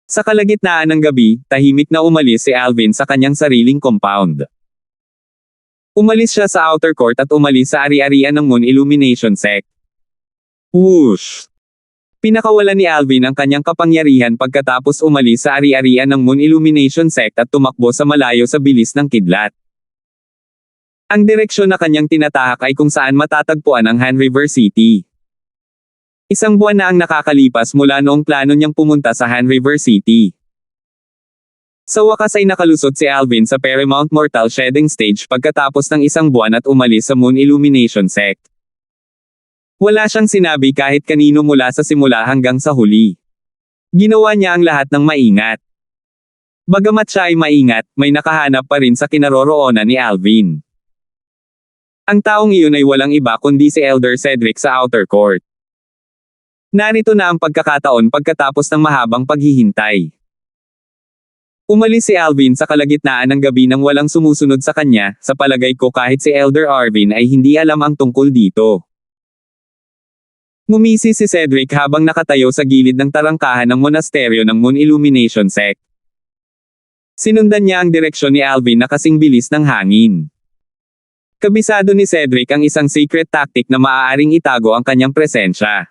Sa kalagitnaan ng gabi, tahimik na umalis si Alvin sa kanyang sariling compound. Umalis siya sa outer court at umalis sa ari-arian ng Moon Illumination Sect. Whoosh! Pinakawalan ni Alvin ang kanyang kapangyarihan pagkatapos umalis sa ari-arian ng Moon Illumination Sect at tumakbo sa malayo sa bilis ng kidlat. Ang direksyon na kanyang tinatahak ay kung saan matatagpuan ang Han River City. Isang buwan na ang nakakalipas mula noong plano niyang pumunta sa Han River City. Sa wakas ay nakalusot si Alvin sa Paramount Mortal Shedding Stage pagkatapos ng isang buwan at umalis sa Moon Illumination Sect. Wala siyang sinabi kahit kanino mula sa simula hanggang sa huli. Ginawa niya ang lahat ng maingat. Bagamat siya ay maingat, may nakahanap pa rin sa kinaroroonan ni Alvin. Ang taong iyon ay walang iba kundi si Elder Cedric sa outer court. Narito na ang pagkakataon pagkatapos ng mahabang paghihintay. Umalis si Alvin sa kalagitnaan ng gabi nang walang sumusunod sa kanya, sa palagay ko kahit si Elder Arvin ay hindi alam ang tungkol dito. Ngumisi si Cedric habang nakatayo sa gilid ng tarangkahan ng monasteryo ng Moon Illumination Sect. Sinundan niya ang direksyon ni Alvin na kasing bilis ng hangin. Kabisado ni Cedric ang isang secret tactic na maaaring itago ang kanyang presensya.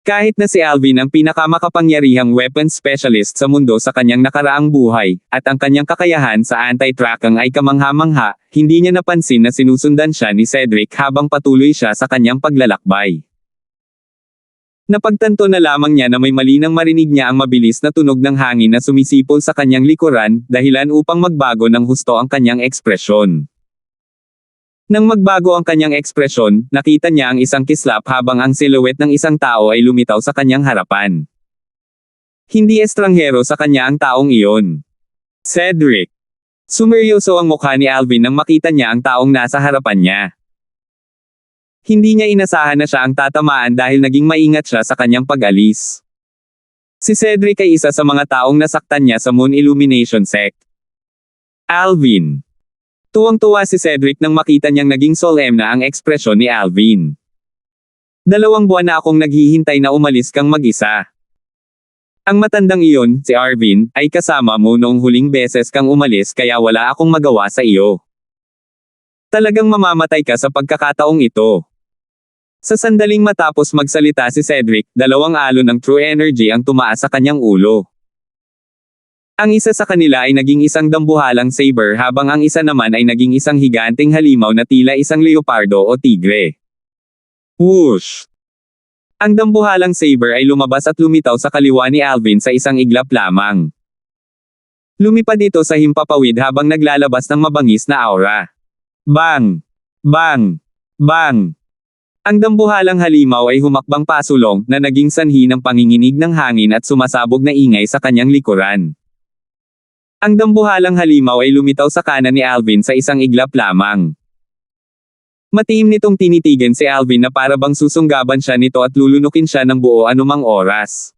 Kahit na si Alvin ang pinakamakapangyarihang weapons specialist sa mundo sa kanyang nakaraang buhay, at ang kanyang kakayahan sa anti-tracking ay kamangha-mangha, hindi niya napansin na sinusundan siya ni Cedric habang patuloy siya sa kanyang paglalakbay. Napagtanto na lamang niya na may mali nang marinig niya ang mabilis na tunog ng hangin na sumisipol sa kanyang likuran, dahilan upang magbago ng husto ang kanyang ekspresyon. Nang magbago ang kanyang ekspresyon, nakita niya ang isang kislap habang ang silhouette ng isang tao ay lumitaw sa kanyang harapan. Hindi estranghero sa kanya ang taong iyon. Cedric. Sumeryoso ang mukha ni Alvin nang makita niya ang taong nasa harapan niya. Hindi niya inasahan na siya ang tatamaan dahil naging maingat siya sa kanyang pag-alis. Si Cedric ay isa sa mga taong nasaktan niya sa Moon Illumination Sect. Alvin. Tuwang-tuwa si Cedric nang makita niyang naging solemn na ang ekspresyon ni Alvin. 2 buwan na akong naghihintay na umalis kang mag-isa. Ang matandang iyon, si Arvin, ay kasama mo noong huling beses kang umalis kaya wala akong magawa sa iyo. Talagang mamamatay ka sa pagkakataong ito. Sa sandaling matapos magsalita si Cedric, 2 alon ng true energy ang tumaas sa kanyang ulo. Ang isa sa kanila ay naging isang dambuhalang saber habang ang isa naman ay naging isang higanting halimaw na tila isang leopardo o tigre. Whoosh! Ang dambuhalang saber ay lumabas at lumitaw sa kaliwa ni Alvin sa isang iglap lamang. Lumipad ito sa himpapawid habang naglalabas ng mabangis na aura. Bang! Bang! Bang! Ang dambuhalang halimaw ay humakbang pasulong na naging sanhi ng panginginig ng hangin at sumasabog na ingay sa kanyang likuran. Ang dambuhalang halimaw ay lumitaw sa kanan ni Alvin sa isang iglap lamang. Matiim nitong tinitigan si Alvin na para bang susunggaban siya nito at lulunukin siya ng buo anumang oras.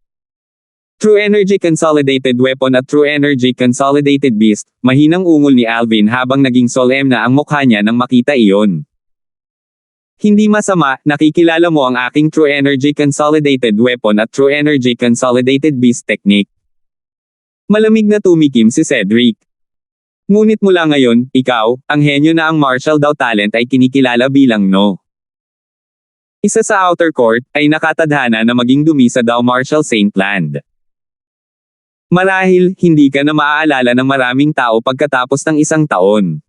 True Energy Consolidated Weapon at True Energy Consolidated Beast, mahinang ungol ni Alvin habang naging solemn na ang mukha niya nang makita iyon. Hindi masama, nakikilala mo ang aking True Energy Consolidated Weapon at True Energy Consolidated Beast technique. Malamig na tumikim si Cedric. Ngunit mula ngayon, ikaw, ang henyo na ang martial daw talent ay kinikilala bilang no. Isa sa outer court, ay nakatadhana na maging dumi sa Dao Martial Saint Land. Marahil, hindi ka na maaalala ng maraming tao pagkatapos ng 1 taon.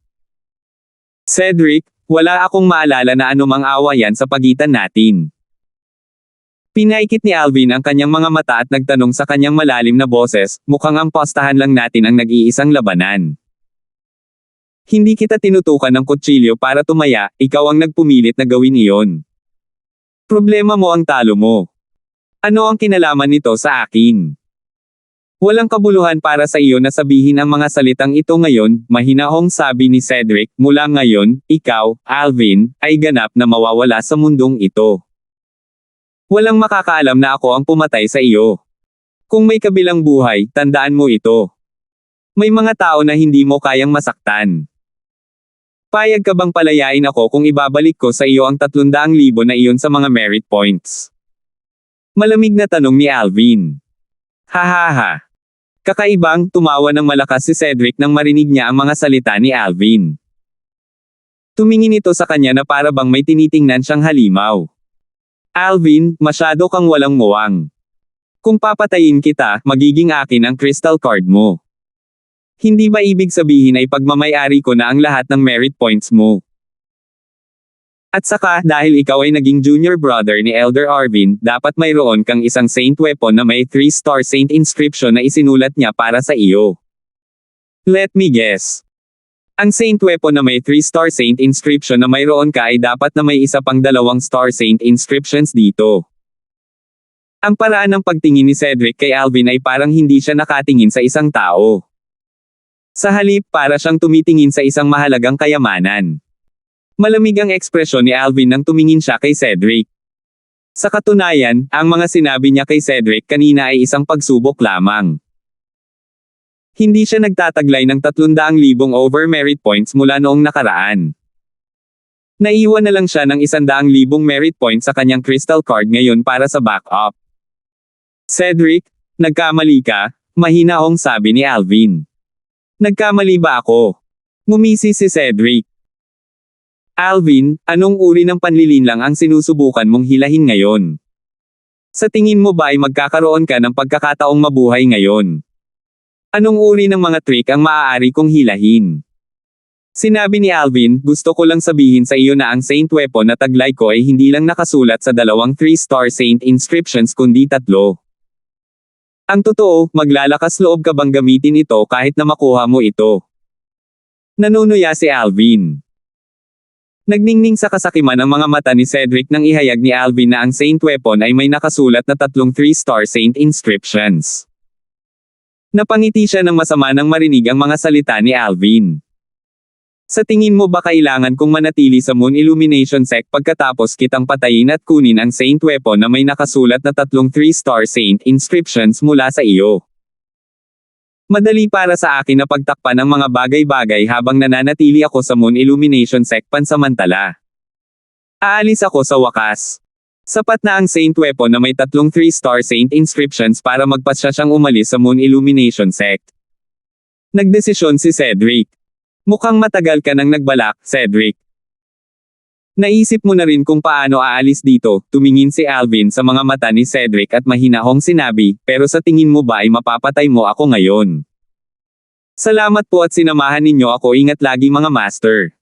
Cedric, wala akong maalala na anumang awayan sa pagitan natin. Pinaikit ni Alvin ang kanyang mga mata at nagtanong sa kanyang malalim na boses, mukhang ang postahan lang natin ang nag-iisang labanan. Hindi kita tinutukan ng kutsilyo para tumaya, ikaw ang nagpumilit na gawin iyon. Problema mo ang talo mo. Ano ang kinalaman nito sa akin? Walang kabuluhan para sa iyo na sabihin ang mga salitang ito ngayon, mahinahong sabi ni Cedric, mula ngayon, ikaw, Alvin, ay ganap na mawawala sa mundong ito. Walang makakaalam na ako ang pumatay sa iyo. Kung may kabilang buhay, tandaan mo ito. May mga tao na hindi mo kayang masaktan. Payag ka bang palayain ako kung ibabalik ko sa iyo ang 300,000 na iyon sa mga merit points? Malamig na tanong ni Alvin. Hahaha. Kakaibang, tumawa ng malakas si Cedric nang marinig niya ang mga salita ni Alvin. Tumingin ito sa kanya na para bang may tinitingnan siyang halimaw. Alvin, masyado kang walang muwang. Kung papatayin kita, magiging akin ang crystal card mo. Hindi ba ibig sabihin ay pagmamayari ko na ang lahat ng merit points mo? At saka, dahil ikaw ay naging junior brother ni Elder Arvin, dapat mayroon kang isang saint weapon na may 3-star saint inscription na isinulat niya para sa iyo. Let me guess. Ang saint weapon na may 3-star saint inscription na mayroon ka ay dapat na may isa pang 2-star saint inscriptions dito. Ang paraan ng pagtingin ni Cedric kay Alvin ay parang hindi siya nakatingin sa isang tao. Sa halip, para siyang tumitingin sa isang mahalagang kayamanan. Malamig ang ekspresyon ni Alvin nang tumingin siya kay Cedric. Sa katunayan, ang mga sinabi niya kay Cedric kanina ay isang pagsubok lamang. Hindi siya nagtataglay ng 300,000 over merit points mula noong nakaraan. Naiwan na lang siya ng 100,000 merit points sa kanyang crystal card ngayon para sa backup. Cedric, nagkamali ka, mahinahong sabi ni Alvin. Nagkamali ba ako? Ngumisi si Cedric. Alvin, anong uri ng panlilinlang ang sinusubukan mong hilahin ngayon? Sa tingin mo ba ay magkakaroon ka ng pagkakataong mabuhay ngayon? Anong uri ng mga trick ang maaari kong hilahin? Sinabi ni Alvin, gusto ko lang sabihin sa iyo na ang saint weapon na taglay ko ay hindi lang nakasulat sa 2 3-star saint inscriptions kundi 3. Ang totoo, maglalakas loob ka bang gamitin ito kahit na makuha mo ito? Nanunuya si Alvin. Nagningning sa kasakiman ang mga mata ni Cedric nang ihayag ni Alvin na ang Saint Weapon ay may nakasulat na 3-star Saint inscriptions. Napangiti siya ng masama nang marinig ang mga salita ni Alvin. Sa tingin mo ba kailangan kong manatili sa Moon Illumination Sect pagkatapos kitang patayin at kunin ang Saint Weapon na may nakasulat na 3-star Saint inscriptions mula sa iyo? Madali para sa akin na pagtakpan ang mga bagay-bagay habang nananatili ako sa Moon Illumination Sect pansamantala. Aalis ako sa wakas. Sapat na ang Saint Weapon na may 3-star Saint inscriptions para magpasya siyang umalis sa Moon Illumination Sect. Nagdesisyon si Cedric. Mukhang matagal ka nang nagbalak, Cedric. Naisip mo na rin kung paano aalis dito, tumingin si Alvin sa mga mata ni Cedric at mahinahong sinabi, pero sa tingin mo ba ay mapapatay mo ako ngayon? Salamat po at sinamahan ninyo ako, ingat lagi mga master.